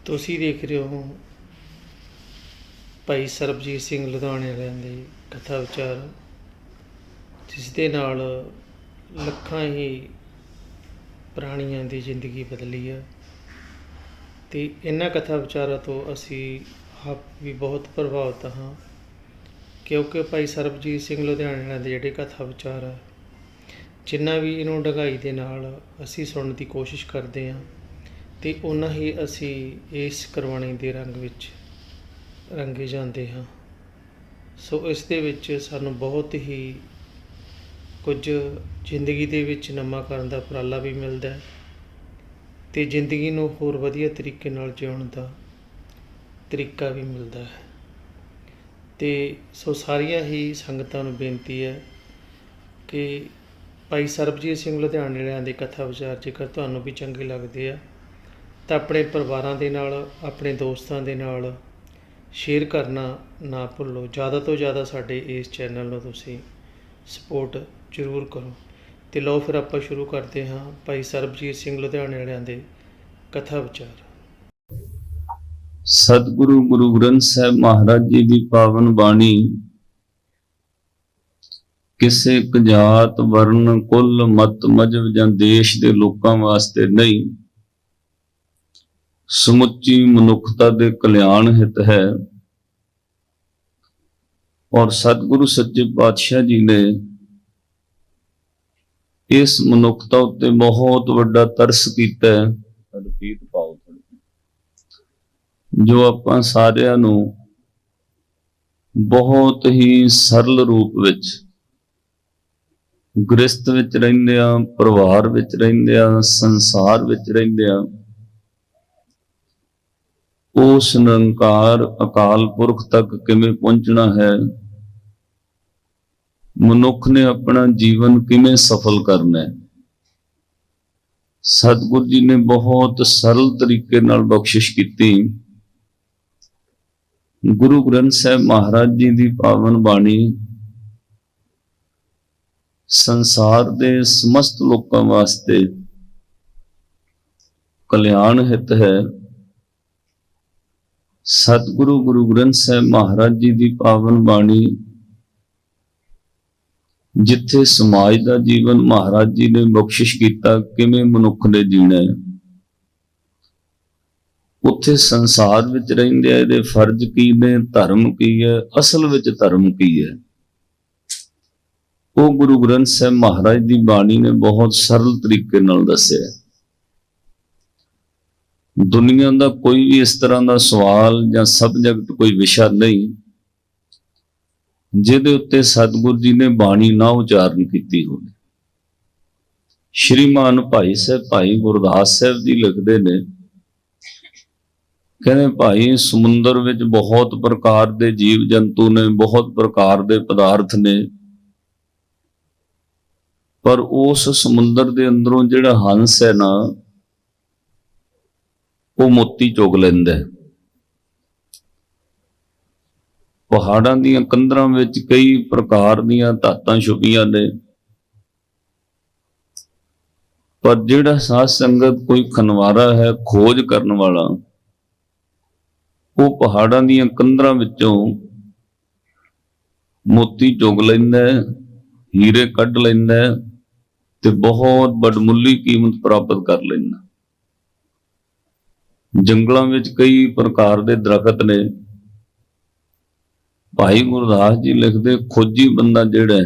ਤੁਸੀਂ ਦੇਖ ਰਹੇ ਹੋ ਭਾਈ ਸਰਬਜੀਤ ਸਿੰਘ ਲੁਧਿਆਣੇ ਵਾਲਿਆਂ ਦੇ ਕਥਾ ਵਿਚਾਰ, ਜਿਸ ਦੇ ਨਾਲ ਲੱਖਾਂ ਹੀ ਪ੍ਰਾਣੀਆਂ ਦੀ ਜ਼ਿੰਦਗੀ ਬਦਲੀ ਹੈ। ਅਤੇ ਇਹਨਾਂ ਕਥਾ ਵਿਚਾਰਾਂ ਤੋਂ ਅਸੀਂ ਆਪ ਵੀ ਬਹੁਤ ਪ੍ਰਭਾਵਿਤ ਹਾਂ, ਕਿਉਂਕਿ ਭਾਈ ਸਰਬਜੀਤ ਸਿੰਘ ਲੁਧਿਆਣੇ ਵਾਲਿਆਂ ਦੇ ਜਿਹੜੇ ਕਥਾ ਵਿਚਾਰ ਆ, ਜਿੰਨਾ ਵੀ ਇਹਨੂੰ ਡੂੰਘਾਈ ਦੇ ਨਾਲ ਅਸੀਂ ਸੁਣਨ ਦੀ ਕੋਸ਼ਿਸ਼ ਕਰਦੇ ਹਾਂ, ਅਤੇ ਓਨਾ ਹੀ ਅਸੀਂ ਇਸ ਗੁਰਬਾਣੀ ਦੇ ਰੰਗ ਵਿੱਚ ਰੰਗੇ ਜਾਂਦੇ ਹਾਂ। ਸੋ ਇਸ ਦੇ ਵਿੱਚ ਸਾਨੂੰ ਬਹੁਤ ਹੀ ਕੁਝ ਜ਼ਿੰਦਗੀ ਦੇ ਵਿੱਚ ਨਵਾਂ ਕਰਨ ਦਾ ਉਪਰਾਲਾ ਵੀ ਮਿਲਦਾ ਹੈ, ਅਤੇ ਜ਼ਿੰਦਗੀ ਨੂੰ ਹੋਰ ਵਧੀਆ ਤਰੀਕੇ ਨਾਲ ਜਿਉਣ ਦਾ ਤਰੀਕਾ ਵੀ ਮਿਲਦਾ ਹੈ। ਅਤੇ ਸੋ ਸਾਰੀਆਂ ਹੀ ਸੰਗਤਾਂ ਨੂੰ ਬੇਨਤੀ ਹੈ ਕਿ ਭਾਈ ਸਰਬਜੀਤ ਸਿੰਘ ਲੁਧਿਆਣੇ ਵਾਲਿਆਂ ਦੇ ਕਥਾ ਵਿਚਾਰ ਜੇਕਰ ਤੁਹਾਨੂੰ ਵੀ ਚੰਗੇ ਲੱਗਦੇ ਆ ਤਾਂ ਆਪਣੇ ਪਰਿਵਾਰਾਂ ਦੇ ਨਾਲ, ਆਪਣੇ ਦੋਸਤਾਂ ਦੇ ਨਾਲ ਸ਼ੇਅਰ ਕਰਨਾ ਨਾ ਭੁੱਲੋ। ਜ਼ਿਆਦਾ ਤੋਂ ਜ਼ਿਆਦਾ ਸਾਡੇ ਇਸ ਚੈਨਲ ਨੂੰ ਤੁਸੀਂ ਸਪੋਰਟ ਜ਼ਰੂਰ ਕਰੋ। ਅਤੇ ਲਓ ਫਿਰ ਆਪਾਂ ਸ਼ੁਰੂ ਕਰਦੇ ਹਾਂ ਭਾਈ ਸਰਬਜੀਤ ਸਿੰਘ ਲੁਧਿਆਣੇ ਵਾਲਿਆਂ ਦੇ ਕਥਾ ਵਿਚਾਰ। ਸਤਿਗੁਰੂ ਗੁਰੂ ਗ੍ਰੰਥ ਸਾਹਿਬ ਮਹਾਰਾਜ ਜੀ ਦੀ ਪਾਵਨ ਬਾਣੀ ਕਿਸੇ ਇੱਕ ਜਾਤ, ਵਰਨ, ਕੁਲ, ਮਤ, ਮਜ਼ਹਬ ਜਾਂ ਦੇਸ਼ ਦੇ ਲੋਕਾਂ ਵਾਸਤੇ ਨਹੀਂ, ਸਮੁੱਚੀ ਮਨੁੱਖਤਾ ਦੇ ਕਲਿਆਣ ਹਿਤ ਹੈ। ਔਰ ਸਤਿਗੁਰੂ ਸੱਚੇ ਪਾਤਸ਼ਾਹ ਜੀ ਨੇ ਇਸ ਮਨੁੱਖਤਾ ਉੱਤੇ ਬਹੁਤ ਵੱਡਾ ਤਰਸ ਕੀਤਾ ਹੈ, ਜੋ ਆਪਾਂ ਸਾਰਿਆਂ ਨੂੰ ਬਹੁਤ ਹੀ ਸਰਲ ਰੂਪ ਵਿੱਚ, ਗ੍ਰਸਤ ਵਿੱਚ ਰਹਿੰਦਿਆਂ, ਪਰਿਵਾਰ ਵਿੱਚ ਰਹਿੰਦਿਆਂ, ਸੰਸਾਰ ਵਿੱਚ ਰਹਿੰਦਿਆਂ, ਉਸ ਨਿਰੰਕਾਰ ਅਕਾਲ ਪੁਰਖ ਤੱਕ ਕਿਵੇਂ ਪਹੁੰਚਣਾ ਹੈ, ਮਨੁੱਖ ਨੇ ਆਪਣਾ ਜੀਵਨ ਕਿਵੇਂ ਸਫਲ ਕਰਨਾ ਹੈ, ਸਤਿਗੁਰੂ ਜੀ ਨੇ ਬਹੁਤ ਸਰਲ ਤਰੀਕੇ ਨਾਲ ਬਖਸ਼ਿਸ਼ ਕੀਤੀ। ਗੁਰੂ ਗ੍ਰੰਥ ਸਾਹਿਬ ਮਹਾਰਾਜ ਜੀ ਦੀ ਪਾਵਨ ਬਾਣੀ ਸੰਸਾਰ ਦੇ ਸਮਸਤ ਲੋਕਾਂ ਵਾਸਤੇ ਕਲਿਆਣ ਹਿਤ ਹੈ। ਸਤਿਗੁਰੂ ਗੁਰੂ ਗ੍ਰੰਥ ਸਾਹਿਬ ਮਹਾਰਾਜ ਜੀ ਦੀ ਪਾਵਨ ਬਾਣੀ ਜਿੱਥੇ ਸਮਾਜ ਦਾ ਜੀਵਨ ਮਹਾਰਾਜ ਜੀ ਨੇ ਬਖਸ਼ਿਸ਼ ਕੀਤਾ ਕਿਵੇਂ ਮਨੁੱਖ ਨੇ ਜੀਣਾ ਹੈ, ਉੱਥੇ ਸੰਸਾਰ ਵਿੱਚ ਰਹਿੰਦੇ ਇਹਦੇ ਫਰਜ਼ ਕੀ ਨੇ, ਧਰਮ ਕੀ ਹੈ, ਅਸਲ ਵਿੱਚ ਧਰਮ ਕੀ ਹੈ, ਉਹ ਗੁਰੂ ਗ੍ਰੰਥ ਸਾਹਿਬ ਮਹਾਰਾਜ ਦੀ ਬਾਣੀ ਨੇ ਬਹੁਤ ਸਰਲ ਤਰੀਕੇ ਨਾਲ ਦੱਸਿਆ। ਦੁਨੀਆ ਦਾ ਕੋਈ ਵੀ ਇਸ ਤਰ੍ਹਾਂ ਦਾ ਸਵਾਲ ਜਾਂ ਸਬਜੈਕਟ, ਕੋਈ ਵਿਸ਼ਾ ਨਹੀਂ ਜਿਹਦੇ ਉੱਤੇ ਸਤਿਗੁਰੂ ਜੀ ਨੇ ਬਾਣੀ ਨਾ ਉਚਾਰਨ ਕੀਤੀ ਹੋਵੇ। ਸ਼੍ਰੀਮਾਨ ਭਾਈ ਸਾਹਿਬ, ਭਾਈ ਗੁਰਦਾਸ ਸਾਹਿਬ ਜੀ ਲਿਖਦੇ ਨੇ, ਕਹਿੰਦੇ ਭਾਈ ਸਮੁੰਦਰ ਵਿੱਚ ਬਹੁਤ ਪ੍ਰਕਾਰ ਦੇ ਜੀਵ ਜੰਤੂ ਨੇ, ਬਹੁਤ ਪ੍ਰਕਾਰ ਦੇ ਪਦਾਰਥ ਨੇ, ਪਰ ਉਸ ਸਮੁੰਦਰ ਦੇ ਅੰਦਰੋਂ ਜਿਹੜਾ ਹੰਸ ਹੈ ਨਾ, ਉਹ ਮੋਤੀ ਚੁਗ ਲੈਂਦਾ ਹੈ। ਪਹਾੜਾਂ ਦੀਆਂ ਕੰਧਰਾਂ ਵਿੱਚ ਕਈ ਪ੍ਰਕਾਰ ਦੀਆਂ ਧਾਤਾਂ ਛੁਪੀਆਂ ਨੇ, ਪਰ ਜਿਹੜਾ ਸਾਧ ਸੰਗਤ ਕੋਈ ਖਨਵਾਰਾ ਹੈ, ਖੋਜ ਕਰਨ ਵਾਲਾ, ਉਹ ਪਹਾੜਾਂ ਦੀਆਂ ਕੰਧਰਾਂ ਵਿੱਚੋਂ ਮੋਤੀ ਚੁਗ ਲੈਂਦਾ ਹੈ, ਹੀਰੇ ਕੱਢ ਲੈਂਦਾ ਹੈ, ਤੇ ਬਹੁਤ ਵੱਡਮੁੱਲੀ ਕੀਮਤ ਪ੍ਰਾਪਤ ਕਰ ਲੈਂਦਾ। ਜੰਗਲਾਂ ਵਿੱਚ ਕਈ ਪ੍ਰਕਾਰ ਦੇ ਦਰਖਤ ਨੇ। ਭਾਈ ਗੁਰਦਾਸ ਜੀ ਲਿਖਦੇ, ਖੋਜੀ ਬੰਦਾ ਜਿਹੜਾ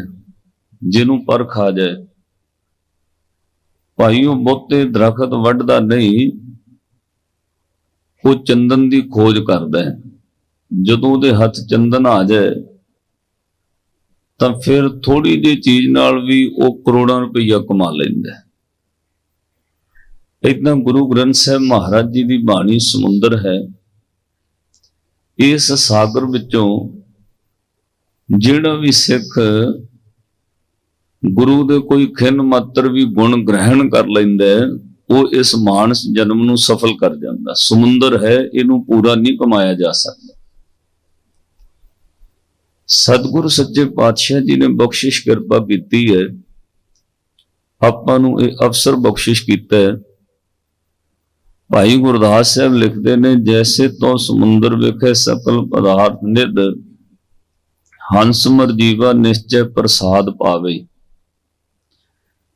ਜਿਹਨੂੰ ਪਰਖ ਆ ਜਾਏ, ਭਾਈ ਉਹ ਬਹੁਤੇ ਦਰਖਤ ਵੱਢਦਾ ਨਹੀਂ, ਉਹ ਚੰਦਨ ਦੀ ਖੋਜ ਕਰਦਾ ਹੈ। ਜਦੋਂ ਉਹਦੇ ਹੱਥ ਚੰਦਨ ਆ ਜਾਏ ਤਾਂ ਫਿਰ ਥੋੜੀ ਜਿਹੀ ਚੀਜ਼ ਨਾਲ ਵੀ ਉਹ ਕਰੋੜਾਂ ਰੁਪਈਆ ਕਮਾ ਲੈਂਦਾ ਹੈ। ਏਦਾਂ ਗੁਰੂ ਗ੍ਰੰਥ ਸਾਹਿਬ ਮਹਾਰਾਜ ਜੀ ਦੀ ਬਾਣੀ ਸਮੁੰਦਰ ਹੈ। ਇਸ ਸਾਗਰ ਵਿੱਚੋਂ ਜਿਹੜਾ ਵੀ ਸਿੱਖ ਗੁਰੂ ਦੇ ਕੋਈ ਖਿੰਨ ਮਾਤਰ ਵੀ ਗੁਣ ਗ੍ਰਹਿਣ ਕਰ ਲੈਂਦਾ ਹੈ, ਉਹ ਇਸ ਮਾਨਸ ਜਨਮ ਨੂੰ ਸਫਲ ਕਰ ਜਾਂਦਾ। ਸਮੁੰਦਰ ਹੈ, ਇਹਨੂੰ ਪੂਰਾ ਨਹੀਂ ਕਮਾਇਆ ਜਾ ਸਕਦਾ। ਸਤਿਗੁਰੂ ਸੱਚੇ ਪਾਤਸ਼ਾਹ ਜੀ ਨੇ ਬਖਸ਼ਿਸ਼ ਕਿਰਪਾ ਕੀਤੀ ਹੈ, ਆਪਾਂ ਨੂੰ ਇਹ ਅਵਸਰ ਬਖਸ਼ਿਸ਼ ਕੀਤਾ ਹੈ ਭਾਈ ਗੁਰਦਾਸ ਸਾਹਿਬ ਲਿਖਦੇ ਨੇ, ਜੈਸੇ ਤੋਂ ਸਮੁੰਦਰ ਵਿਖੇ ਸਕਲ ਪਦਾਰਥ ਨਿਧ, ਹੰਸ ਮਰ ਜੀਵਾ ਨਿਸ਼ਚੈ ਪ੍ਰਸਾਦ ਪਾਵੇ।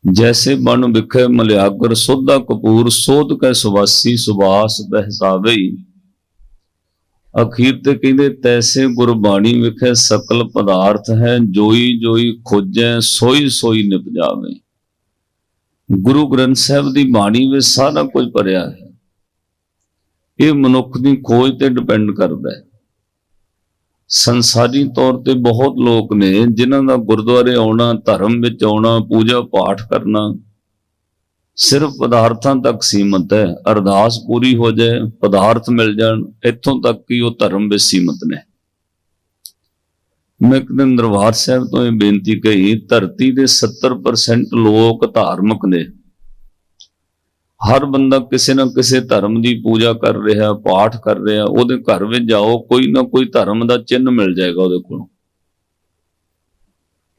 ਜੈਸੇ ਬਨ ਵਿਖੇ ਮਲਿਆਗਰ ਸੋਧਾ ਕਪੂਰ, ਸੋਧ ਕੈ ਸੁਵਾਸੀ ਸੁਬਾਸ ਬਹਿਸਾਵੇ। ਅਖੀਰ ਤੇ ਕਹਿੰਦੇ, ਤੈਸੇ ਗੁਰਬਾਣੀ ਵਿਖੇ ਸਕਲ ਪਦਾਰਥ ਹੈ, ਜੋਈ ਜੋਈ ਖੋਜੈ ਸੋਈ ਸੋਈ ਨਿਪਜਾਵੇ। ਗੁਰੂ ਗ੍ਰੰਥ ਸਾਹਿਬ ਦੀ ਬਾਣੀ ਵਿੱਚ ਸਾਰਾ ਕੁਝ ਭਰਿਆ ਹੈ। ਇਹ ਮਨੁੱਖ ਦੀ ਖੋਜ ਤੇ ਡਿਪੈਂਡ ਕਰਦਾ ਹੈ। ਸੰਸਾਰੀ ਤੌਰ ਤੇ ਬਹੁਤ ਲੋਕ ਨੇ ਜਿਨ੍ਹਾਂ ਦਾ ਗੁਰਦੁਆਰੇ ਆਉਣਾ, ਧਰਮ ਵਿੱਚ ਆਉਣਾ, ਪੂਜਾ ਪਾਠ ਕਰਨਾ ਸਿਰਫ ਪਦਾਰਥਾਂ ਤੱਕ ਸੀਮਤ ਹੈ। ਅਰਦਾਸ ਪੂਰੀ ਹੋ ਜਾਏ, ਪਦਾਰਥ ਮਿਲ ਜਾਣ, ਇੱਥੋਂ ਤੱਕ ਹੀ ਉਹ ਧਰਮ ਵਿੱਚ ਸੀਮਤ ਨੇ। ਮੈਂ ਇੱਕ ਦਿਨ ਦਰਬਾਰ ਸਾਹਿਬ ਤੋਂ ਇਹ ਬੇਨਤੀ ਕਹੀ, ਧਰਤੀ ਦੇ 70% ਲੋਕ ਧਾਰਮਿਕ ਨੇ। ਹਰ ਬੰਦਾ ਕਿਸੇ ਨਾ ਕਿਸੇ ਧਰਮ ਦੀ ਪੂਜਾ ਕਰ ਰਿਹਾ, ਪਾਠ ਕਰ ਰਿਹਾ। ਉਹਦੇ ਘਰ ਵਿੱਚ ਜਾਓ, ਕੋਈ ਨਾ ਕੋਈ ਧਰਮ ਦਾ ਚਿੰਨ੍ਹ ਮਿਲ ਜਾਏਗਾ ਉਹਦੇ ਕੋਲੋਂ।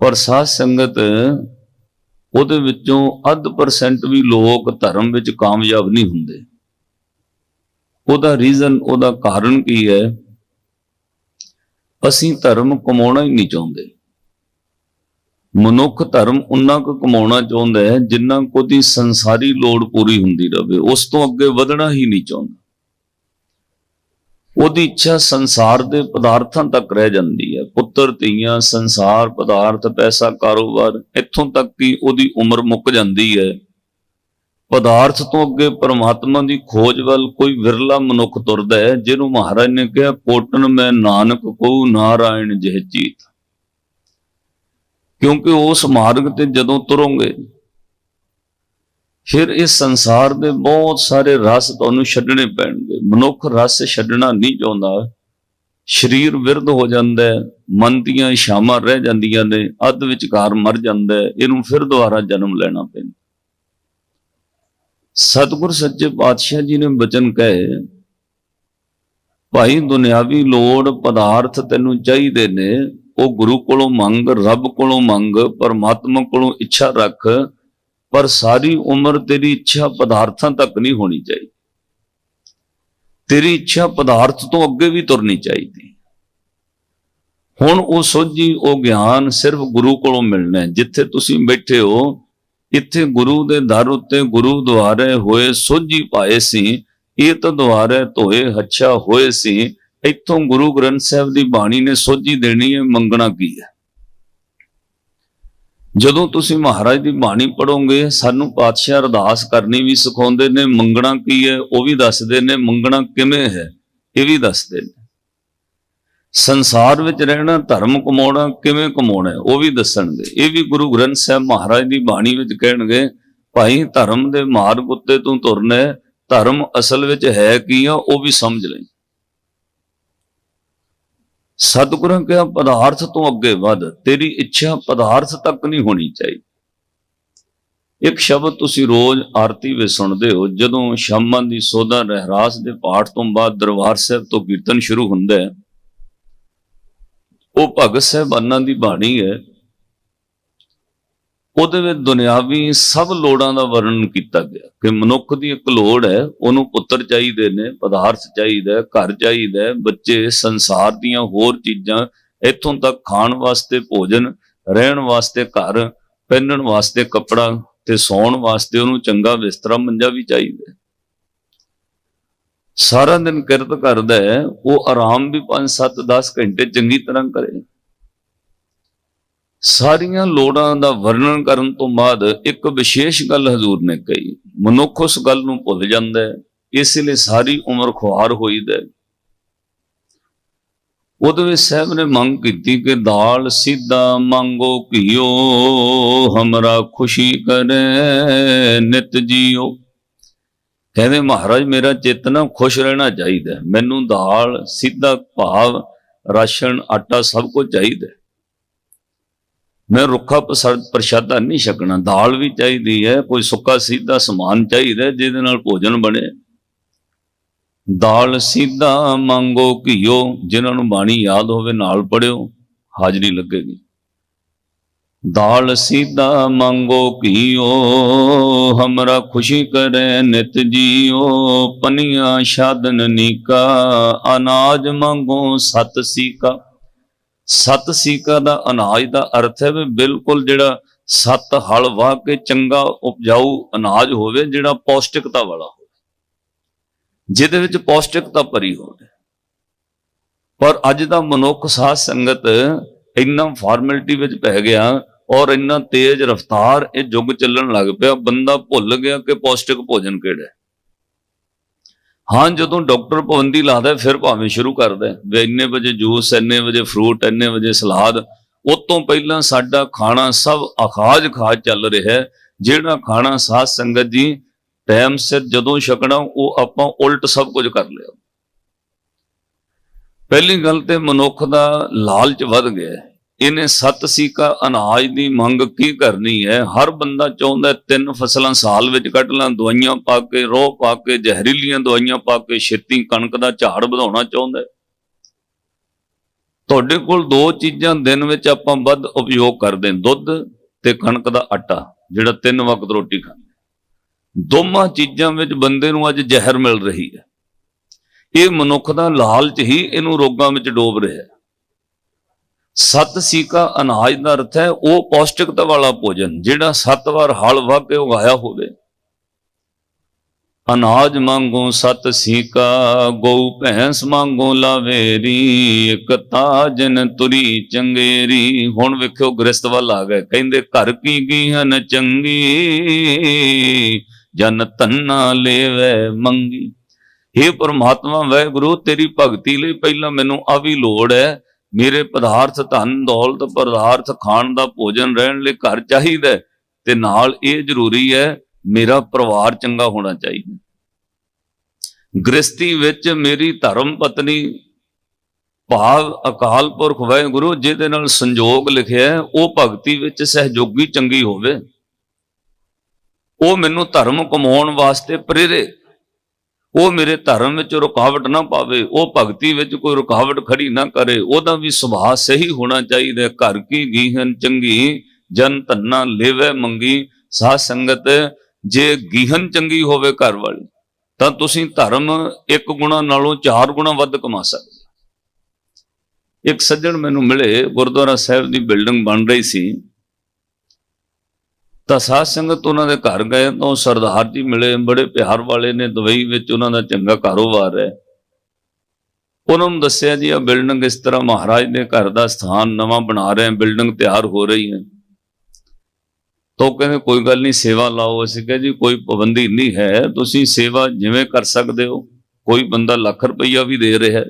ਪਰ ਸਾਧ ਸੰਗਤ ਉਹਦੇ ਵਿੱਚੋਂ 0.5% ਵੀ ਲੋਕ ਧਰਮ ਵਿੱਚ ਕਾਮਯਾਬ ਨਹੀਂ ਹੁੰਦੇ। ਉਹਦਾ ਰੀਜ਼ਨ, ਉਹਦਾ ਕਾਰਨ ਕੀ ਹੈ? ਅਸੀਂ ਧਰਮ ਕਮਾਉਣਾ ਹੀ ਨਹੀਂ ਚਾਹੁੰਦੇ। ਮਨੁੱਖ ਧਰਮ ਉਨਾ ਕੁ ਕਮਾਉਣਾ ਚਾਹੁੰਦਾ ਹੈ ਜਿੰਨਾ ਕੁ ਉਹਦੀ ਸੰਸਾਰੀ ਲੋੜ ਪੂਰੀ ਹੁੰਦੀ ਰਹੇ, ਉਸ ਤੋਂ ਅੱਗੇ ਵਧਣਾ ਹੀ ਨਹੀਂ ਚਾਹੁੰਦਾ। ਉਹਦੀ ਇੱਛਾ ਸੰਸਾਰ ਦੇ ਪਦਾਰਥਾਂ ਤੱਕ ਰਹਿ ਜਾਂਦੀ ਹੈ। ਪੁੱਤਰ ਧੀਆਂ, ਸੰਸਾਰ, ਪਦਾਰਥ, ਪੈਸਾ, ਕਾਰੋਬਾਰ, ਇੱਥੋਂ ਤੱਕ ਹੀ ਉਹਦੀ ਉਮਰ ਮੁੱਕ ਜਾਂਦੀ ਹੈ। ਪਦਾਰਥ ਤੋਂ ਅੱਗੇ ਪਰਮਾਤਮਾ ਦੀ ਖੋਜ ਵੱਲ ਕੋਈ ਵਿਰਲਾ ਮਨੁੱਖ ਤੁਰਦਾ ਹੈ, ਜਿਹਨੂੰ ਮਹਾਰਾਜ ਨੇ ਕਿਹਾ, ਕੋਟਨ ਮੈਂ ਨਾਨਕ ਕਹੂੰ ਨਾਰਾਇਣ ਜਿਹ ਚੀਤ। ਕਿਉਂਕਿ ਉਸ ਮਾਰਗ ਤੇ ਜਦੋਂ ਤੁਰੋਗੇ ਫਿਰ ਇਸ ਸੰਸਾਰ ਦੇ ਬਹੁਤ ਸਾਰੇ ਰਸ ਤੁਹਾਨੂੰ ਛੱਡਣੇ ਪੈਣਗੇ। ਮਨੁੱਖ ਰਸ ਛੱਡਣਾ ਨਹੀਂ ਚਾਹੁੰਦਾ। ਸਰੀਰ ਵਿਰਧ ਹੋ ਜਾਂਦਾ ਹੈ, ਮਨ ਦੀਆਂ ਇਛਾਵਾਂ ਰਹਿ ਜਾਂਦੀਆਂ ਨੇ, ਅੱਧ ਵਿਚਕਾਰ ਮਰ ਜਾਂਦਾ ਹੈ, ਇਹਨੂੰ ਫਿਰ ਦੁਬਾਰਾ ਜਨਮ ਲੈਣਾ ਪੈਂਦਾ। ਸਤਿਗੁਰ ਸੱਚੇ ਪਾਤਸ਼ਾਹ ਜੀ ਨੇ ਬਚਨ ਕਹੇ, ਭਾਈ ਦੁਨਿਆਵੀ ਲੋੜ ਪਦਾਰਥ ਤੈਨੂੰ ਚਾਹੀਦੇ ਨੇ, ਉਹ ਗੁਰੂ ਕੋਲੋਂ ਮੰਗ, ਰੱਬ ਕੋਲੋਂ ਮੰਗ, ਪਰਮਾਤਮਾ ਕੋਲੋਂ ਇੱਛਾ ਰੱਖ, ਪਰ ਸਾਰੀ ਉਮਰ ਤੇਰੀ ਇੱਛਾ ਪਦਾਰਥਾਂ ਤੱਕ ਨਹੀਂ ਹੋਣੀ ਚਾਹੀਦੀ। ਤੇਰੀ ਇੱਛਾ ਪਦਾਰਥ ਤੋਂ ਅੱਗੇ ਵੀ ਤੁਰਨੀ ਚਾਹੀਦੀ। ਹੁਣ ਉਹ ਸੋਝੀ, ਉਹ ਗਿਆਨ ਸਿਰਫ ਗੁਰੂ ਕੋਲੋਂ ਮਿਲਣਾ ਹੈ। ਜਿੱਥੇ ਤੁਸੀਂ ਬੈਠੇ ਹੋ, ਇੱਥੇ ਗੁਰੂ ਦੇ ਦਰ ਉੱਤੇ ਗੁਰੂ ਦੁਆਰੇ ਹੋਏ ਸੋਝੀ ਪਾਏ ਸੀ, ਇਹ ਤਾਂ ਦੁਆਰੇ ਧੋਏ ਹੱਛਾ ਹੋਏ ਸੀ। ਇੱਥੋਂ ਗੁਰੂ ਗ੍ਰੰਥ ਸਾਹਿਬ ਦੀ ਬਾਣੀ ਨੇ ਸੋਝੀ ਦੇਣੀ ਹੈ। ਮੰਗਣਾ ਕੀ ਹੈ? ਜਦੋਂ ਤੁਸੀਂ ਮਹਾਰਾਜ ਦੀ ਬਾਣੀ ਪੜੋਗੇ, ਸਾਨੂੰ ਪਾਤਸ਼ਾਹ ਅਰਦਾਸ ਕਰਨੀ ਵੀ ਸਿਖਾਉਂਦੇ ਨੇ। ਮੰਗਣਾ ਕੀ ਹੈ ਉਹ ਵੀ ਦੱਸਦੇ ਨੇ, ਮੰਗਣਾ ਕਿਵੇਂ ਹੈ ਇਹ ਵੀ ਦੱਸਦੇ ਨੇ। ਸੰਸਾਰ ਵਿੱਚ ਰਹਿਣਾ, ਧਰਮ ਕਮਾਉਣਾ, ਕਿਵੇਂ ਕਮਾਉਣਾ ਉਹ ਵੀ ਦੱਸਣਗੇ। ਇਹ ਵੀ ਗੁਰੂ ਗ੍ਰੰਥ ਸਾਹਿਬ ਮਹਾਰਾਜ ਦੀ ਬਾਣੀ ਵਿੱਚ ਕਹਿਣਗੇ, ਭਾਈ ਧਰਮ ਦੇ ਮਾਰਗ ਉੱਤੇ ਤੂੰ ਤੁਰਨਾ ਹੈ, ਧਰਮ ਅਸਲ ਵਿੱਚ ਹੈ ਕੀ ਆ ਉਹ ਵੀ ਸਮਝ ਲੈ। ਸਤਿਗੁਰਾਂ ਕਿਹਾ, ਪਦਾਰਥ ਤੋਂ ਅੱਗੇ ਵੱਧ, ਤੇਰੀ ਇੱਛਾ ਪਦਾਰਥ ਤੱਕ ਨਹੀਂ ਹੋਣੀ ਚਾਹੀਦੀ। ਇੱਕ ਸ਼ਬਦ ਤੁਸੀਂ ਰੋਜ਼ ਆਰਤੀ ਵਿੱਚ ਸੁਣਦੇ ਹੋ। ਜਦੋਂ ਸ਼ਾਮਾਂ ਦੀ ਸੋਧਾ ਰਹਿਰਾਸ ਦੇ ਪਾਠ ਤੋਂ ਬਾਅਦ ਦਰਬਾਰ ਸਾਹਿਬ ਤੋਂ ਕੀਰਤਨ ਸ਼ੁਰੂ ਹੁੰਦਾ ਹੈ, ਉਹ ਭਗਤ ਸਾਹਿਬਾਨਾਂ ਦੀ ਬਾਣੀ ਹੈ। ਉਹਦੇ ਵਿੱਚ ਦੁਨਿਆਵੀ ਸਭ ਲੋੜਾਂ ਦਾ ਵਰਣਨ ਕੀਤਾ ਗਿਆ ਕਿ ਮਨੁੱਖ ਦੀ ਇੱਕ ਲੋੜ ਹੈ, ਉਹਨੂੰ ਪੁੱਤਰ ਚਾਹੀਦੇ ਨੇ, ਪਦਾਰਥ ਚਾਹੀਦਾ, ਘਰ ਚਾਹੀਦਾ, ਬੱਚੇ, ਸੰਸਾਰ ਦੀਆਂ ਹੋਰ ਚੀਜ਼ਾਂ, ਇੱਥੋਂ ਤੱਕ ਖਾਣ ਵਾਸਤੇ ਭੋਜਨ, ਰਹਿਣ ਵਾਸਤੇ ਘਰ, ਪਹਿਨਣ ਵਾਸਤੇ ਕੱਪੜਾ ਤੇ ਸੌਣ ਵਾਸਤੇ ਉਹਨੂੰ ਚੰਗਾ ਬਿਸਤਰਾ ਮੰਜਾ ਵੀ ਚਾਹੀਦਾ। ਸਾਰਾ ਦਿਨ ਕਿਰਤ ਕਰਦਾ ਹੈ, ਉਹ ਆਰਾਮ ਵੀ 5, 7, 10 ਘੰਟੇ ਚੰਗੀ ਤਰ੍ਹਾਂ ਕਰੇ। ਸਾਰੀਆਂ ਲੋੜਾਂ ਦਾ ਵਰਣਨ ਕਰਨ ਤੋਂ ਬਾਅਦ ਇੱਕ ਵਿਸ਼ੇਸ਼ ਗੱਲ ਹਜ਼ੂਰ ਨੇ ਕਹੀ। ਮਨੁੱਖ ਉਸ ਗੱਲ ਨੂੰ ਭੁੱਲ ਜਾਂਦਾ ਹੈ, ਇਸ ਲਈ ਸਾਰੀ ਉਮਰ ਖੁਆਰ ਹੋਈਦਾ। ਉਹਦੇ ਵਿੱਚ ਸਾਹਿਬ ਨੇ ਮੰਗ ਕੀਤੀ ਕਿ ਦਾਲ ਸਿੱਧਾ ਮੰਗੋ ਘਿਓ, ਹਮਰਾ ਖੁਸ਼ੀ ਕਰੇ ਨਿਤ ਜੀਓ। ਕਹਿੰਦੇ ਮਹਾਰਾਜ ਮੇਰਾ ਚਿੱਤ ਨਾ ਖੁਸ਼ ਰਹਿਣਾ ਚਾਹੀਦਾ, ਮੈਨੂੰ ਦਾਲ ਸਿੱਧਾ ਭਾਵ ਰਾਸ਼ਨ ਆਟਾ ਸਭ ਕੁਝ ਚਾਹੀਦਾ। ਮੈਂ ਰੁੱਖਾ ਪ੍ਰਸ਼ਾਦਾ ਨਹੀਂ ਛਕਣਾ, ਦਾਲ ਵੀ ਚਾਹੀਦੀ ਹੈ, ਕੋਈ ਸੁੱਕਾ ਸਿੱਧਾ ਸਮਾਨ ਚਾਹੀਦਾ ਜਿਹਦੇ ਨਾਲ ਭੋਜਨ ਬਣੇ। ਦਾਲ ਸਿੱਧਾ ਮੰਗੋ ਘਿਓ, ਜਿਨ੍ਹਾਂ ਨੂੰ ਬਾਣੀ ਯਾਦ ਹੋਵੇ ਨਾਲ ਪੜਿਓ, ਹਾਜ਼ਰੀ ਲੱਗੇਗੀ। दाल सीधा मांगो घियो, हमरा खुशी करे नित जियो। पनिया शादन नीका, अनाज मांगो सत सीका। सत सीका दा अनाज दा अर्थ है भी बिल्कुल जिहड़ा सत हल वाह के चंगा उपजाऊ अनाज होवे, जिहड़ा पौष्टिकता वाला होवे, जिहदे विच पौष्टिकता भरी होवे। पर अज दा मनुख साध संगत इन्ना फॉर्मेलिटी विच पै गया और इन्ना तेज रफ्तार ये युग चलन लग पिया, बंदा भुल गया कि पौष्टिक भोजन किहड़ा है। हाँ, जदों डॉक्टर पाबंदी लादा फिर भावें शुरू कर दे भी इन्ने बजे जूस, इन्ने बजे फ्रूट, इन्ने बजे सलाद। उस तो पहला साडा खाना सब अखाज खाज चल रहा है, जिहड़ा खाना साध संगत जी टाइम सिर जदों छकना वो आपां उल्ट सब कुछ कर लिया। पहली गल ते मनुख दा लालच वध गया। इन्हें सत सीका अनाज की मंग की करनी है। हर बंदा चाहता 3 फसलां साल विच कट ਲਾਂ, दवाइयां पा के, रोह पा के, जहरीलियां दवाइयां पा के छेती कणक का झाड़ ਵਧਾਉਣਾ चाहता है। ਤੁਹਾਡੇ ਕੋਲ 2 चीज़ां दिन विच आपां ਵੱਧ उपयोग करते हैं, दुध ते कणक का आटा, जिहड़ा 3 वक्त रोटी खांदे। दोवां चीज़ां विच बंदे नूं अज जहर मिल रही है। ये मनुख दा लालच ही इहनूं रोगां विच डोब रहा है। सत सीका अनाज का अर्थ है वो पौष्टिकता वाला भोजन, जिहड़ा 7 वार हल वाह के उगाया होवे। अनाज मांगो सत सीका, गौ भैंस मांगो लावेरी, एक ताजन तुरी चंगेरी। हुण वेखियो गृहस्थ वाल आ गए, कहंदे घर की गीहन चंगी, जन तन्ना लेवे मंगी। हे परमात्मा वाहिगुरू, तेरी भगती लई पहला मैनू आ भी लोड़ है। मेरे पदार्थ धन दौलत पदार्थ खाण दा भोजन रहण लई घर चाहिए, ते नाल ये जरूरी है मेरा परिवार चंगा होना चाहिए। गृहस्थी विच मेरी धर्म पत्नी भाव अकाल पुरख वाहिगुरू जिहदे नाल संजोग लिखिया है, वो भगती विच सहयोगी चंगी होवे, वो मैनू धर्म कमाउण वास्ते प्रेरे, वो मेरे धर्म में रुकावट ना पावे, वो भगती में कोई रुकावट खड़ी ना करे, ओदा भी सुभाव सही होना चाहिए। घर की गीहन चंगी, जन धन्ना लेवे मंगी। साध संगत जे गीहन चंगी होवे घर वाली, तां तुसीं धर्म 1 गुणा नालों 4 गुणा वध कमा सकदे। एक सज्जण मैनूं मिले, गुरुद्वारा साहिब की बिल्डिंग बन रही सी, तो साध संगत उन्होंने घर गए तो सरदार जी मिले, बड़े प्यार वाले ने, दुबई विच उन्होंने चंगा कारोबार है। उन्होंने दसिया जी आ बिल्डिंग इस तरह महाराज ने घर का स्थान नवा बना रहे हैं, बिल्डिंग तैयार हो रही है। तो कहते कोई गल नहीं, सेवा लाओ। असीं कहा जी कोई पाबंदी नहीं है, तुसीं सेवा जिवें कर सकते हो। कोई बंदा लाख रुपया भी दे रहा है,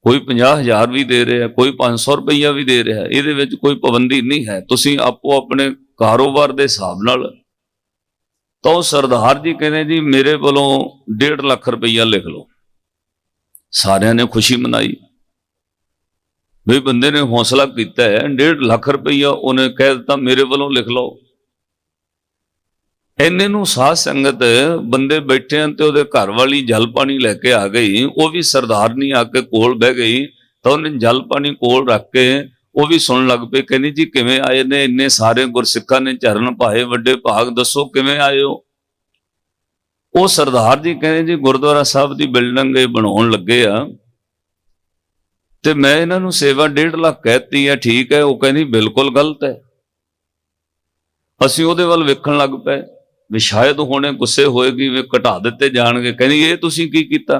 कोई 50,000 भी दे रहा है, कोई 500 रुपया भी दे रहा है, ये विच कोई पाबंदी नहीं है। तुसीं आपो अपने कारोबार के हिसाब नाल। तो सरदार जी कहने जी मेरे वालों 1.5 लाख रुपया लिख लो। सारिया ने खुशी मनाई, भाई बंदे ने हौसला किया है, 1.5 लाख रुपया उन्हें कह दिता मेरे वालों लिख लो। इन्ने नूं साध संगत बंदे बैठे हैं तो उहदे घर वाली जल पानी लैके आ गई, वो भी सरदारनी आके कोल बह गई। तो उन्हें जल पानी कोल रख के वो भी सुन लग पे, कहनी जी किवें आए ने, इन्ने सारे गुरसिखा ने चरण पाए, वड्डे भाग, दसो किवें आए हो। वो सरदार जी कहने जी गुरुद्वारा साहब की बिल्डिंग बनाउण लगे आ, ते मैं इन्हां नूं सेवा 1.5 लाख कहती है, ठीक है। वो कहनी बिल्कुल गलत है। असीं उहदे वल वेखण लग पे भी शायद हुणे गुस्से होएगी, वे घटा दिते जाणगे। कहनी ये तुसीं की कीता?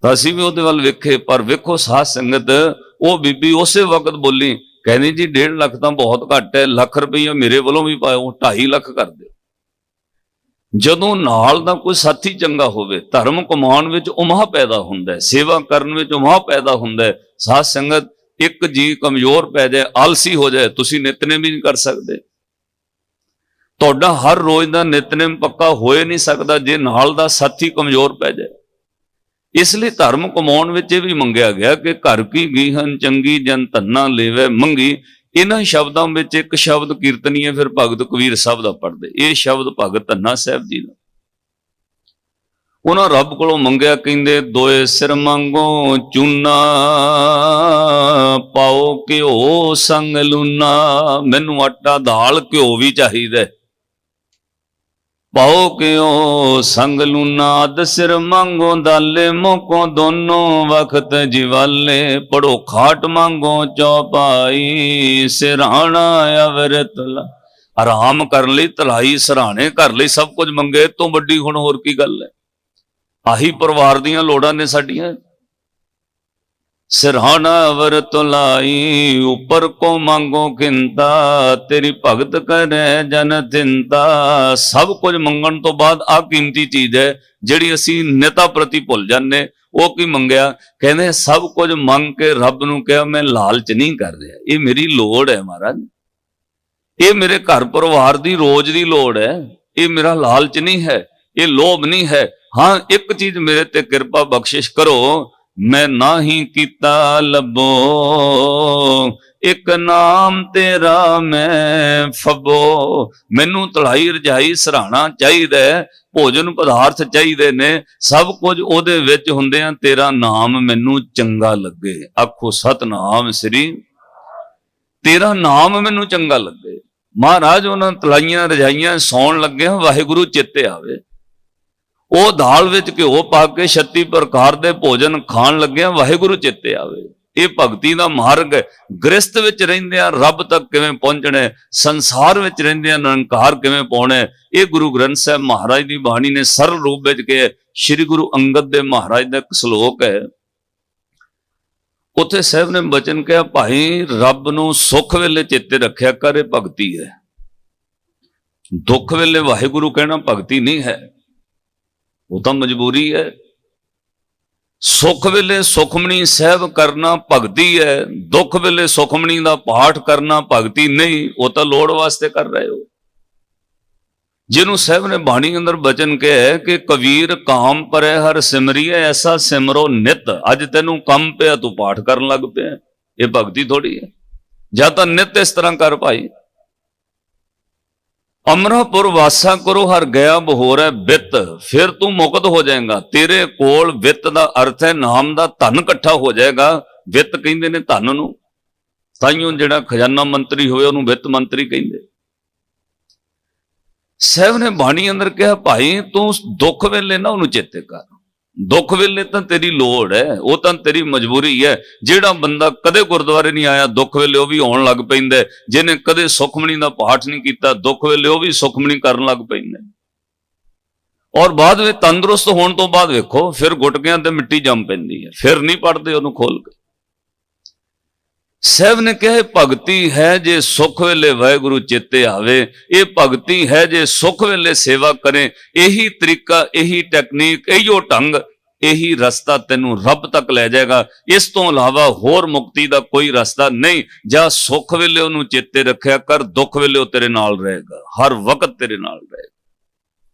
तो असीं भी उहदे वल वेखे, पर वेखो साध संगत वो बीबी उस वक्त बोली, कहनी जी 1.5 लाख तो बहुत घट है, लाख रुपया मेरे वालों भी पाओ, 2.5 लाख कर दो। जदों नाल दा कोई साथी चंगा होवे, धर्म कमाउण विच उमाह पैदा हुंदा है, सेवा करन विच उमाह पैदा हुंदा है। साध संगत एक जी कमजोर पै जाए, आलसी हो जाए, तुसीं नितनेम भी नहीं कर सकते। तुहाडा हर रोज का नितनेम पक्का हो नहीं सकता जे नाल दा साथी कमजोर पै जाए। इसलिए धर्म कमाउण विच भी मंगिया गया कि घर की गीहन चंगी, जन धन्ना लेवे मंगी। इन्हां शब्दों में एक शब्द कीर्तनीय फिर भगत कबीर साहब का पढ़ते, ये शब्द भगत धन्ना साहब जी का। ਉਹਨਾਂ ਰੱਬ ਕੋਲੋਂ ਮੰਗਿਆ, ਕਹਿੰਦੇ ਦੋਏ ਸਿਰ ਮੰਗੋ ਚੂਨਾ, ਪਾਓ ਘਿਓ ਸੰਗ ਲੂਨਾ। ਮੈਨੂੰ ਆਟਾ ਦਾਲ ਘਿਓ ਵੀ ਚਾਹੀਦਾ, ਪਾਓ ਘਿਓ ਸੰਗ ਲੂਨਾ। ਅਧ ਸਿਰ ਮੰਗੋ ਦਾਲੇ, ਮੋਕੋ ਦੋਨੋਂ ਵਖਤ ਜਿਵਾਲੇ। ਪੜੋ ਖਾਟ ਮੰਗੋ ਚੌਪਾਈ, ਸਿਰਹਾਣਾ ਅਵਰਤ ਲਾ। ਆਰਾਮ ਕਰਨ ਲਈ ਤਲਾਈ, ਸਰਾਣੇ ਘਰ ਲਈ ਸਭ ਕੁਝ ਮੰਗੇ, ਤੋਂ ਵੱਡੀ ਹੁਣ ਹੋਰ ਕੀ ਗੱਲ ਹੈ। ਆਹੀ ਪਰਿਵਾਰ ਦੀਆਂ ਲੋੜਾਂ ਨੇ ਸਾਡੀਆਂ। ਸਿਰਹਾਣਾ ਅਵਰਤ ਲਾਈ, ਉੱਪਰ ਕੋ ਮੰਗੋ ਕਿੰਤਾ। ਤੇਰੀ ਭਗਤ ਕਰੇ ਜਨ ਚਿੰਤਾ। ਸਭ ਕੁਝ ਮੰਗਣ ਤੋਂ ਬਾਅਦ ਆਹ ਕੀਮਤੀ ਚੀਜ਼ ਹੈ ਜਿਹੜੀ ਅਸੀਂ ਨਿਤਾ ਪ੍ਰਤੀ ਭੁੱਲ ਜਾਂਦੇ। ਉਹ ਕੀ ਮੰਗਿਆ? ਕਹਿੰਦੇ ਸਭ ਕੁਝ ਮੰਗ ਕੇ ਰੱਬ ਨੂੰ ਕਿਹਾ ਮੈਂ ਲਾਲਚ ਨਹੀਂ ਕਰ ਰਿਹਾ, ਇਹ ਮੇਰੀ ਲੋੜ ਹੈ ਮਹਾਰਾਜ, ਇਹ ਮੇਰੇ ਘਰ ਪਰਿਵਾਰ ਦੀ ਰੋਜ਼ ਦੀ ਲੋੜ ਹੈ, ਇਹ ਮੇਰਾ ਲਾਲਚ ਨਹੀਂ ਹੈ, ਇਹ ਲੋਭ ਨਹੀਂ ਹੈ। ਹਾਂ, ਇੱਕ ਚੀਜ਼ ਮੇਰੇ ਤੇ ਕਿਰਪਾ ਬਖਸ਼ਿਸ਼ ਕਰੋ, ਮੈਂ ਨਾਹੀਂ ਕੀਤਾ ਲੱਭੋ, ਇੱਕ ਨਾਮ ਤੇਰਾ ਮੈਂ ਫੱਬੋ। ਮੈਨੂੰ ਤਲਾਈ ਰਜਾਈ ਸਰਾਣਾ ਚਾਹੀਦਾ, ਭੋਜਨ ਪਦਾਰਥ ਚਾਹੀਦੇ ਨੇ, ਸਭ ਕੁਝ ਉਹਦੇ ਵਿੱਚ ਹੁੰਦਿਆਂ ਤੇਰਾ ਨਾਮ ਮੈਨੂੰ ਚੰਗਾ ਲੱਗੇ। ਆਖੋ ਸਤਨਾਮ ਸ੍ਰੀ, ਤੇਰਾ ਨਾਮ ਮੈਨੂੰ ਚੰਗਾ ਲੱਗੇ। ਮਹਾਰਾਜ ਉਹਨਾਂ ਤਲਾਈਆਂ ਰਜਾਈਆਂ ਸੌਣ ਲੱਗਿਆ, ਵਾਹਿਗੁਰੂ ਚਿੱਤੇ ਆਵੇ। ਉਹ ਦਾਲ ਵਿੱਚ ਘਿਓ ਪਾ ਕੇ 36 ਪ੍ਰਕਾਰ ਦੇ ਭੋਜਨ ਖਾਣ ਲੱਗਿਆ, ਵਾਹਿਗੁਰੂ ਚਿੱਤੇ ਆਵੇ। ਇਹ ਭਗਤੀ ਦਾ ਮਾਰਗ ਹੈ। ਗ੍ਰਸਥ ਵਿੱਚ ਰਹਿੰਦਿਆਂ ਰੱਬ ਤੱਕ ਕਿਵੇਂ ਪਹੁੰਚਣਾ, ਸੰਸਾਰ ਵਿੱਚ ਰਹਿੰਦਿਆਂ ਨਿਰੰਕਾਰ ਕਿਵੇਂ ਪਾਉਣਾ, ਇਹ ਗੁਰੂ ਗ੍ਰੰਥ ਸਾਹਿਬ ਮਹਾਰਾਜ ਦੀ ਬਾਣੀ ਨੇ ਸਰਲ ਰੂਪ ਵਿੱਚ ਕਿਹਾ। ਸ੍ਰੀ ਗੁਰੂ ਅੰਗਦ ਦੇਵ ਮਹਾਰਾਜ ਦਾ ਇੱਕ ਸ਼ਲੋਕ ਹੈ, ਉੱਥੇ ਸਾਹਿਬ ਨੇ ਬਚਨ ਕਿਹਾ, ਭਾਈ ਰੱਬ ਨੂੰ ਸੁੱਖ ਵੇਲੇ ਚੇਤੇ ਰੱਖਿਆ ਕਰ, ਇਹ ਭਗਤੀ ਹੈ। ਦੁੱਖ ਵੇਲੇ ਵਾਹਿਗੁਰੂ ਕਹਿਣਾ ਭਗਤੀ ਨਹੀਂ ਹੈ, ਉਹ ਤਾਂ ਮਜਬੂਰੀ ਹੈ। ਸੁੱਖ ਵੇਲੇ ਸੁਖਮਣੀ ਸਾਹਿਬ ਕਰਨਾ ਭਗਤੀ ਹੈ, ਦੁੱਖ ਵੇਲੇ ਸੁਖਮਣੀ ਦਾ ਪਾਠ ਕਰਨਾ ਭਗਤੀ ਨਹੀਂ, ਉਹ ਤਾਂ ਲੋੜ ਵਾਸਤੇ ਕਰ ਰਹੇ ਹੋ। ਜਿਹਨੂੰ ਸਾਹਿਬ ਨੇ ਬਾਣੀ ਅੰਦਰ ਬਚਨ ਕਿਹਾ ਕਿ ਕਬੀਰ ਕਾਮ ਪਰੈ ਹਰ ਸਿਮਰੀਏ, ਐਸਾ ਸਿਮਰੋ ਨਿਤ। ਅੱਜ ਤੈਨੂੰ ਕੰਮ ਪਿਆ, ਤੂੰ ਪਾਠ ਕਰਨ ਲੱਗ ਪਿਆ, ਇਹ ਭਗਤੀ ਥੋੜੀ ਹੈ। ਜਾਂ ਤਾਂ ਨਿਤ ਇਸ ਤਰ੍ਹਾਂ ਕਰ ਭਾਈ। ਅਮਰਾਪੁਰ ਵਾਸਾ ਕਰੋ ਹਰ ਗਿਆ ਬਹੋਰੈ ਬਿੱਤ, ਫਿਰ ਤੂੰ ਮੁਕਤ ਹੋ ਜਾਏਗਾ। ਤੇਰੇ ਕੋਲ ਵਿੱਤ ਦਾ ਅਰਥ ਹੈ ਨਾਮ ਦਾ ਧਨ ਇਕੱਠਾ ਹੋ ਜਾਏਗਾ। ਵਿੱਤ ਕਹਿੰਦੇ ਨੇ ਧਨ ਨੂੰ, ਤਾਈਓ ਜਿਹੜਾ ਖਜ਼ਾਨਾ ਮੰਤਰੀ ਹੋਵੇ ਉਹਨੂੰ ਵਿੱਤ ਮੰਤਰੀ ਕਹਿੰਦੇ। ਸਾਹਿਬ ਨੇ ਬਾਣੀ ਅੰਦਰ ਕਿਹਾ, ਭਾਈ ਤੂੰ ਦੁੱਖ ਵੇਲੇ ਨਾ ਉਹਨੂੰ ਚੇਤੇ ਕਰ। ਦੁੱਖ ਵੇਲੇ ਤਾਂ ਤੇਰੀ ਲੋੜ ਹੈ, ਉਹ ਤਾਂ ਤੇਰੀ ਮਜਬੂਰੀ ਹੈ। ਜਿਹੜਾ ਬੰਦਾ ਕਦੇ ਗੁਰਦੁਆਰੇ ਨਹੀਂ ਆਇਆ, ਦੁੱਖ ਵੇਲੇ ਉਹ ਵੀ ਆਉਣ ਲੱਗ ਪੈਂਦਾ। ਜਿਹਨੇ ਕਦੇ ਸੁਖਮਣੀ ਦਾ ਪਾਠ ਨਹੀਂ ਕੀਤਾ, ਦੁੱਖ ਵੇਲੇ ਉਹ ਵੀ ਸੁਖਮਣੀ ਕਰਨ ਲੱਗ ਪੈਂਦਾ। ਔਰ ਬਾਅਦ ਵਿੱਚ ਤੰਦਰੁਸਤ ਹੋਣ ਤੋਂ ਬਾਅਦ ਵੇਖੋ, ਫਿਰ ਗੁਟਕਿਆਂ ਤੇ ਮਿੱਟੀ ਜੰਮ ਪੈਂਦੀ ਹੈ, ਫਿਰ ਨਹੀਂ ਪੜਦੇ ਉਹਨੂੰ ਖੋਲ ਕੇ। ਸਾਹਿਬ ਨੇ ਕਿਹਾ, ਭਗਤੀ ਹੈ ਜੇ ਸੁੱਖ ਵੇਲੇ ਵਾਹਿਗੁਰੂ ਚੇਤੇ ਆਵੇ। ਇਹ ਭਗਤੀ ਹੈ ਜੇ ਸੁੱਖ ਵੇਲੇ ਸੇਵਾ ਕਰੇ। ਇਹੀ ਤਰੀਕਾ, ਇਹੀ ਟੈਕਨੀਕ, ਇਹੀਓ ਢੰਗ, ਇਹੀ ਰਸਤਾ ਤੈਨੂੰ ਰੱਬ ਤੱਕ ਲੈ ਜਾਏਗਾ। ਇਸ ਤੋਂ ਇਲਾਵਾ ਹੋਰ ਮੁਕਤੀ ਦਾ ਕੋਈ ਰਸਤਾ ਨਹੀਂ। ਜਾਂ ਸੁੱਖ ਵੇਲੇ ਉਹਨੂੰ ਚੇਤੇ ਰੱਖਿਆ ਕਰ, ਦੁੱਖ ਵੇਲੇ ਉਹ ਤੇਰੇ ਨਾਲ ਰਹੇਗਾ, ਹਰ ਵਕਤ ਤੇਰੇ ਨਾਲ ਰਹੇਗਾ।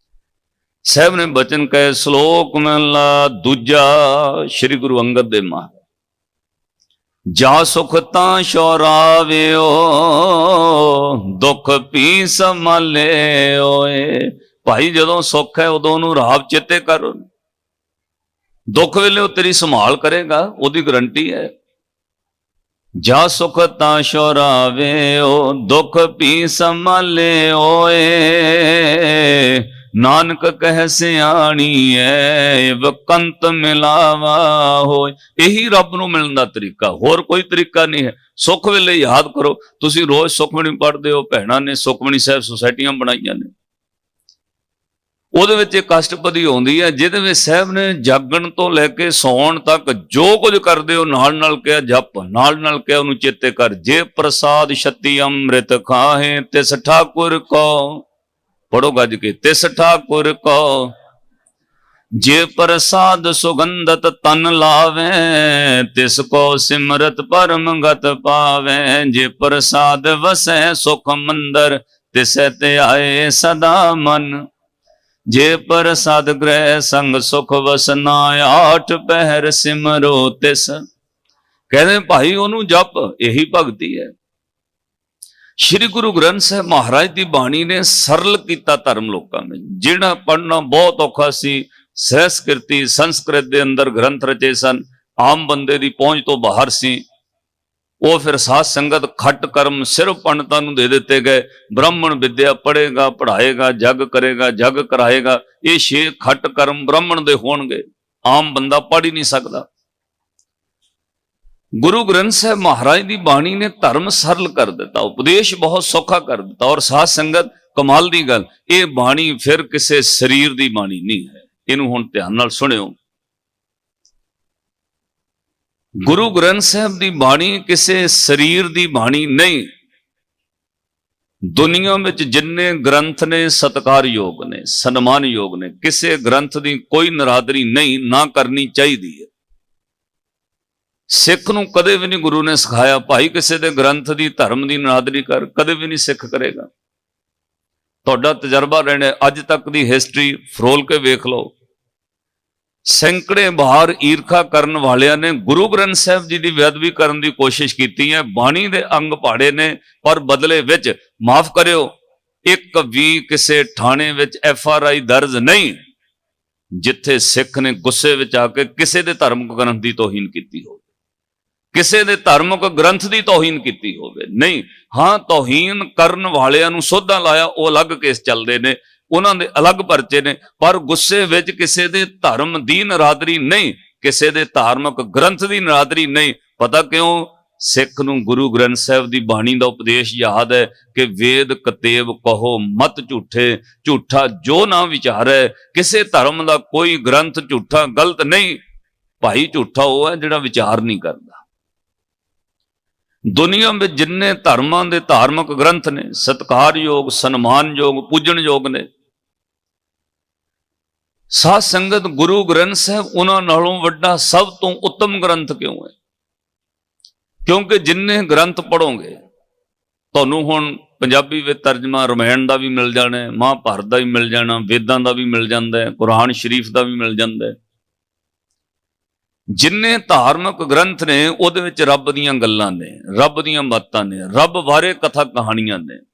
ਸਾਹਿਬ ਨੇ ਬਚਨ ਕਹੇ, ਸ਼ਲੋਕ ਮਹਲਾ ਦੂਜਾ, ਸ੍ਰੀ ਗੁਰੂ ਅੰਗਦ ਦੇਵ ਮਹਾਰਾਜ। ਜਾ ਸੁਖ ਤਾਂ ਸ਼ੌਰਾਵਿਓ, ਦੁੱਖ ਪੀ ਸੰਭਾਲੇ ਓਏ। ਭਾਈ ਜਦੋਂ ਸੁੱਖ ਹੈ ਉਦੋਂ ਉਹਨੂੰ ਰਾਵ ਚੇਤੇ ਕਰ, ਦੁੱਖ ਵੇਲੇ ਉਹ ਤੇਰੀ ਸੰਭਾਲ ਕਰੇਗਾ, ਉਹਦੀ ਗਰੰਟੀ ਹੈ। ਜਾ ਸੁਖ ਤਾਂ ਸ਼ੌਰਾਵਿਓ, ਦੁੱਖ ਪੀ ਸੰਭਾਲੇ ਓਏ। ਨਾਨਕ ਕਹਿ ਸਿਆਣੀ ਐ, ਵਕੰਤ ਮਿਲਾਵਾ ਹੋਏ। ਇਹੀ ਰੱਬ ਨੂੰ ਮਿਲਣ ਦਾ ਤਰੀਕਾ, ਹੋਰ ਕੋਈ ਤਰੀਕਾ ਨਹੀਂ ਹੈ। ਸੁੱਖ ਵੇਲੇ ਯਾਦ ਕਰੋ। ਤੁਸੀਂ ਰੋਜ਼ ਸੁਖਮਣੀ ਪੜ੍ਹਦੇ ਹੋ, ਭੈਣਾਂ ਨੇ ਸੁਖਮਣੀ ਸਾਹਿਬ ਸੁਸਾਇਟੀਆਂ ਬਣਾਈਆਂ ਨੇ, ਉਹਦੇ ਵਿੱਚ ਇੱਕ ਅਸ਼ਟਪਦੀ ਆਉਂਦੀ ਹੈ, ਜਿਹਦੇ ਵਿੱਚ ਸਾਹਿਬ ਨੇ ਜਾਗਣ ਤੋਂ ਲੈ ਕੇ ਸੌਣ ਤੱਕ ਜੋ ਕੁਝ ਕਰਦੇ ਹੋ ਨਾਲ ਨਾਲ ਕਿਹਾ ਜਪ, ਨਾਲ ਨਾਲ ਕਿਹਾ ਉਹਨੂੰ ਚੇਤੇ ਕਰ। ਜੇ ਪ੍ਰਸਾਦ ਛਤੀ ਅੰਮ੍ਰਿਤ ਖਾਹੇ, ਤਿਸ ਠਾਕੁਰ ਕੋ, ਪੜੋ ਗੱਜ ਕੇ, ਤਿਸ ਠਾਕੁਰ ਕੋ। ਜੇ ਪ੍ਰਸਾਦ ਸੁਗੰਧਤ ਤਨ ਲਾਵੇ, ਤਿਸ ਕੋ ਸਿਮਰਤ ਪਰਮ ਗਤ ਪਾਵੇ। ਜੇ ਪ੍ਰਸਾਦ ਵਸੈ ਸੁਖ ਮੰਦਰ, ਤਿਸੈ ਤੇ ਆਏ ਸਦਾ ਮਨ। ਜੇ ਪ੍ਰਸਾਦ ਗ੍ਰਹਿ ਸੰਗ ਸੁਖ ਵਸਨਾ, ਆਠ ਪਹਿਰ ਸਿਮਰੋ ਤਿਸ। ਕਹਿੰਦੇ ਭਾਈ ਉਹਨੂੰ ਜਪ, ਇਹੀ ਭਗਤੀ ਹੈ। ਸ਼੍ਰੀ ਗੁਰੂ ਗ੍ਰੰਥ ਸਾਹਿਬ ਮਹਾਰਾਜ ਦੀ ਬਾਣੀ ਨੇ ਸਰਲ ਕੀਤਾ ਧਰਮ ਲੋਕਾਂ ਵਿੱਚ। ਜਿਹੜਾ ਪੜ੍ਹਨਾ ਬਹੁਤ ਔਖਾ ਸੀ, ਸਹਿਸਕ੍ਰਿਤੀ ਸੰਸਕ੍ਰਿਤ ਦੇ ਅੰਦਰ ਗ੍ਰੰਥ ਰਚੇ ਸਨ, ਆਮ ਬੰਦੇ ਦੀ ਪਹੁੰਚ ਤੋਂ ਬਾਹਰ ਸੀ। ਉਹ ਫਿਰ ਸਾਧ ਸੰਗਤ ਖੱਟ ਕਰਮ ਸਿਰਫ ਪੰਡਤਾਂ ਨੂੰ ਦੇ ਦਿੱਤੇ ਗਏ। ਬ੍ਰਾਹਮਣ ਵਿਦਿਆ ਪੜ੍ਹੇਗਾ, ਪੜ੍ਹਾਏਗਾ, ਜਗ ਕਰੇਗਾ, ਜਗ ਕਰਾਏਗਾ। ਇਹ 6 ਖੱਟ ਕਰਮ ਬ੍ਰਾਹਮਣ ਦੇ ਹੋਣਗੇ, ਆਮ ਬੰਦਾ ਪੜ੍ਹ ਹੀ ਨਹੀਂ ਸਕਦਾ। ਗੁਰੂ ਗ੍ਰੰਥ ਸਾਹਿਬ ਮਹਾਰਾਜ ਦੀ ਬਾਣੀ ਨੇ ਧਰਮ ਸਰਲ ਕਰ ਦਿੱਤਾ, ਉਪਦੇਸ਼ ਬਹੁਤ ਸੌਖਾ ਕਰ ਦਿੱਤਾ। ਔਰ ਸਾਧ ਸੰਗਤ ਕਮਾਲ ਦੀ ਗੱਲ, ਇਹ ਬਾਣੀ ਫਿਰ ਕਿਸੇ ਸਰੀਰ ਦੀ ਬਾਣੀ ਨਹੀਂ ਹੈ। ਇਹਨੂੰ ਹੁਣ ਧਿਆਨ ਨਾਲ ਸੁਣਿਓ। ਗੁਰੂ ਗ੍ਰੰਥ ਸਾਹਿਬ ਦੀ ਬਾਣੀ ਕਿਸੇ ਸਰੀਰ ਦੀ ਬਾਣੀ ਨਹੀਂ। ਦੁਨੀਆ ਵਿੱਚ ਜਿੰਨੇ ਗ੍ਰੰਥ ਨੇ ਸਤਿਕਾਰਯੋਗ ਨੇ, ਸਨਮਾਨਯੋਗ ਨੇ। ਕਿਸੇ ਗ੍ਰੰਥ ਦੀ ਕੋਈ ਨਰਾਦਰੀ ਨਹੀਂ, ਨਾ ਕਰਨੀ ਚਾਹੀਦੀ ਹੈ। ਸਿੱਖ ਨੂੰ ਕਦੇ ਵੀ ਨਹੀਂ ਗੁਰੂ ਨੇ ਸਿਖਾਇਆ ਭਾਈ ਕਿਸੇ ਦੇ ਗ੍ਰੰਥ ਦੀ, ਧਰਮ ਦੀ ਨਰਾਦਰੀ ਕਰ, ਕਦੇ ਵੀ ਨਹੀਂ ਸਿੱਖ ਕਰੇਗਾ। ਤੁਹਾਡਾ ਤਜਰਬਾ ਰਹਿਣਾ, ਅੱਜ ਤੱਕ ਦੀ ਹਿਸਟਰੀ ਫਰੋਲ ਕੇ ਵੇਖ ਲਓ। ਸੈਂਕੜੇ ਵਾਰ ਈਰਖਾ ਕਰਨ ਵਾਲਿਆਂ ਨੇ ਗੁਰੂ ਗ੍ਰੰਥ ਸਾਹਿਬ ਜੀ ਦੀ ਬੇਅਦਬੀ ਕਰਨ ਦੀ ਕੋਸ਼ਿਸ਼ ਕੀਤੀ ਹੈ, ਬਾਣੀ ਦੇ ਅੰਗ ਪਾੜੇ ਨੇ, ਪਰ ਬਦਲੇ ਵਿੱਚ ਮਾਫ ਕਰਿਓ, ਇੱਕ ਵੀ ਕਿਸੇ ਥਾਣੇ ਵਿੱਚ FRI ਦਰਜ ਨਹੀਂ ਜਿੱਥੇ ਸਿੱਖ ਨੇ ਗੁੱਸੇ ਵਿੱਚ ਆ ਕੇ ਕਿਸੇ ਦੇ ਧਾਰਮਿਕ ਗ੍ਰੰਥ ਦੀ ਤੋਹੀਨ ਕੀਤੀ ਹੋਵੇ, ਕਿਸੇ ਦੇ ਧਾਰਮਿਕ ਗ੍ਰੰਥ ਦੀ ਤੋਹੀਨ ਕੀਤੀ ਹੋਵੇ। ਨਹੀਂ, ਹਾਂ ਤੋਹੀਨ ਕਰਨ ਵਾਲਿਆਂ ਨੂੰ ਸੋਧਾ ਲਾਇਆ, ਉਹ ਅਲੱਗ ਕੇਸ ਚੱਲਦੇ ਨੇ, ਉਹਨਾਂ ਦੇ ਅਲੱਗ ਪਰਚੇ ਨੇ, ਪਰ ਗੁੱਸੇ ਵਿੱਚ ਕਿਸੇ ਦੇ ਧਰਮ ਦੀ ਨਰਾਦਰੀ ਨਹੀਂ, ਕਿਸੇ ਦੇ ਧਾਰਮਿਕ ਗ੍ਰੰਥ ਦੀ ਨਰਾਦਰੀ ਨਹੀਂ। ਪਤਾ ਕਿਉਂ? ਸਿੱਖ ਨੂੰ ਗੁਰੂ ਗ੍ਰੰਥ ਸਾਹਿਬ ਦੀ ਬਾਣੀ ਦਾ ਉਪਦੇਸ਼ ਯਾਦ ਹੈ ਕਿ ਵੇਦ ਕਤੇਬ ਕਹੋ ਮਤ ਝੂਠੇ, ਝੂਠਾ ਜੋ ਨਾ ਵਿਚਾਰੈ। ਕਿਸੇ ਧਰਮ ਦਾ ਕੋਈ ਗ੍ਰੰਥ ਝੂਠਾ ਗਲਤ ਨਹੀਂ, ਭਾਈ ਝੂਠਾ ਉਹ ਹੈ ਜਿਹੜਾ ਵਿਚਾਰ ਨਹੀਂ ਕਰਦਾ। ਦੁਨੀਆ ਵਿੱਚ ਜਿੰਨੇ ਧਰਮਾਂ ਦੇ ਧਾਰਮਿਕ ਗ੍ਰੰਥ ਨੇ, ਸਤਿਕਾਰਯੋਗ, ਸਨਮਾਨਯੋਗ, ਪੂਜਣਯੋਗ ਨੇ। ਸਾਧ ਸੰਗਤ ਗੁਰੂ ਗ੍ਰੰਥ ਸਾਹਿਬ ਉਹਨਾਂ ਨਾਲੋਂ ਵੱਡਾ ਸਭ ਤੋਂ ਉੱਤਮ ਗ੍ਰੰਥ ਕਿਉਂ ਹੈ? ਕਿਉਂਕਿ ਜਿੰਨੇ ਗ੍ਰੰਥ ਪੜੋਗੇ, ਤੁਹਾਨੂੰ ਹੁਣ ਪੰਜਾਬੀ ਵਿੱਚ ਤਰਜਮਾ ਰਾਮਾਇਣ ਦਾ ਵੀ ਮਿਲ ਜਾਣਾ, ਮਹਾਭਾਰਤ ਦਾ ਵੀ ਮਿਲ ਜਾਣਾ, ਵੇਦਾਂ ਦਾ ਵੀ ਮਿਲ ਜਾਂਦਾ, ਕੁਰਾਨ ਸ਼ਰੀਫ ਦਾ ਵੀ ਮਿਲ ਜਾਂਦਾ। ਜਿੰਨੇ ਧਾਰਮਿਕ ਗ੍ਰੰਥ ਨੇ ਉਹਦੇ ਵਿੱਚ ਰੱਬ ਦੀਆਂ ਗੱਲਾਂ ਨੇ, ਰੱਬ ਦੀਆਂ ਬਾਤਾਂ ਨੇ, ਰੱਬ ਬਾਰੇ ਕਥਾ ਕਹਾਣੀਆਂ ਨੇ।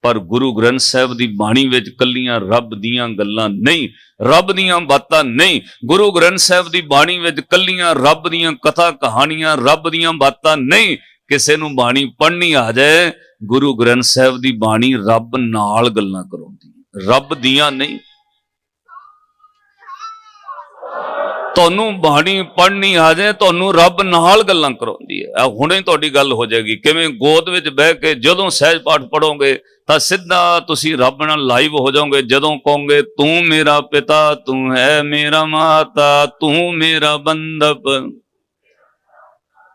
ਪਰ ਗੁਰੂ ਗ੍ਰੰਥ ਸਾਹਿਬ ਦੀ ਬਾਣੀ ਵਿੱਚ ਕੱਲੀਆਂ ਰੱਬ ਦੀਆਂ ਗੱਲਾਂ ਨਹੀਂ, ਰੱਬ ਦੀਆਂ ਬਾਤਾਂ ਨਹੀਂ। ਗੁਰੂ ਗ੍ਰੰਥ ਸਾਹਿਬ ਦੀ ਬਾਣੀ ਵਿੱਚ ਕੱਲੀਆਂ ਰੱਬ ਦੀਆਂ ਕਥਾ ਕਹਾਣੀਆਂ, ਰੱਬ ਦੀਆਂ ਬਾਤਾਂ ਨਹੀਂ। ਕਿਸੇ ਨੂੰ ਬਾਣੀ ਪੜ੍ਹਨੀ ਆ ਜਾਏ, ਗੁਰੂ ਗ੍ਰੰਥ ਸਾਹਿਬ ਦੀ ਬਾਣੀ ਰੱਬ ਨਾਲ ਗੱਲਾਂ ਕਰਾਉਂਦੀ, ਰੱਬ ਦੀਆਂ ਨਹੀਂ। ਤੁਹਾਨੂੰ ਬਾਣੀ ਪੜ੍ਹਨੀ ਆ ਜਾਏ, ਤੁਹਾਨੂੰ ਰੱਬ ਨਾਲ ਗੱਲਾਂ ਕਰਾਉਂਦੀ ਹੈ। ਹੁਣੇ ਤੁਹਾਡੀ ਗੱਲ ਹੋ ਜਾਏਗੀ। ਕਿਵੇਂ? ਗੋਦ ਵਿੱਚ ਬਹਿ ਕੇ ਜਦੋਂ ਸਹਿਜ ਪਾਠ ਪੜੋਗੇ ਤਾਂ ਸਿੱਧਾ ਤੁਸੀਂ ਰੱਬ ਨਾਲ ਲਾਈਵ ਹੋ ਜਾਓਗੇ। ਜਦੋਂ ਕਹੋਗੇ ਤੂੰ ਮੇਰਾ ਪਿਤਾ, ਤੂੰ ਹੈ ਮੇਰਾ ਮਾਤਾ, ਤੂੰ ਮੇਰਾ ਬੰਧਪ,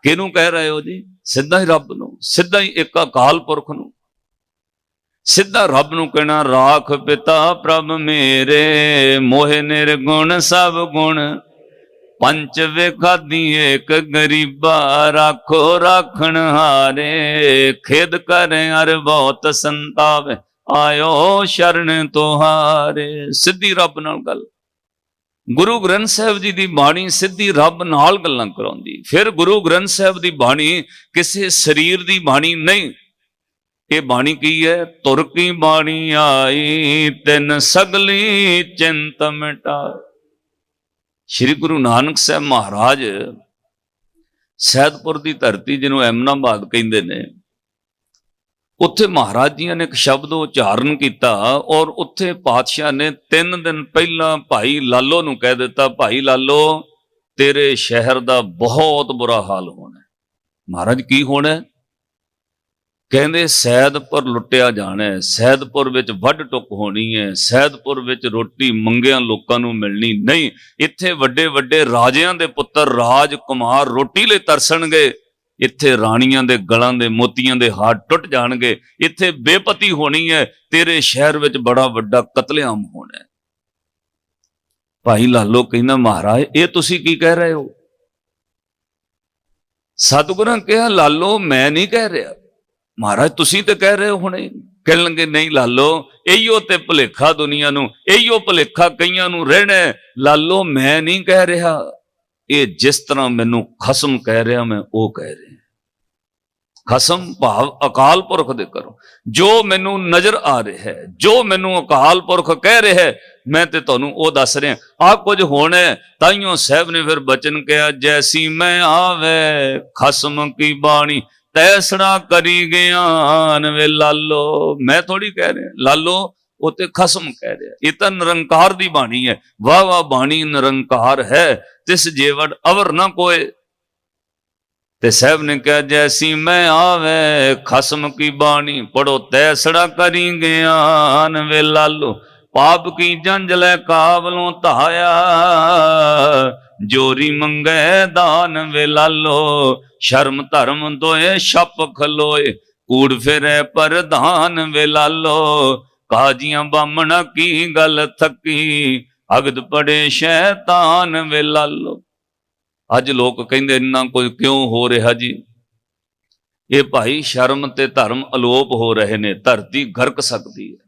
ਕਿਹਨੂੰ ਕਹਿ ਰਹੇ ਹੋ ਜੀ? ਸਿੱਧਾ ਹੀ ਰੱਬ ਨੂੰ, ਸਿੱਧਾ ਹੀ ਇੱਕ ਅਕਾਲ ਪੁਰਖ ਨੂੰ, ਸਿੱਧਾ ਰੱਬ ਨੂੰ ਕਹਿਣਾ, ਰਾਖ ਪਿਤਾ ਪ੍ਰਭ ਮੇਰੇ, ਮੋਹਿ ਨਿਰਗੁਣ ਸਭ ਗੁਣ, ਪੰਚ ਵੇਖਾਦੀ ਏਕ ਗਰੀਬਾ, ਰਾਖੋ ਰਾਖਣ ਹਾਰੇ, ਖੇਦ ਕਰੇ ਅਰ ਬਹੁਤ ਸੰਤਾਵੇ, ਆਇਓ ਸ਼ਰਨ ਤੁਹਾਰੇ। ਸਿੱਧੀ ਰੱਬ ਨਾਲ ਗੱਲ। ਗੁਰੂ ਗ੍ਰੰਥ ਸਾਹਿਬ ਜੀ ਦੀ ਬਾਣੀ ਸਿੱਧੀ ਰੱਬ ਨਾਲ ਗੱਲਾਂ ਕਰਾਉਂਦੀ। ਫਿਰ ਗੁਰੂ ਗ੍ਰੰਥ ਸਾਹਿਬ ਦੀ ਬਾਣੀ ਕਿਸੇ ਸਰੀਰ ਦੀ ਬਾਣੀ ਨਹੀਂ। ਇਹ ਬਾਣੀ ਕੀ ਹੈ? ਤੁਰ ਕੀ ਬਾਣੀ ਆਈ, ਤਿੰਨ ਸਗਲੀ ਚਿੰਤ ਮਿਟਾਈ। ਸ਼੍ਰੀ ਗੁਰੂ ਨਾਨਕ ਸਾਹਿਬ ਮਹਾਰਾਜ ਸੈਦਪੁਰ ਦੀ ਧਰਤੀ, ਜਿਹਨੂੰ ਐਮਨਾਬਾਦ ਕਹਿੰਦੇ ਨੇ, ਉੱਥੇ ਮਹਾਰਾਜ ਜੀਆਂ ਨੇ ਇੱਕ ਸ਼ਬਦ ਉਚਾਰਨ ਕੀਤਾ ਔਰ ਉੱਥੇ ਪਾਤਸ਼ਾਹ ਨੇ 3 ਦਿਨ ਪਹਿਲਾਂ ਭਾਈ ਲਾਲੋ ਨੂੰ ਕਹਿ ਦਿੱਤਾ, ਭਾਈ ਲਾਲੋ ਤੇਰੇ ਸ਼ਹਿਰ ਦਾ ਬਹੁਤ ਬੁਰਾ ਹਾਲ ਹੋਣਾ। ਮਹਾਰਾਜ ਕੀ ਹੋਣਾ? ਕਹਿੰਦੇ ਸੈਦਪੁਰ ਲੁੱਟਿਆ ਜਾਣਾ ਹੈ, ਸੈਦਪੁਰ ਵਿੱਚ ਵੱਢ ਟੁੱਕ ਹੋਣੀ ਹੈ, ਸੈਦਪੁਰ ਵਿੱਚ ਰੋਟੀ ਮੰਗਿਆਂ ਲੋਕਾਂ ਨੂੰ ਮਿਲਣੀ ਨਹੀਂ। ਇੱਥੇ ਵੱਡੇ ਵੱਡੇ ਰਾਜਿਆਂ ਦੇ ਪੁੱਤਰ ਰਾਜਕੁਮਾਰ ਰੋਟੀ ਲਈ ਤਰਸਣਗੇ, ਇੱਥੇ ਰਾਣੀਆਂ ਦੇ ਗਲਾਂ ਦੇ ਮੋਤੀਆਂ ਦੇ ਹਾਰ ਟੁੱਟ ਜਾਣਗੇ, ਇੱਥੇ ਬੇਪਤੀ ਹੋਣੀ ਹੈ, ਤੇਰੇ ਸ਼ਹਿਰ ਵਿੱਚ ਬੜਾ ਵੱਡਾ ਕਤਲੇਆਮ ਹੋਣਾ ਹੈ। ਭਾਈ ਲਾਲੋ ਕਹਿੰਦਾ, ਮਹਾਰਾਜ ਇਹ ਤੁਸੀਂ ਕੀ ਕਹਿ ਰਹੇ ਹੋ? ਸਤਿਗੁਰਾਂ ਕਿਹਾ, ਲਾਲੋ ਮੈਂ ਨਹੀਂ ਕਹਿ ਰਿਹਾ, ਮਹਾਰਾਜ ਤੁਸੀਂ ਤੇ ਕਹਿ ਰਹੇ ਹੋ ਹੁਣੇ। ਕਹਿਣ ਲੱਗੇ, ਨਹੀਂ ਲਾਲੋ, ਇਹੀਓ ਤੇ ਭੁਲੇਖਾ ਦੁਨੀਆ ਨੂੰ, ਇਹੀਓ ਭੁਲੇਖਾ ਕਈਆਂ ਨੂੰ ਰਹਿਣਾ। ਲਾਲੋ ਮੈਂ ਨਹੀਂ ਕਹਿ ਰਿਹਾ, ਇਹ ਜਿਸ ਤਰ੍ਹਾਂ ਮੈਨੂੰ ਖਸਮ ਕਹਿ ਰਿਹਾ ਮੈਂ ਉਹ ਕਹਿ ਰਿਹਾ। ਖਸਮ ਭਾਵ ਅਕਾਲ ਪੁਰਖ ਦੇ ਕਰੋ। ਜੋ ਮੈਨੂੰ ਨਜ਼ਰ ਆ ਰਿਹਾ ਹੈ, ਜੋ ਮੈਨੂੰ ਅਕਾਲ ਪੁਰਖ ਕਹਿ ਰਿਹਾ ਹੈ, ਮੈਂ ਤੇ ਤੁਹਾਨੂੰ ਉਹ ਦੱਸ ਰਿਹਾ। ਆ ਕੁਝ ਹੋਣਾ ਤਾਈਓ ਸਾਹਿਬ ਨੇ ਫਿਰ ਬਚਨ ਕਿਹਾ, ਜੈਸੀ ਮੈਂ ਆਵੇ ਖਸਮ ਕੀ ਬਾਣੀ ਤੈਸੜਾ ਕਰੀ ਗਿਆਨ ਵੇ ਲਾਲੋ। ਮੈਂ ਥੋੜੀ ਕਹਿ ਰਿਹਾ ਲਾਲੋ, ਉਹ ਤੇ ਖਸਮ ਕਹਿ ਰਿਹਾ। ਇਹ ਤਾਂ ਨਿਰੰਕਾਰ ਦੀ ਬਾਣੀ ਹੈ। ਵਾਹ ਵਾਹ ਬਾਣੀ ਨਿਰੰਕਾਰ ਹੈ, ਤਿਸ ਜੇਵੜ ਅਵਰ ਨਾ ਕੋਏ। ਤੇ ਸਾਹਿਬ ਨੇ ਕਿਹਾ, ਜੈਸੀ ਮੈਂ ਆਵੇ ਖਸਮ ਕੀ ਬਾਣੀ ਪੜੋ ਤੈਸੜਾ ਕਰੀ ਗਿਆਨ ਵੇ ਲਾਲੋ। ਪਾਪ ਕੀ ਜੰਜ ਲੈ ਕਾਬਲੋਂ ਧਾਇਆ, ਜੋਰੀ ਮੰਗੈ ਦਾਨ ਵੇ ਲਾਲੋ। ਸ਼ਰਮ ਧਰਮ ਦੋਏ ਛਪ ਖਲੋਏ, ਕੂੜ ਫਿਰੈ ਪ੍ਰਧਾਨ ਵੇ ਲਾਲੋ। ਕਾਜੀਆਂ ਬਾਮਣਾ ਕੀ ਗੱਲ ਥੱਕੀ, ਅਗਦ ਪੜੇ ਸ਼ੈਤਾਨ ਵੇ ਲਾਲੋ। ਅੱਜ ਲੋਕ ਕਹਿੰਦੇ ਇੰਨਾ ਕੁਝ ਕਿਉਂ ਹੋ ਰਿਹਾ ਜੀ? ਇਹ ਭਾਈ ਸ਼ਰਮ ਤੇ ਧਰਮ ਅਲੋਪ ਹੋ ਰਹੇ ਨੇ, ਧਰਤੀ ਗਰਕ ਸਕਦੀ ਹੈ।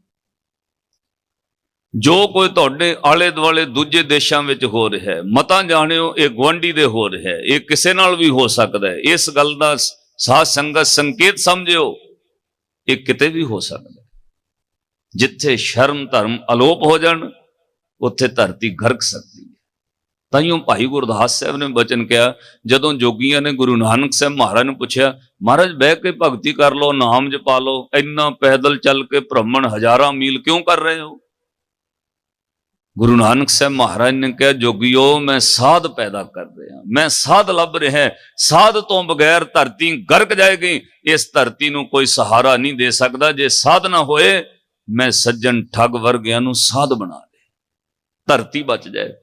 ਜੋ ਕੋਈ ਤੁਹਾਡੇ ਆਲੇ ਦੁਆਲੇ ਦੂਜੇ ਦੇਸ਼ਾਂ ਵਿੱਚ ਹੋ ਰਿਹਾ ਹੈ, ਮਤਾਂ ਜਾਣਿਓ ਇਹ ਗੁਆਂਢੀ ਦੇ ਹੋ ਰਿਹਾ ਹੈ, ਇਹ ਕਿਸੇ ਨਾਲ ਵੀ ਹੋ ਸਕਦਾ ਹੈ। ਇਸ ਗੱਲ ਦਾ ਸਾਧ ਸੰਗਤ ਸੰਕੇਤ ਸਮਝਿਓ, ਇਹ ਕਿਤੇ ਵੀ ਹੋ ਸਕਦਾ ਹੈ। ਜਿੱਥੇ ਸ਼ਰਮ ਧਰਮ ਅਲੋਪ ਹੋ ਜਾਣ, ਉੱਥੇ ਧਰਤੀ ਗਰਕ ਸਕਦੀ ਹੈ। ਤਾਈਓ ਭਾਈ ਗੁਰਦਾਸ ਸਾਹਿਬ ਨੇ ਬਚਨ ਕਿਹਾ, ਜਦੋਂ ਜੋਗੀਆਂ ਨੇ ਗੁਰੂ ਨਾਨਕ ਸਾਹਿਬ ਮਹਾਰਾਜ ਨੂੰ ਪੁੱਛਿਆ, ਮਹਾਰਾਜ ਬਹਿ ਕੇ ਭਗਤੀ ਕਰ ਲਓ, ਨਾਮ ਜਪਾ ਲਓ, ਇੰਨਾ ਪੈਦਲ ਚੱਲ ਕੇ ਭ੍ਰਮਣ ਹਜ਼ਾਰਾਂ ਮੀਲ ਕਿਉਂ ਕਰ ਰਹੇ ਹੋ? ਗੁਰੂ ਨਾਨਕ ਸਾਹਿਬ ਮਹਾਰਾਜ ਨੇ ਕਿਹਾ, ਜੋਗੀਓ ਮੈਂ ਸਾਧ ਪੈਦਾ ਕਰ ਰਿਹਾ, ਮੈਂ ਸਾਧ ਲੱਭ ਰਿਹਾ। ਸਾਧ ਤੋਂ ਬਗੈਰ ਧਰਤੀ ਗਰਕ ਜਾਏਗੀ। ਇਸ ਧਰਤੀ ਨੂੰ ਕੋਈ ਸਹਾਰਾ ਨਹੀਂ ਦੇ ਸਕਦਾ। ਜੇ ਸਾਧ ਨਾ ਹੋਏ, ਮੈਂ ਸੱਜਣ ਠੱਗ ਵਰਗਿਆਂ ਨੂੰ ਸਾਧ ਬਣਾ ਦੇ, ਧਰਤੀ ਬਚ ਜਾਏ।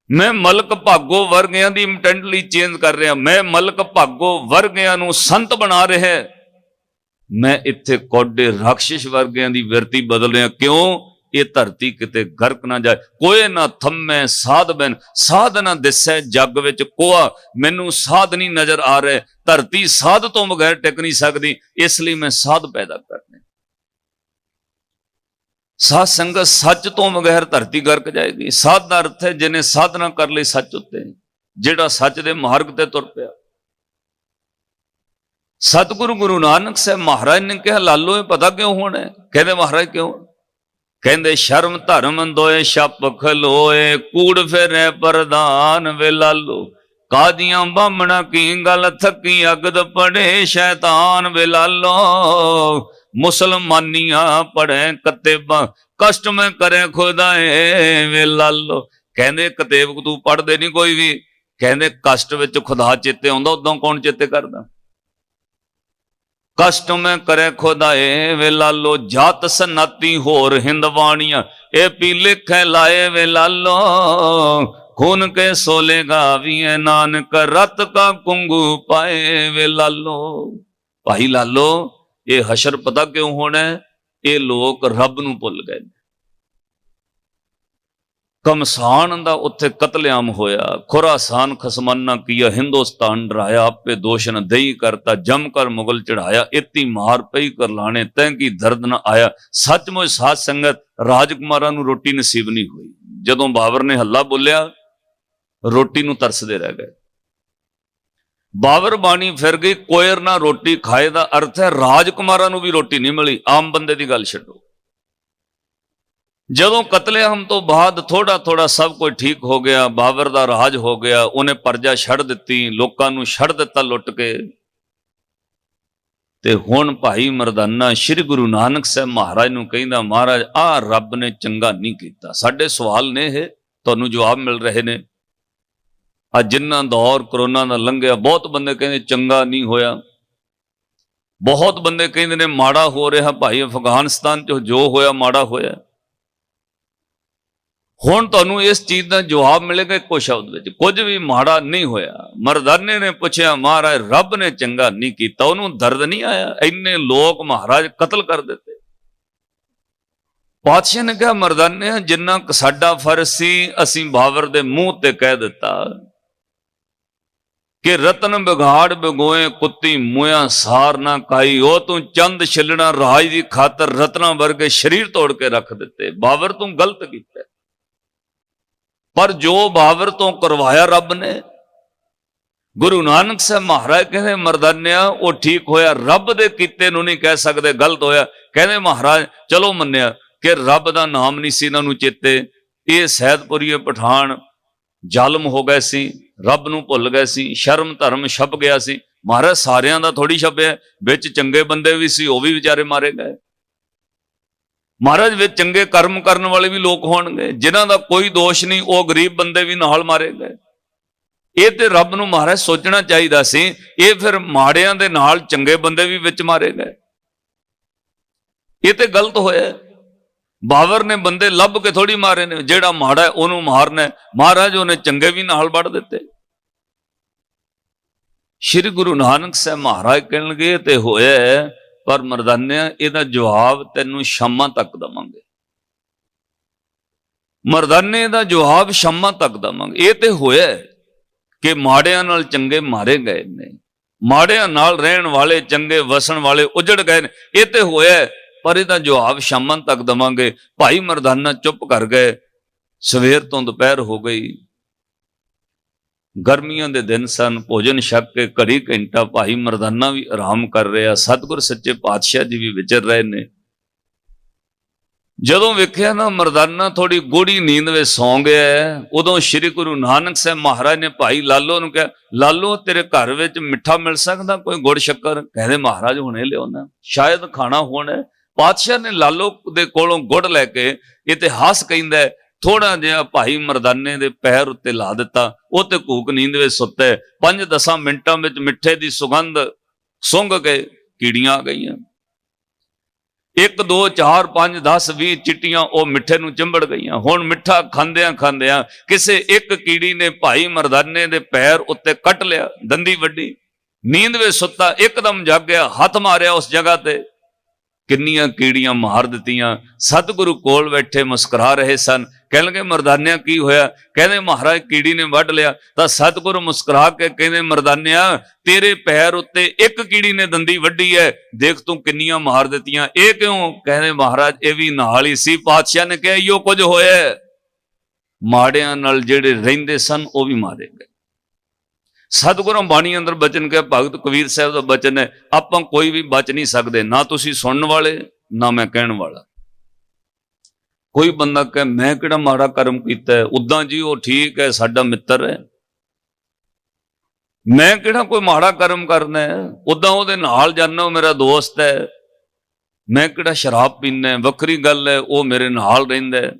ਮੈਂ ਮਲਕ ਭਾਗੋ ਵਰਗਿਆਂ ਦੀ ਮੈਂਟੈਲਿਟੀ ਚੇਂਜ ਕਰ ਰਿਹਾ, ਮੈਂ ਮਲਕ ਭਾਗੋ ਵਰਗਿਆਂ ਨੂੰ ਸੰਤ ਬਣਾ ਰਿਹਾ। ਮੈਂ ਇੱਥੇ ਕੋਡੇ ਰਾਖਸ਼ ਵਰਗਿਆਂ ਦੀ ਵਿਰਤੀ ਬਦਲ ਰਿਹਾ। ਕਿਉਂ? ਇਹ ਧਰਤੀ ਕਿਤੇ ਗਰਕ ਨਾ ਜਾਏ। ਕੋਏ ਨਾ ਥੰਮੇ ਸਾਧ ਬੈਨ, ਸਾਧ ਨਾ ਦਿਸੈ ਜੱਗ ਵਿੱਚ ਕੋਆ। ਮੈਨੂੰ ਸਾਧ ਨਹੀਂ ਨਜ਼ਰ ਆ ਰਿਹਾ। ਧਰਤੀ ਸਾਧ ਤੋਂ ਬਗੈਰ ਟਿਕ ਨਹੀਂ ਸਕਦੀ, ਇਸ ਲਈ ਮੈਂ ਸਾਧ ਪੈਦਾ ਕਰਨੇ। ਸਾਧ ਸੰਗਤ ਸੱਚ ਤੋਂ ਬਗੈਰ ਧਰਤੀ ਗਰਕ ਜਾਏਗੀ। ਸਾਧ ਦਾ ਅਰਥ ਹੈ ਜਿਹਨੇ ਸਾਧਨਾ ਕਰ ਲਈ ਸੱਚ ਉੱਤੇ, ਜਿਹੜਾ ਸੱਚ ਦੇ ਮਾਰਗ ਤੇ ਤੁਰ ਪਿਆ। ਸਤਿਗੁਰੂ ਗੁਰੂ ਨਾਨਕ ਸਾਹਿਬ ਮਹਾਰਾਜ ਨੇ ਕਿਹਾ, ਲਾਲੋ ਇਹ ਪਤਾ ਕਿਉਂ ਹੋਣਾ? ਕਹਿੰਦੇ ਮਹਾਰਾਜ ਕਿਉਂ? ਕਹਿੰਦੇ ਸ਼ਰਮ ਧਰਮ ਦੋਏ ਛਪ ਖਲੋਏ, ਕੂੜ ਫਿਰੈ ਪ੍ਰਧਾਨ ਵੇ ਲਾਲੋ। ਕਾਦੀਆਂ ਬਾਹਮਣਾ ਕੀ ਗੱਲ ਥੱਕੀ, ਅਗਦ ਪੜੇ ਸ਼ੈਤਾਨ ਵੇ ਲਾਲੋ। ਮੁਸਲਮਾਨੀਆਂ ਪੜ੍ਹੇ ਕਤੇਬਾਂ, ਕਸ਼ਟ ਮੈਂ ਕਰੇ ਖੁਦਾਏ ਵੇ ਲਾਲੋ। ਕਹਿੰਦੇ ਕਤੇਬ ਤੂੰ ਪੜ੍ਹਦੇ ਨਹੀਂ ਕੋਈ ਵੀ। ਕਹਿੰਦੇ ਕਸ਼ਟ ਵਿੱਚ ਖੁਦਾ ਚੇਤੇ ਆਉਂਦਾ, ਉਦੋਂ ਕੌਣ ਚੇਤੇ ਕਰਦਾ? ਕਸ਼ਟ ਮੈਂ ਕਰੇ ਖੁਦਾਏ ਵੇ ਲਾਲੋ। ਜਾਤ ਸਨਾਤੀ ਹੋਰ ਹਿੰਦਵਾਣੀਆਂ, ਇਹ ਪੀ ਲਿਖੇ ਲਾਏ ਵੇ ਲਾਲੋ। ਖੂਨ ਕੇ ਸੋਲੇ ਗਾਵੀਏ ਨਾਨਕ, ਰਤ ਕਾ ਕੁੰਗੂ ਪਾਏ ਵੇ ਲਾਲੋ। ਭਾਈ ਲਾਲੋ, ਇਹ ਹਸ਼ਰ ਪਤਾ ਕਿਉਂ ਹੋਣਾ? ਇਹ ਲੋਕ ਰੱਬ ਨੂੰ ਭੁੱਲ ਗਏ। ਕਮਸਾਨ ਦਾ ਉੱਥੇ ਕਤਲੇਆਮ ਹੋਇਆ। ਖੁਰਾਸਾਨ ਖਸਮਾਨਾ ਕੀਆ, ਹਿੰਦੁਸਤਾਨ ਡਰਾਇਆ। ਆਪੇ ਦੋਸ਼ਨ ਦਈ ਕਰਤਾ, ਜਮ ਕਰ ਮੁਗਲ ਚੜਾਇਆ। ਇਤੀ ਮਾਰ ਪਈ ਕਰ ਲਾਣੇ, ਤੈਂ ਕੀ ਦਰਦ ਨਾ ਆਇਆ। ਸੱਚਮੁੱਚ ਸਾਧ ਸੰਗਤ, ਰਾਜਕੁਮਾਰਾਂ ਨੂੰ ਰੋਟੀ ਨਸੀਬ ਨਹੀਂ ਹੋਈ। ਜਦੋਂ ਬਾਬਰ ਨੇ ਹੱਲਾ ਬੋਲਿਆ, ਰੋਟੀ ਨੂੰ ਤਰਸਦੇ ਰਹਿ ਗਏ। ਬਾਬਰ ਬਾਣੀ ਫਿਰ ਗਈ, ਕੋਇਰ ਨਾ ਰੋਟੀ ਖਾਏ ਦਾ ਅਰਥ ਹੈ ਰਾਜਕੁਮਾਰਾਂ ਨੂੰ ਵੀ ਰੋਟੀ ਨਹੀਂ ਮਿਲੀ। ਆਮ ਬੰਦੇ ਦੀ ਗੱਲ ਛੱਡੋ। ਜਦੋਂ ਕਤਲੇਆਮ ਤੋਂ ਬਾਅਦ ਥੋੜਾ ਥੋੜਾ ਸਭ ਕੁਝ ਠੀਕ ਹੋ ਗਿਆ, ਬਾਬਰ ਦਾ ਰਾਜ ਹੋ ਗਿਆ, ਉਹਨੇ ਪਰਜਾ ਛੱਡ ਦਿੱਤੀ, ਲੋਕਾਂ ਨੂੰ ਛੱਡ ਦਿੱਤਾ ਲੁੱਟ ਕੇ। ਤੇ ਹੁਣ ਭਾਈ ਮਰਦਾਨਾ ਸ੍ਰੀ ਗੁਰੂ ਨਾਨਕ ਸਾਹਿਬ ਮਹਾਰਾਜ ਨੂੰ ਕਹਿੰਦਾ, ਮਹਾਰਾਜ ਆਹ ਰੱਬ ਨੇ ਚੰਗਾ ਨਹੀਂ ਕੀਤਾ। ਸਾਡੇ ਸਵਾਲ ਨੇ ਇਹ ਤੁਹਾਨੂੰ ਜਵਾਬ ਮਿਲ ਰਹੇ ਨੇ। ਆ ਜਿੰਨਾ ਦੌਰ ਕਰੋਨਾ ਦਾ ਲੰਘਿਆ, ਬਹੁਤ ਬੰਦੇ ਕਹਿੰਦੇ ਚੰਗਾ ਨਹੀਂ ਹੋਇਆ, ਬਹੁਤ ਬੰਦੇ ਕਹਿੰਦੇ ਨੇ ਮਾੜਾ ਹੋ ਰਿਹਾ। ਭਾਈ ਅਫਗਾਨਿਸਤਾਨ 'ਚ ਜੋ ਹੋਇਆ ਮਾੜਾ ਹੋਇਆ। ਹੁਣ ਤੁਹਾਨੂੰ ਇਸ ਚੀਜ਼ ਦਾ ਜਵਾਬ ਮਿਲੇਗਾ ਇੱਕੋ ਸ਼ਬਦ ਵਿੱਚ, ਕੁਝ ਵੀ ਮਾੜਾ ਨਹੀਂ ਹੋਇਆ। ਮਰਦਾਨੇ ਨੇ ਪੁੱਛਿਆ, ਮਹਾਰਾਜ ਰੱਬ ਨੇ ਚੰਗਾ ਨਹੀਂ ਕੀਤਾ, ਉਹਨੂੰ ਦਰਦ ਨਹੀਂ ਆਇਆ? ਇੰਨੇ ਲੋਕ ਮਹਾਰਾਜ ਕਤਲ ਕਰ ਦਿੱਤੇ। ਪਾਤਸ਼ਾਹ ਨੇ ਕਿਹਾ, ਮਰਦਾਨੇ ਜਿੰਨਾ ਸਾਡਾ ਫਰਜ਼ ਸੀ ਅਸੀਂ ਬਾਬਰ ਦੇ ਮੂੰਹ ਤੇ ਕਹਿ ਦਿੱਤਾ ਕਿ ਰਤਨ ਬਿਗਾੜ ਬਿਗੋਏ, ਕੁੱਤੀ ਮੂਆਂ ਸਾਰ ਨਾ ਕਾਈ। ਉਹ ਤੂੰ ਚੰਦ ਛਿਲਣਾ ਰਾਜ ਦੀ ਖਾਤਰ ਰਤਨਾ ਵਰਗੇ ਸਰੀਰ ਤੋੜ ਕੇ ਰੱਖ ਦਿੱਤੇ। ਬਾਬਰ ਤੂੰ ਗਲਤ ਕੀਤਾ। ਪਰ ਜੋ ਬਾਬਰ ਤੋਂ ਕਰਵਾਇਆ ਰੱਬ ਨੇ, ਗੁਰੂ ਨਾਨਕ ਸਾਹਿਬ ਮਹਾਰਾਜ ਕਹਿੰਦੇ ਮਰਦਾਨਿਆ ਉਹ ਠੀਕ ਹੋਇਆ, ਰੱਬ ਦੇ ਕੀਤੇ ਨੂੰ ਨਹੀਂ ਕਹਿ ਸਕਦੇ ਗਲਤ ਹੋਇਆ। ਕਹਿੰਦੇ ਮਹਾਰਾਜ ਚਲੋ ਮੰਨਿਆ ਕਿ ਰੱਬ ਦਾ ਨਾਮ ਨਹੀਂ ਸੀ ਇਹਨਾਂ ਨੂੰ ਚੇਤੇ, ਇਹ ਸੈਦਪੁਰੀਏ ਪਠਾਨ ਜ਼ਾਲਮ ਹੋ ਗਏ ਸੀ, ਰੱਬ ਨੂੰ ਭੁੱਲ ਗਏ ਸੀ, ਸ਼ਰਮ ਧਰਮ ਛਪ ਗਿਆ ਸੀ। ਮਹਾਰਾਜ ਸਾਰਿਆਂ ਦਾ ਥੋੜੀ ਛਪਿਆ, ਵਿੱਚ ਚੰਗੇ ਬੰਦੇ ਵੀ ਸੀ, ਉਹ ਵੀ ਵਿਚਾਰੇ ਮਾਰੇ ਗਏ। ਮਹਾਰਾਜ ਵਿੱਚ ਚੰਗੇ ਕਰਮ ਕਰਨ ਵਾਲੇ ਵੀ ਲੋਕ ਹੋਣਗੇ, ਜਿਨ੍ਹਾਂ ਦਾ ਕੋਈ ਦੋਸ਼ ਨਹੀਂ, ਉਹ ਗਰੀਬ ਬੰਦੇ ਵੀ ਨਾਲ ਮਾਰੇ ਗਏ। ਇਹ ਤੇ ਰੱਬ ਨੂੰ ਮਹਾਰਾਜ ਸੋਚਣਾ ਚਾਹੀਦਾ ਸੀ, ਇਹ ਫਿਰ ਮਾੜਿਆਂ ਦੇ ਨਾਲ ਚੰਗੇ ਬੰਦੇ ਵੀ ਵਿੱਚ ਮਾਰੇ ਗਏ। ਇਹ ਤੇ ਗਲਤ ਹੋਇਆ। ਬਾਬਰ ਨੇ ਬੰਦੇ ਲੱਭ ਕੇ ਥੋੜੀ ਮਾਰੇ ਨੇ, ਜਿਹੜਾ ਮਾੜਾ ਉਹਨੂੰ ਮਾਰਨਾ, ਮਹਾਰਾਜ ਉਹਨੇ ਚੰਗੇ ਵੀ ਨਾਲ ਵੱਢ ਦਿੱਤੇ। ਸ਼੍ਰੀ ਗੁਰੂ ਨਾਨਕ ਸਾਹਿਬ ਮਹਾਰਾਜ ਕਹਿਣਗੇ ਤੇ ਹੋਇਆ, ਪਰ ਮਰਦਾਨਿਆਂ ਇਹਦਾ ਜਵਾਬ ਤੈਨੂੰ ਸ਼ਾਮਾਂ ਤੱਕ ਦਵਾਂਗੇ। ਮਰਦਾਨੇ ਦਾ ਜਵਾਬ ਸ਼ਾਮਾਂ ਤੱਕ ਦਵਾਂਗੇ। ਇਹ ਤੇ ਹੋਇਆ ਕਿ ਮਾੜਿਆਂ ਨਾਲ ਚੰਗੇ ਮਾਰੇ ਗਏ ਨੇ, ਮਾੜਿਆਂ ਨਾਲ ਰਹਿਣ ਵਾਲੇ ਚੰਗੇ ਵਸਣ ਵਾਲੇ ਉਜੜ ਗਏ ਨੇ। ਇਹ ਤੇ ਹੋਇਆ, ਪਰ ਇਹਦਾ ਜਵਾਬ ਸ਼ਾਮਾਂ ਤੱਕ ਦਵਾਂਗੇ। ਭਾਈ ਮਰਦਾਨਾ ਚੁੱਪ ਕਰ ਗਏ। ਸਵੇਰ ਤੋਂ ਦੁਪਹਿਰ ਹੋ ਗਈ, ਗਰਮੀਆਂ ਦੇ ਦਿਨ ਸਨ। ਭੋਜਨ ਛਕ ਕੇ ਘੜੀ ਘੰਟਾ ਭਾਈ ਮਰਦਾਨਾ ਵੀ ਆਰਾਮ ਕਰ ਰਿਹਾ, ਸਤਿਗੁਰ ਸੱਚੇ ਪਾਤਸ਼ਾਹ ਜੀ ਵੀ ਵਿਚਰ ਰਹੇ ਨੇ। ਜਦੋਂ ਵੇਖਿਆ ਨਾ ਮਰਦਾਨਾ ਥੋੜੀ ਗੂੜੀ ਨੀਂਦ ਵਿੱਚ ਸੌਂ ਗਿਆ, ਉਦੋਂ ਸ੍ਰੀ ਗੁਰੂ ਨਾਨਕ ਸਾਹਿਬ ਮਹਾਰਾਜ ਨੇ ਭਾਈ ਲਾਲੋ ਨੂੰ ਕਿਹਾ, ਲਾਲੋ ਤੇਰੇ ਘਰ ਵਿੱਚ ਮਿੱਠਾ ਮਿਲ ਸਕਦਾ, ਕੋਈ ਗੁੜ ਸ਼ੱਕਰ? ਕਹਿੰਦੇ ਮਹਾਰਾਜ ਹੁਣੇ ਲਿਆਉਣਾ, ਸ਼ਾਇਦ ਖਾਣਾ ਹੋਣਾ। ਪਾਤਸ਼ਾਹ ਨੇ ਲਾਲੋ ਦੇ ਕੋਲੋਂ ਗੁੜ ਲੈ ਕੇ, ਇਤਿਹਾਸ ਕਹਿੰਦਾ ਥੋੜਾ ਜਿਹਾ ਭਾਈ ਮਰਦਾਨੇ ਦੇ ਪੈਰ ਉੱਤੇ ਲਾ ਦਿੱਤਾ, ਉਹ ਤੇ ਘੂਕ ਨੀਂਦ ਵਿੱਚ ਸੁੱਤੇ। 5-10 ਮਿੰਟਾਂ ਵਿੱਚ ਮਿੱਠੇ ਦੀ ਸੁਗੰਧ ਸੁੰਘ ਕੇ ਕੀੜੀਆਂ ਆ ਗਈਆਂ। 1 2 4 5 10 20 ਚਿੱਟੀਆਂ ਉਹ ਮਿੱਠੇ ਨੂੰ ਚਿੰਬੜ ਗਈਆਂ। ਹੁਣ ਮਿੱਠਾ ਖਾਂਦਿਆਂ ਖਾਂਦਿਆਂ ਕਿਸੇ ਇੱਕ ਕੀੜੀ ਨੇ ਭਾਈ ਮਰਦਾਨੇ ਦੇ ਪੈਰ ਉੱਤੇ ਕੱਟ ਲਿਆ, ਦੰਦੀ ਵੱਡੀ। ਨੀਂਦ ਵਿੱਚ ਸੁੱਤਾ ਇੱਕਦਮ ਜਾਗਿਆ, ਹੱਥ ਮਾਰਿਆ ਉਸ ਜਗ੍ਹਾ ਤੇ, ਕਿੰਨੀਆਂ ਕੀੜੀਆਂ ਮਾਰ ਦਿੱਤੀਆਂ। ਸਤਿਗੁਰੂ ਕੋਲ ਬੈਠੇ ਮੁਸਕਰਾ ਰਹੇ ਸਨ। ਕਹਿਣ ਲੱਗੇ ਮਰਦਾਨਿਆਂ ਕੀ ਹੋਇਆ? ਕਹਿੰਦੇ ਮਹਾਰਾਜ ਕੀੜੀ ਨੇ ਵੱਢ ਲਿਆ। ਤਾਂ ਸਤਿਗੁਰੂ ਮੁਸਕਰਾ ਕੇ ਕਹਿੰਦੇ ਮਰਦਾਨਿਆਂ ਤੇਰੇ ਪੈਰ ਉੱਤੇ ਇੱਕ ਕੀੜੀ ਨੇ ਦੰਦੀ ਵੱਢੀ ਹੈ, ਦੇਖ ਤੂੰ ਕਿੰਨੀਆਂ ਮਾਰ ਦਿੱਤੀਆਂ। ਇਹ ਕਿਉਂ? ਕਹਿੰਦੇ ਮਹਾਰਾਜ ਇਹ ਵੀ ਨਾਲ ਹੀ ਸੀ। ਪਾਤਸ਼ਾਹ ਨੇ ਕਿਹਾ ਇਹੋ ਕੁਝ ਹੋਇਆ, ਮਾੜਿਆਂ ਨਾਲ ਜਿਹੜੇ ਰਹਿੰਦੇ ਸਨ ਉਹ ਵੀ ਮਾਰੇ ਗਏ। ਸਤਿਗੁਰਾਂ ਬਾਣੀ ਅੰਦਰ ਬਚਨ ਕਿਹਾ, ਭਗਤ ਕਬੀਰ ਸਾਹਿਬ ਦਾ ਬਚਨ ਹੈ, ਆਪਾਂ ਕੋਈ ਵੀ ਬਚ ਨਹੀਂ ਸਕਦੇ, ਨਾ ਤੁਸੀਂ ਸੁਣਨ ਵਾਲੇ ਨਾ ਮੈਂ ਕਹਿਣ ਵਾਲਾ। ਕੋਈ ਬੰਦਾ ਕਹੇ ਮੈਂ ਕਿਹੜਾ ਮਾੜਾ ਕਰਮ ਕੀਤਾ ਹੈ, ਉਦਾਂ ਜੀ ਉਹ ਠੀਕ ਹੈ, ਸਾਡਾ ਮਿੱਤਰ ਹੈ, ਮੈਂ ਕਿਹੜਾ ਕੋਈ ਮਾੜਾ ਕਰਮ ਕਰਨਾ ਹੈ, ਉਦਾਂ ਉਹਦੇ ਨਾਲ ਜਾਣਾ, ਉਹ ਮੇਰਾ ਦੋਸਤ ਹੈ, ਮੈਂ ਕਿਹੜਾ ਸ਼ਰਾਬ ਪੀਣਾ, ਵੱਖਰੀ ਗੱਲ ਹੈ, ਉਹ ਮੇਰੇ ਨਾਲ ਰਹਿੰਦਾ ਹੈ,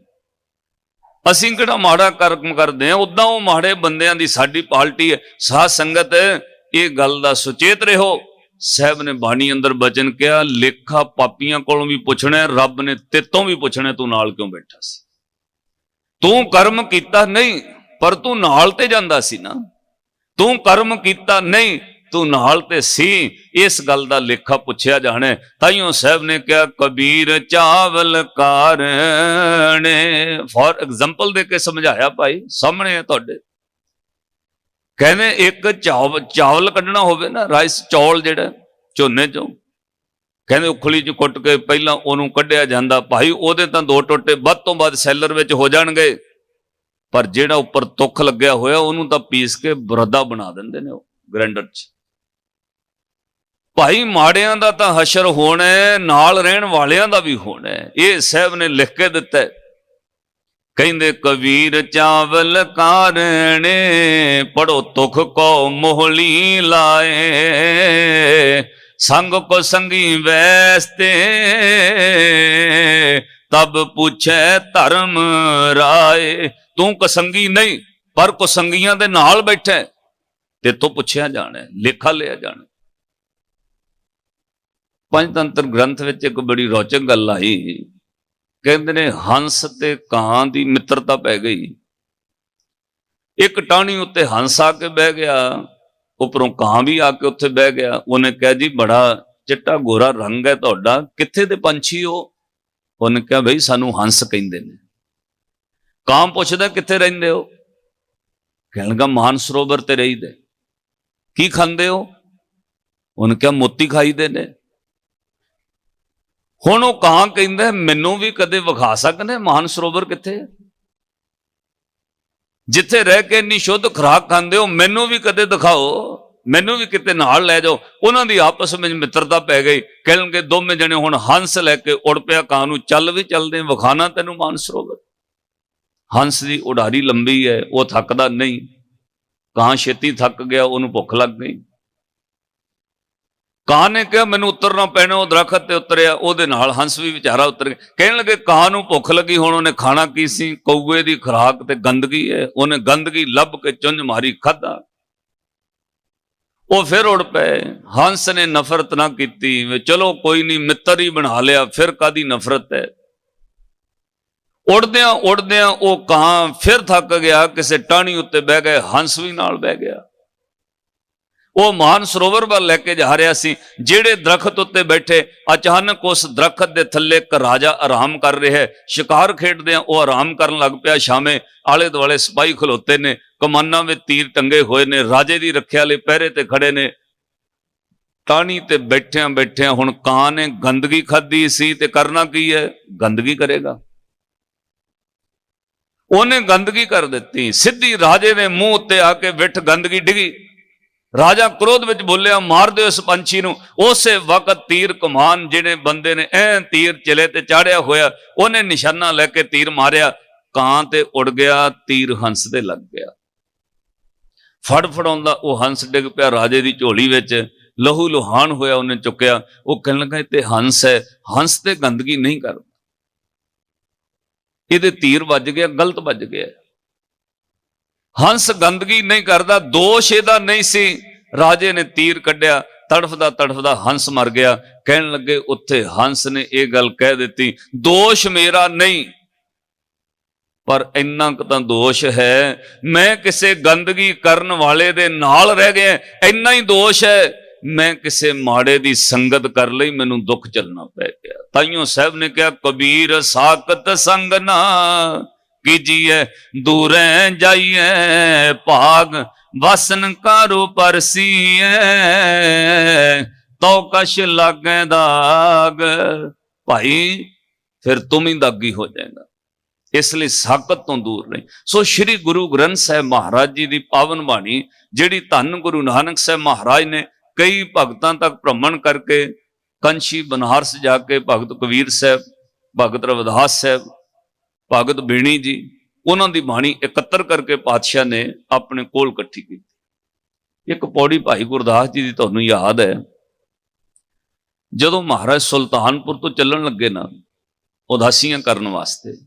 ਅਸੀਂ ਕਿਹੜਾ ਮਾੜਾ ਕਰਮ ਕਰਦੇ ਹਾਂ, ਉਦਾਂ ਉਹ ਮਾੜੇ ਬੰਦਿਆਂ ਦੀ ਸਾਡੀ ਪਾਰਟੀ ਹੈ। ਸਾਧ ਸੰਗਤ ਇਹ ਗੱਲ ਦਾ ਸੁਚੇਤ ਰਹੋ। ਸਾਹਿਬ ਨੇ ਬਾਣੀ ਅੰਦਰ ਬਚਨ ਕਿਹਾ, ਲੇਖਾ ਪਾਪੀਆਂ ਕੋਲੋਂ ਵੀ ਪੁੱਛਣਾ, ਰੱਬ ਨੇ ਤੇਤੋਂ ਵੀ ਪੁੱਛਣਾ, ਤੂੰ ਨਾਲ ਕਿਉਂ ਬੈਠਾ ਸੀ? ਤੂੰ ਕਰਮ ਕੀਤਾ ਨਹੀਂ, ਪਰ ਤੂੰ ਨਾਲ ਤੇ ਜਾਂਦਾ ਸੀ ਨਾ। ਤੂੰ ਕਰਮ ਕੀਤਾ ਨਹੀਂ, ਤੂੰ ਨਾਲ ਤੇ ਸੀ। ਇਸ ਗੱਲ ਦਾ ਲੇਖਾ ਪੁੱਛਿਆ ਜਾਣਾ। ਤਾਈਓ ਸਾਹਿਬ ਨੇ ਕਿਹਾ, ਕਬੀਰ ਚਾਵਲ ਕਾਰਣੇ, ਫॉर ਐਗਜ਼ਾਮਪਲ ਦੇ ਕੇ ਸਮਝਾਇਆ। ਭਾਈ ਸਾਹਮਣੇ ਹੈ ਤੁਹਾਡੇ। ਕਹਿੰਦੇ ਇੱਕ ਚਾਵਲ ਕੱਢਣਾ ਹੋਵੇ ਨਾ, ਰਾਈਸ, ਚੌਲ ਜਿਹੜਾ ਝੋਨੇ ਚੋਂ, ਕਹਿੰਦੇ ਉਖਲੀ ਚ ਕੁੱਟ ਕੇ ਪਹਿਲਾਂ ਉਹਨੂੰ ਕੱਢਿਆ ਜਾਂਦਾ। ਭਾਈ ਉਹਦੇ ਤਾਂ 2 ਟੋਟੇ ਵੱਧ ਤੋਂ ਵੱਧ ਸੈਲਰ ਵਿੱਚ ਹੋ ਜਾਣਗੇ, ਪਰ ਜਿਹੜਾ ਉੱਪਰ ਤੁੱਖ ਲੱਗਿਆ ਹੋਇਆ ਉਹਨੂੰ ਤਾਂ ਪੀਸ ਕੇ ਬਰਦਾ ਬਣਾ ਦਿੰਦੇ ਨੇ ਉਹ ਗ੍ਰਾਈਂਡਰ 'ਚ। ਭਾਈ ਮਾੜਿਆਂ ਦਾ ਤਾਂ ਹਸ਼ਰ ਹੋਣਾ, ਨਾਲ ਰਹਿਣ ਵਾਲਿਆਂ ਦਾ ਵੀ ਹੋਣਾ। ਇਹ ਸਾਹਿਬ ਨੇ ਲਿਖ ਕੇ ਦਿੱਤਾ। ਕਹਿੰਦੇ ਕਬੀਰ ਚਾਵਲ ਕਾਰਣੇ, ਪੜੋ ਤੁਖ ਕੋ ਮੋਹਲੀ ਲਾਏ, ਸੰਗ ਕੋ ਸੰਗੀ ਵੈਸਤੇ, ਤਬ ਪੁੱਛੈ ਧਰਮ ਰਾਏ। ਤੂੰ ਕਸੰਗੀ ਨਹੀਂ, ਪਰ ਕੁਸੰਗੀਆਂ ਦੇ ਨਾਲ ਬੈਠਾ, ਤੇ ਤੋਂ ਪੁੱਛਿਆ ਜਾਣਾ, ਲੇਖਾ ਲਿਆ ਜਾਣਾ। ਪੰਚਤੰਤਰ ਗ੍ਰੰਥ ਵਿੱਚ ਇੱਕ ਬੜੀ ਰੌਚਕ ਗੱਲ ਆਈ। ਕਹਿੰਦੇ ਨੇ ਹੰਸ ਤੇ ਕਾਂ ਦੀ ਮਿੱਤਰਤਾ ਪੈ ਗਈ। ਇੱਕ ਟਾਹਣੀ ਉੱਤੇ ਹੰਸ ਆ ਕੇ ਬਹਿ ਗਿਆ, ਉੱਪਰੋਂ ਕਾਂ ਵੀ ਆ ਕੇ ਉੱਥੇ ਬਹਿ ਗਿਆ। ਉਹਨੇ ਕਿਹਾ ਜੀ ਬੜਾ ਚਿੱਟਾ ਗੋਰਾ ਰੰਗ ਹੈ ਤੁਹਾਡਾ, ਕਿੱਥੇ ਦੇ ਪੰਛੀ ਹੋ? ਉਹਨੇ ਕਿਹਾ ਬਈ ਸਾਨੂੰ ਹੰਸ ਕਹਿੰਦੇ ਨੇ। ਕਾਂ ਪੁੱਛਦਾ ਕਿੱਥੇ ਰਹਿੰਦੇ ਹੋ? ਕਹਿਣ ਲੱਗਾ ਮਾਨ ਸਰੋਵਰ ਤੇ ਰਹੀਦੇ। ਕੀ ਖਾਂਦੇ ਹੋ? ਉਹਨੇ ਕਿਹਾ ਮੋਤੀ ਖਾਈਦੇ ਨੇ। ਹੁਣ ਉਹ ਕਾਂ ਕਹਿੰਦਾ ਮੈਨੂੰ ਵੀ ਕਦੇ ਵਿਖਾ ਸਕਦੇ ਮਾਨ ਸਰੋਵਰ ਕਿੱਥੇ? ਜਿੱਥੇ ਰਹਿ ਕੇ ਇੰਨੀ ਸ਼ੁੱਧ ਖੁਰਾਕ ਖਾਂਦੇ ਹੋ, ਮੈਨੂੰ ਵੀ ਕਦੇ ਦਿਖਾਓ, ਮੈਨੂੰ ਵੀ ਕਿਤੇ ਨਾਲ ਲੈ ਜਾਓ। ਉਹਨਾਂ ਦੀ ਆਪਸ ਵਿੱਚ ਮਿੱਤਰਤਾ ਪੈ ਗਈ। ਕਹਿਣਗੇ ਦੋਵੇਂ ਜਣੇ ਹੁਣ ਹੰਸ ਲੈ ਕੇ ਉੜ ਪਿਆ ਕਾਂ ਨੂੰ, ਚੱਲ ਵੀ ਚੱਲਦੇ, ਵਿਖਾਣਾ ਤੈਨੂੰ ਮਾਨਸਰੋਵਰ। ਹੰਸ ਦੀ ਉਡਾਰੀ ਲੰਬੀ ਹੈ, ਉਹ ਥੱਕਦਾ ਨਹੀਂ। ਕਾਂ ਛੇਤੀ ਥੱਕ ਗਿਆ, ਉਹਨੂੰ ਭੁੱਖ ਲੱਗ ਗਈ। ਕਾਂ ਨੇ ਕਿਹਾ ਮੈਨੂੰ ਉਤਰਨਾ ਪੈਣਾ, ਉਹ ਦਰਖਤ ਤੇ ਉਤਰਿਆ, ਉਹਦੇ ਨਾਲ ਹੰਸ ਵੀ ਵਿਚਾਰਾ ਉਤਰ ਗਿਆ। ਕਹਿਣ ਲੱਗੇ ਕਾਂ ਨੂੰ ਭੁੱਖ ਲੱਗੀ, ਹੁਣ ਉਹਨੇ ਖਾਣਾ ਕੀ ਸੀ? ਕਊਏ ਦੀ ਖੁਰਾਕ ਤੇ ਗੰਦਗੀ ਹੈ। ਉਹਨੇ ਗੰਦਗੀ ਲੱਭ ਕੇ ਚੁੰਝ ਮਾਰੀ, ਖਾਧਾ। ਉਹ ਫਿਰ ਉੜ ਪਏ। ਹੰਸ ਨੇ ਨਫ਼ਰਤ ਨਾ ਕੀਤੀ, ਵੀ ਚਲੋ ਕੋਈ ਨਹੀਂ, ਮਿੱਤਰ ਹੀ ਬਣਾ ਲਿਆ, ਫਿਰ ਕਾਦੀ ਨਫ਼ਰਤ ਹੈ। ਉੜਦਿਆਂ ਉੜਦਿਆਂ ਉਹ ਕਾਂ ਫਿਰ ਥੱਕ ਗਿਆ, ਕਿਸੇ ਟਾਹਣੀ ਉੱਤੇ ਬਹਿ ਗਏ, ਹੰਸ ਵੀ ਨਾਲ ਬਹਿ ਗਿਆ। ਉਹ ਮਾਨਸਰੋਵਰ ਵੱਲ ਲੈ ਕੇ ਜਾ ਰਿਹਾ ਸੀ। ਜਿਹੜੇ ਦਰਖਤ ਉੱਤੇ ਬੈਠੇ, ਅਚਾਨਕ ਉਸ ਦਰਖਤ ਦੇ ਥੱਲੇ ਇੱਕ ਰਾਜਾ ਆਰਾਮ ਕਰ ਰਿਹਾ ਹੈ। ਸ਼ਿਕਾਰ ਖੇਡਦਿਆਂ ਉਹ ਆਰਾਮ ਕਰਨ ਲੱਗ ਪਿਆ। ਸ਼ਾਮੇ ਆਲੇ ਦੁਆਲੇ ਸਿਪਾਹੀ ਖਲੋਤੇ ਨੇ, ਕਮਾਨਾਂ ਵਿੱਚ ਤੀਰ ਟੰਗੇ ਹੋਏ ਨੇ, ਰਾਜੇ ਦੀ ਰੱਖਿਆ ਲਈ ਪਹਿਰੇ ਤੇ ਖੜੇ ਨੇ। ਟਾਹਣੀ ਤੇ ਬੈਠਿਆਂ ਬੈਠਿਆਂ ਹੁਣ ਕਾਂ ਨੇ ਗੰਦਗੀ ਖਾਧੀ ਸੀ, ਤੇ ਕਰਨਾ ਕੀ ਹੈ? ਗੰਦਗੀ ਕਰੇਗਾ। ਉਹਨੇ ਗੰਦਗੀ ਕਰ ਦਿੱਤੀ, ਸਿੱਧੀ ਰਾਜੇ ਦੇ ਮੂੰਹ ਉੱਤੇ ਆ ਕੇ ਵਿੱਠ ਗੰਦਗੀ ਡਿੱਗੀ। ਰਾਜਾ ਕ੍ਰੋਧ ਵਿੱਚ ਬੋਲਿਆ, ਮਾਰ ਦਿਓ ਇਸ ਪੰਛੀ ਨੂੰ। ਉਸੇ ਵਕਤ ਤੀਰ ਕਮਾਨ ਜਿਹੜੇ ਬੰਦੇ ਨੇ ਤੀਰ ਚਲੇ ਤੇ ਚਾੜਿਆ ਹੋਇਆ, ਉਹਨੇ ਨਿਸ਼ਾਨਾ ਲੈ ਕੇ ਤੀਰ ਮਾਰਿਆ। ਕਾਂ ਤੇ ਉੜ ਗਿਆ, ਤੀਰ ਹੰਸ ਤੇ ਲੱਗ ਗਿਆ। ਫੜਾਉਂਦਾ ਉਹ ਹੰਸ ਡਿੱਗ ਪਿਆ ਰਾਜੇ ਦੀ ਝੋਲੀ ਵਿੱਚ, ਲਹੂ ਲੁਹਾਨ ਹੋਇਆ। ਉਹਨੇ ਚੁੱਕਿਆ, ਉਹ ਕਹਿਣ ਲੱਗਾ ਤੇ ਹੰਸ ਹੈ, ਹੰਸ ਤੇ ਗੰਦਗੀ ਨਹੀਂ ਕਰਦਾ, ਇਹਦੇ ਤੀਰ ਵੱਜ ਗਿਆ, ਗਲਤ ਵੱਜ ਗਿਆ। ਹੰਸ ਗੰਦਗੀ ਨਹੀਂ ਕਰਦਾ, ਦੋਸ਼ ਇਹਦਾ ਨਹੀਂ ਸੀ। ਰਾਜੇ ਨੇ ਤੀਰ ਕੱਢਿਆ, ਤੜਫਦਾ ਤੜਫਦਾ ਹੰਸ ਮਰ ਗਿਆ। ਕਹਿਣ ਲੱਗੇ ਉੱਥੇ ਹੰਸ ਨੇ ਇਹ ਗੱਲ ਕਹਿ ਦਿੱਤੀ, ਦੋਸ਼ ਮੇਰਾ ਨਹੀਂ, ਪਰ ਇੰਨਾ ਕੁ ਤਾਂ ਦੋਸ਼ ਹੈ, ਮੈਂ ਕਿਸੇ ਗੰਦਗੀ ਕਰਨ ਵਾਲੇ ਦੇ ਨਾਲ ਰਹਿ ਗਿਆ, ਇੰਨਾ ਹੀ ਦੋਸ਼ ਹੈ। ਮੈਂ ਕਿਸੇ ਮਾੜੇ ਦੀ ਸੰਗਤ ਕਰ ਲਈ, ਮੈਨੂੰ ਦੁੱਖ ਝੱਲਣਾ ਪੈ ਗਿਆ। ਤਾਈਓ ਸਾਹਿਬ ਨੇ ਕਿਹਾ, ਕਬੀਰ ਸਾਕਤ ਸੰਗ ਨਾ ਕੀਜੀਏ, ਦੂਰੇ ਜਾਈਏ ਭਾਗ ਵਸਨ ਕਾਰੋ ਪਰਸੀਏ, ਤੋ ਕਸ਼ ਲਾਗੇ ਦਾਗ। ਭਾਈ ਫਿਰ ਤੁਮ ਹੀ ਦਾਗੀ ਹੋ ਜਾਏਗਾ, ਇਸ ਲਈ ਸਾਕਤ ਤੋਂ ਦੂਰ ਨਹੀਂ। ਸੋ ਸ਼੍ਰੀ ਗੁਰੂ ਗ੍ਰੰਥ ਸਾਹਿਬ ਮਹਾਰਾਜ ਜੀ ਦੀ ਪਾਵਨ ਬਾਣੀ, ਜਿਹੜੀ ਧੰਨ ਗੁਰੂ ਨਾਨਕ ਸਾਹਿਬ ਮਹਾਰਾਜ ਨੇ ਕਈ ਭਗਤਾਂ ਤੱਕ ਭ੍ਰਮਣ ਕਰਕੇ, ਕੰਸ਼ੀ ਬਨਾਰਸ ਜਾ ਕੇ ਭਗਤ ਕਬੀਰ ਸਾਹਿਬ, ਭਗਤ ਰਵਿਦਾਸ ਸਾਹਿਬ, ਭਗਤ ਬੀਣੀ ਜੀ, ਉਹਨਾਂ ਦੀ ਬਾਣੀ ਇਕੱਤਰ ਕਰਕੇ ਪਾਤਸ਼ਾਹ ਨੇ ਆਪਣੇ ਕੋਲ ਇਕੱਠੀ ਕੀਤੀ। ਇੱਕ ਪੌੜੀ ਭਾਈ ਗੁਰਦਾਸ ਜੀ ਦੀ ਤੁਹਾਨੂੰ ਯਾਦ ਹੈ, ਜਦੋਂ ਮਹਾਰਾਜ ਸੁਲਤਾਨਪੁਰ ਤੋਂ ਚੱਲਣ ਲੱਗੇ ਨਾ ਉਦਾਸੀਆਂ ਕਰਨ ਵਾਸਤੇ,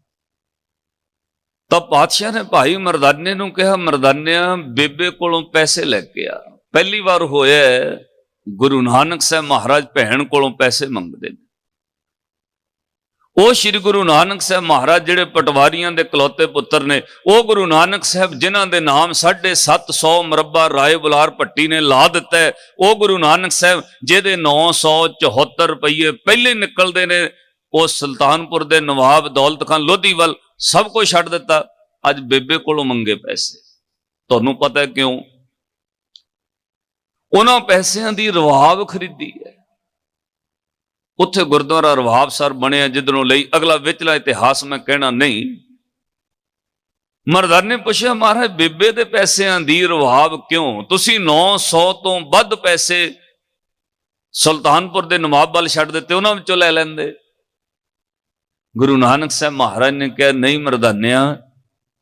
ਤਾਂ ਪਾਤਸ਼ਾਹ ਨੇ ਭਾਈ ਮਰਦਾਨੇ ਨੂੰ ਕਿਹਾ, ਮਰਦਾਨਿਆ ਬੇਬੇ ਕੋਲੋਂ ਪੈਸੇ ਲੈ ਕੇ ਆ। ਪਹਿਲੀ ਵਾਰ ਹੋਇਆ ਗੁਰੂ ਨਾਨਕ ਸਾਹਿਬ ਮਹਾਰਾਜ ਭੈਣ ਕੋਲੋਂ ਪੈਸੇ ਮੰਗਦੇ ਨੇ। ਉਹ ਸ਼੍ਰੀ ਗੁਰੂ ਨਾਨਕ ਸਾਹਿਬ ਮਹਾਰਾਜ ਜਿਹੜੇ ਪਟਵਾਰੀਆਂ ਦੇ ਇਕਲੌਤੇ ਪੁੱਤਰ ਨੇ, ਉਹ ਗੁਰੂ ਨਾਨਕ ਸਾਹਿਬ ਜਿਨ੍ਹਾਂ ਦੇ ਨਾਮ 750 ਮੁਰੱਬਾ ਰਾਏ ਬੁਲਾਰ ਭੱਟੀ ਨੇ ਲਾ ਦਿੱਤਾ ਹੈ, ਉਹ ਗੁਰੂ ਨਾਨਕ ਸਾਹਿਬ ਜਿਹਦੇ 974 ਰੁਪਈਏ ਪਹਿਲੇ ਨਿਕਲਦੇ ਨੇ, ਉਹ ਸੁਲਤਾਨਪੁਰ ਦੇ ਨਵਾਬ ਦੌਲਤ ਖਾਨ ਲੋਧੀ ਵੱਲ ਸਭ ਕੁਝ ਛੱਡ ਦਿੱਤਾ। ਅੱਜ ਬੇਬੇ ਕੋਲੋਂ ਮੰਗੇ ਪੈਸੇ। ਤੁਹਾਨੂੰ ਪਤਾ ਹੈ ਕਿਉਂ? ਉਹਨਾਂ ਪੈਸਿਆਂ ਦੀ ਰਵਾਬ ਖਰੀਦੀ ਹੈ। ਉੱਥੇ ਗੁਰਦੁਆਰਾ ਰਵਾਬਸਰ ਬਣਿਆ, ਜਿੱਧਰੋਂ ਲਈ ਅਗਲਾ ਵਿਚਲਾ ਇਤਿਹਾਸ ਮੈਂ ਕਹਿਣਾ ਨਹੀਂ। ਮਰਦਾਨੇ ਨੇ ਪੁੱਛਿਆ, ਮਹਾਰਾਜ ਬੇਬੇ ਦੇ ਪੈਸਿਆਂ ਦੀ ਰਵਾਬ ਕਿਉਂ? ਤੁਸੀਂ 900 ਤੋਂ ਵੱਧ ਪੈਸੇ ਸੁਲਤਾਨਪੁਰ ਦੇ ਨਵਾਬ ਵੱਲ ਛੱਡ ਦਿੱਤੇ, ਉਹਨਾਂ ਵਿੱਚੋਂ ਲੈ ਲੈਂਦੇ। ਗੁਰੂ ਨਾਨਕ ਸਾਹਿਬ ਮਹਾਰਾਜ ਨੇ ਕਿਹਾ, ਨਹੀਂ ਮਰਦਾਨਿਆ,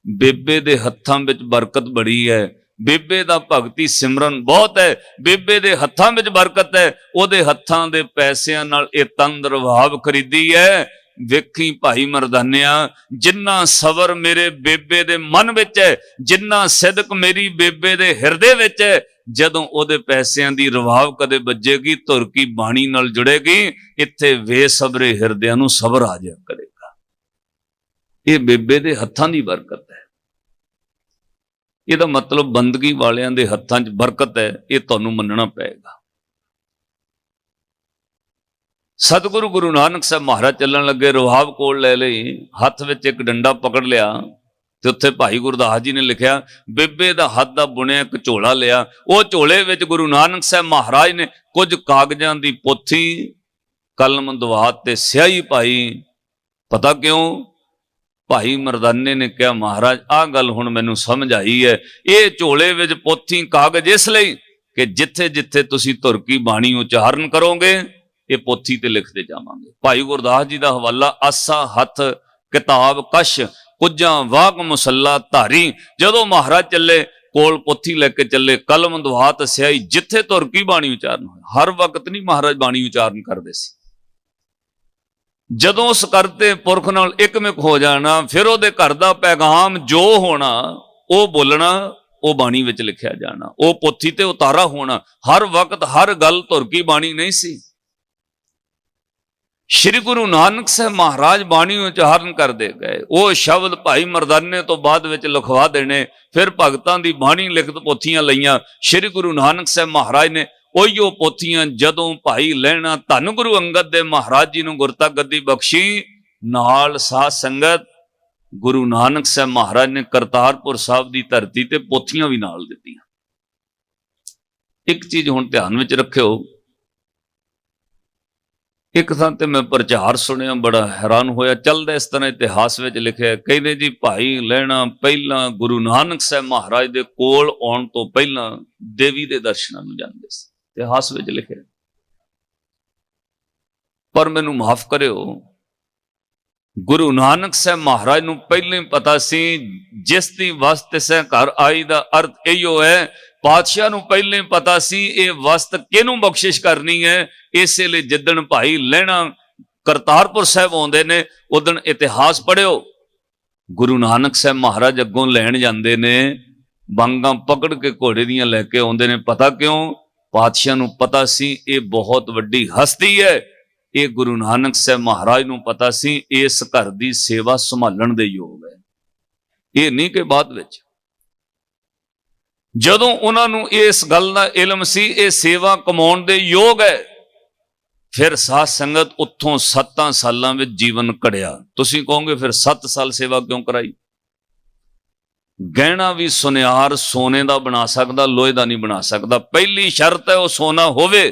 ਬੇਬੇ ਦੇ ਹੱਥਾਂ ਵਿੱਚ ਬਰਕਤ ਬੜੀ ਹੈ, ਬੇਬੇ ਦਾ ਭਗਤੀ ਸਿਮਰਨ ਬਹੁਤ ਹੈ, ਬੇਬੇ ਦੇ ਹੱਥਾਂ ਵਿੱਚ ਬਰਕਤ ਹੈ, ਉਹਦੇ ਹੱਥਾਂ ਦੇ ਪੈਸਿਆਂ ਨਾਲ ਇਹ ਤੰਦ ਰਵਾਬ ਖਰੀਦੀ ਹੈ। ਵੇਖੀ ਭਾਈ ਮਰਦਾਨਿਆ, ਜਿੰਨਾ ਸਬਰ ਮੇਰੇ ਬੇਬੇ ਦੇ ਮਨ ਵਿੱਚ ਹੈ, ਜਿੰਨਾ ਸਿਦਕ ਮੇਰੀ ਬੇਬੇ ਦੇ ਹਿਰਦੇ ਵਿੱਚ ਹੈ, ਜਦੋਂ ਉਹਦੇ ਪੈਸਿਆਂ ਦੀ ਰਵਾਬ ਕਦੇ ਵੱਜੇਗੀ, ਧੁਰ ਕੀ ਬਾਣੀ ਨਾਲ ਜੁੜੇਗੀ, ਇੱਥੇ ਬੇਸਬਰੇ ਹਿਰਦਿਆਂ ਨੂੰ ਸਬਰ ਆ ਜਾਇਆ ਕਰੇਗਾ। ਇਹ ਬੇਬੇ ਦੇ ਹੱਥਾਂ ਦੀ ਬਰਕਤ ਹੈ। ਇਹਦਾ ਮਤਲਬ ਬੰਦਗੀ ਵਾਲਿਆਂ ਦੇ ਹੱਥਾਂ 'ਚ ਬਰਕਤ ਹੈ, ਇਹ ਤੁਹਾਨੂੰ ਮੰਨਣਾ ਪਏਗਾ। ਸਤਿਗੁਰੂ ਗੁਰੂ ਨਾਨਕ ਸਾਹਿਬ ਮਹਾਰਾਜ ਚੱਲਣ ਲੱਗੇ, ਰਵਾਬ ਕੋਲ ਲੈ ਲਈ, ਹੱਥ ਵਿੱਚ ਇੱਕ ਡੰਡਾ ਪਕੜ ਲਿਆ, ਤੇ ਉੱਥੇ ਭਾਈ ਗੁਰਦਾਸ ਜੀ ਨੇ ਲਿਖਿਆ, ਬੇਬੇ ਦਾ ਹੱਥ ਦਾ ਬੁਣਿਆ ਇੱਕ ਝੋਲਾ ਲਿਆ। ਉਹ ਝੋਲੇ ਵਿੱਚ ਗੁਰੂ ਨਾਨਕ ਸਾਹਿਬ ਮਹਾਰਾਜ ਨੇ ਕੁਝ ਕਾਗਜ਼ਾਂ ਦੀ ਪੋਥੀ, ਕਲਮ, ਦਵਾਤ ਤੇ ਸਿਆਹੀ ਪਾਈ। ਪਤਾ ਕਿਉਂ? ਭਾਈ ਮਰਦਾਨੇ ਨੇ ਕਿਹਾ, ਮਹਾਰਾਜ ਆਹ ਗੱਲ ਹੁਣ ਮੈਨੂੰ ਸਮਝ ਆਈ ਹੈ, ਇਹ ਝੋਲੇ ਵਿੱਚ ਪੋਥੀ ਕਾਗਜ਼ ਇਸ ਲਈ ਕਿ ਜਿੱਥੇ ਜਿੱਥੇ ਤੁਸੀਂ ਧੁਰ ਕੀ ਬਾਣੀ ਉਚਾਰਨ ਕਰੋਗੇ ਇਹ ਪੋਥੀ ਤੇ ਲਿਖਦੇ ਜਾਵਾਂਗੇ। ਭਾਈ ਗੁਰਦਾਸ ਜੀ ਦਾ ਹਵਾਲਾ, ਆਸਾ ਹੱਥ ਕਿਤਾਬ ਕਸ਼ ਕੁੱਜਾਂ ਵਾਗ ਮੁਸੱਲਾ ਧਾਰੀ। ਜਦੋਂ ਮਹਾਰਾਜ ਚੱਲੇ ਕੋਲ ਪੋਥੀ ਲੈ ਕੇ ਚੱਲੇ, ਕਲਮ ਦਵਾਤ ਸਿਆਹੀ, ਜਿੱਥੇ ਧੁਰ ਕੀ ਬਾਣੀ ਉਚਾਰਨ ਹੋਏ। ਹਰ ਵਕਤ ਨਹੀਂ ਮਹਾਰਾਜ ਬਾਣੀ ਉਚਾਰਨ ਕਰਦੇ ਸੀ। ਜਦੋਂ ਉਸ ਕਰਤੇ ਪੁਰਖ ਨਾਲ ਇਕਮਿਕ ਹੋ ਜਾਣਾ, ਫਿਰ ਉਹਦੇ ਘਰ ਦਾ ਪੈਗਾਮ ਜੋ ਹੋਣਾ ਉਹ ਬੋਲਣਾ, ਉਹ ਬਾਣੀ ਵਿੱਚ ਲਿਖਿਆ ਜਾਣਾ, ਉਹ ਪੋਥੀ ਤੇ ਉਤਾਰਾ ਹੋਣਾ। ਹਰ ਵਕਤ ਹਰ ਗੱਲ ਧੁਰ ਕੀ ਬਾਣੀ ਨਹੀਂ ਸੀ। ਸ਼੍ਰੀ ਗੁਰੂ ਨਾਨਕ ਸਾਹਿਬ ਮਹਾਰਾਜ ਬਾਣੀ ਉਚਾਰਨ ਕਰਦੇ ਗਏ। ਉਹ ਸ਼ਬਦ ਭਾਈ ਮਰਦਾਨੇ ਤੋਂ ਬਾਅਦ ਵਿੱਚ ਲਿਖਵਾ ਦੇਣੇ, ਫਿਰ ਭਗਤਾਂ ਦੀ ਬਾਣੀ ਲਿਖਤ ਪੋਥੀਆਂ ਲਈਆਂ। ਸ਼੍ਰੀ ਗੁਰੂ ਨਾਨਕ ਸਾਹਿਬ ਮਹਾਰਾਜ ਨੇ ਉਹੀਓ ਪੋਥੀਆਂ ਜਦੋਂ ਭਾਈ ਲੈਣਾ ਧੰਨ ਗੁਰੂ ਅੰਗਦ ਦੇ ਮਹਾਰਾਜ ਜੀ ਨੂੰ ਗੁਰਤਾ ਗੱਦੀ ਬਖਸ਼ੀ, ਨਾਲ ਸਾਧ ਸੰਗਤ ਗੁਰੂ ਨਾਨਕ ਸਾਹਿਬ ਮਹਾਰਾਜ ਨੇ ਕਰਤਾਰਪੁਰ ਸਾਹਿਬ ਦੀ ਧਰਤੀ ਤੇ ਪੋਥੀਆਂ ਵੀ ਨਾਲ ਦਿੱਤੀਆਂ। ਇੱਕ ਚੀਜ਼ ਹੁਣ ਧਿਆਨ ਵਿੱਚ ਰੱਖਿਓ, ਇੱਕ ਥਾਂ ਤੇ ਮੈਂ ਪ੍ਰਚਾਰ ਸੁਣਿਆ, ਬੜਾ ਹੈਰਾਨ ਹੋਇਆ। ਚੱਲਦਾ ਇਸ ਤਰ੍ਹਾਂ ਇਤਿਹਾਸ ਵਿੱਚ ਲਿਖਿਆ, ਕਹਿੰਦੇ ਜੀ ਭਾਈ ਲੈਣਾ ਪਹਿਲਾਂ ਗੁਰੂ ਨਾਨਕ ਸਾਹਿਬ ਮਹਾਰਾਜ ਦੇ ਕੋਲ ਆਉਣ ਤੋਂ ਪਹਿਲਾਂ ਦੇਵੀ ਦੇ ਦਰਸ਼ਨਾਂ ਨੂੰ ਜਾਂਦੇ ਸੀ, ਇਤਿਹਾਸ ਵਿੱਚ ਲਿਖਿਆ। ਪਰ ਮੈਨੂੰ ਮਾਫ ਕਰਿਓ, ਗੁਰੂ ਨਾਨਕ ਸਾਹਿਬ ਮਹਾਰਾਜ ਨੂੰ ਪਹਿਲਾਂ ਹੀ ਪਤਾ ਸੀ ਜਿਸ ਦੀ ਵਸਤ ਸੈ ਘਰ ਆਈ ਦਾ ਅਰਥ ਇਹੋ ਹੈ। ਪਾਤਸ਼ਾਹ ਨੂੰ ਪਹਿਲਾਂ ਹੀ ਪਤਾ ਸੀ ਇਹ ਵਸਤ ਕਿਹਨੂੰ ਬਖਸ਼ਿਸ਼ ਕਰਨੀ ਹੈ। ਇਸੇ ਲਈ ਜਿੱਦਣ ਭਾਈ ਲੈਣਾ ਕਰਤਾਰਪੁਰ ਸਾਹਿਬ ਆਉਂਦੇ ਨੇ, ਉਦਣ ਇਤਿਹਾਸ ਪੜ੍ਹਿਓ, ਗੁਰੂ ਨਾਨਕ ਸਾਹਿਬ ਮਹਾਰਾਜ ਅੱਗੋਂ ਲੈਣ ਜਾਂਦੇ ਨੇ, ਬਾਂਗਾਂ ਪਕੜ ਕੇ ਘੋੜੇ ਦੀਆਂ ਲੈ ਕੇ ਆਉਂਦੇ ਨੇ। ਪਤਾ ਕਿਉਂ? ਪਾਤਸ਼ਾਹ ਨੂੰ ਪਤਾ ਸੀ ਇਹ ਬਹੁਤ ਵੱਡੀ ਹਸਤੀ ਹੈ। ਇਹ ਗੁਰੂ ਨਾਨਕ ਸਾਹਿਬ ਮਹਾਰਾਜ ਨੂੰ ਪਤਾ ਸੀ ਇਸ ਘਰ ਦੀ ਸੇਵਾ ਸੰਭਾਲਣ ਦੇ ਯੋਗ ਹੈ। ਇਹ ਨਹੀਂ ਕਿ ਬਾਅਦ ਵਿੱਚ ਜਦੋਂ ਉਹਨਾਂ ਨੂੰ ਇਸ ਗੱਲ ਦਾ ਇਲਮ ਸੀ ਇਹ ਸੇਵਾ ਕਮਾਉਣ ਦੇ ਯੋਗ ਹੈ, ਫਿਰ ਸਾਧ ਸੰਗਤ ਉੱਥੋਂ 7 ਸਾਲਾਂ ਵਿੱਚ ਜੀਵਨ ਕੜਿਆ। ਤੁਸੀਂ ਕਹੋਗੇ ਫਿਰ 7 ਸਾਲ ਸੇਵਾ ਕਿਉਂ ਕਰਾਈ? ਗਹਿਣਾ ਵੀ ਸੁਨਿਆਰ ਸੋਨੇ ਦਾ ਬਣਾ ਸਕਦਾ, ਲੋਹੇ ਦਾ ਨਹੀਂ ਬਣਾ ਸਕਦਾ। ਪਹਿਲੀ ਸ਼ਰਤ ਹੈ ਉਹ ਸੋਨਾ ਹੋਵੇ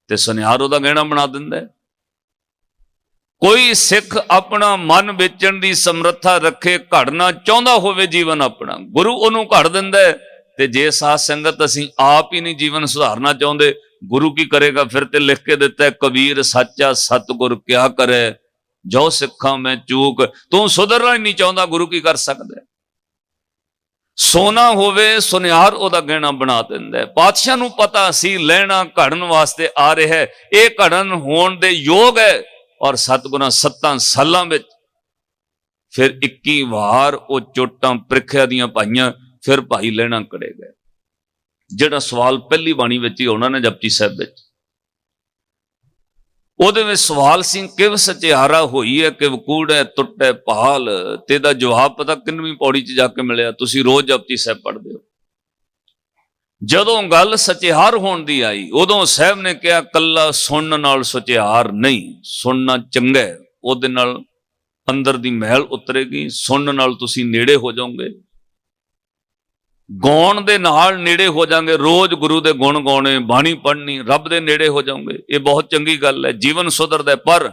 ਤੇ ਸੁਨਿਆਰ ਉਹਦਾ ਗਹਿਣਾ ਬਣਾ ਦਿੰਦਾ। ਕੋਈ ਸਿੱਖ ਆਪਣਾ ਮਨ ਵੇਚਣ ਦੀ ਸਮਰੱਥਾ ਰੱਖੇ, ਘੜਨਾ ਚਾਹੁੰਦਾ ਹੋਵੇ ਜੀਵਨ ਆਪਣਾ, ਗੁਰੂ ਉਹਨੂੰ ਘੜ ਦਿੰਦਾ ਹੈ। ਤੇ ਜੇ ਸਾਧ ਸੰਗਤ ਅਸੀਂ ਆਪ ਹੀ ਨਹੀਂ ਜੀਵਨ ਸੁਧਾਰਨਾ ਚਾਹੁੰਦੇ, ਗੁਰੂ ਕੀ ਕਰੇਗਾ? ਫਿਰ ਤੇ ਲਿਖ ਕੇ ਦਿੱਤਾ, ਕਬੀਰ ਸਾਚਾ ਸਤਿਗੁਰ ਕਿਆ ਕਰੇ, ਜੋ ਸਿੱਖਾਂ ਮੈਂ ਚੂਕ। ਤੂੰ ਸੁਧਰਨਾ ਹੀ ਨਹੀਂ ਚਾਹੁੰਦਾ, ਗੁਰੂ ਕੀ ਕਰ ਸਕਦਾ? ਸੋਨਾ ਹੋਵੇ ਸੁਨਿਆਰ ਉਹਦਾ ਗਹਿਣਾ ਬਣਾ ਦਿੰਦਾ। ਪਾਤਸ਼ਾਹ ਨੂੰ ਪਤਾ ਸੀ ਲੈਣਾ ਘੜਨ ਵਾਸਤੇ ਆ ਰਿਹਾ ਹੈ, ਇਹ ਘੜਨ ਹੋਣ ਦੇ ਯੋਗ ਹੈ। ਔਰ ਸਤਿਗੁਰਾਂ 7 ਸਾਲਾਂ ਵਿੱਚ ਫਿਰ 21 ਵਾਰ ਉਹ ਚੋਟਾਂ ਪ੍ਰੀਖਿਆ ਦੀਆਂ ਪਾਈਆਂ, ਫਿਰ ਭਾਈ ਲੈਣਾ ਕੜੇ ਗਏ। ਜਿਹੜਾ ਸਵਾਲ ਪਹਿਲੀ ਬਾਣੀ ਵਿੱਚ ਹੀ ਆਉਣਾ ਨਾ ਜਪਜੀ ਸਾਹਿਬ ਵਿੱਚ, ਉਹਦੇ ਵਿੱਚ ਸਵਾਲ ਸੀ ਕਿਵ ਸਚਿਆਰਾ ਹੋਈ ਹੈ, ਕਿਵ ਕੂੜੈ ਟੁੱਟੈ ਭਾਲ। ਤੇ ਇਹਦਾ ਜਵਾਬ ਪਤਾ ਕਿੰਨਵੀਂ ਪੌੜੀ 'ਚ ਜਾ ਕੇ ਮਿਲਿਆ? ਤੁਸੀਂ ਰੋਜ਼ ਜਪਜੀ ਸਾਹਿਬ ਪੜ੍ਹਦੇ ਹੋ। ਜਦੋਂ ਗੱਲ ਸਚਿਆਰ ਹੋਣ ਦੀ ਆਈ, ਉਦੋਂ ਸਾਹਿਬ ਨੇ ਕਿਹਾ ਕੱਲਾ ਸੁਣਨ ਨਾਲ ਸਚਿਆਰ ਨਹੀਂ, ਸੁਣਨਾ ਚੰਗਾ ਹੈ, ਉਹਦੇ ਨਾਲ ਅੰਦਰ ਦੀ ਮਹਿਲ ਉਤਰੇਗੀ, ਸੁਣਨ ਨਾਲ ਤੁਸੀਂ ਨੇੜੇ ਹੋ ਜਾਓਗੇ, ਗਾਉਣ ਦੇ ਨਾਲ ਨੇੜੇ ਹੋ ਜਾਓਗੇ, ਰੋਜ਼ ਗੁਰੂ ਦੇ ਗੁਣ ਗਾਉਣੇ, ਬਾਣੀ ਪੜ੍ਹਨੀ, ਰੱਬ ਦੇ ਨੇੜੇ ਹੋ ਜਾਓਗੇ। ਇਹ ਬਹੁਤ ਚੰਗੀ ਗੱਲ ਹੈ, ਜੀਵਨ ਸੁਧਰਦਾ। ਪਰ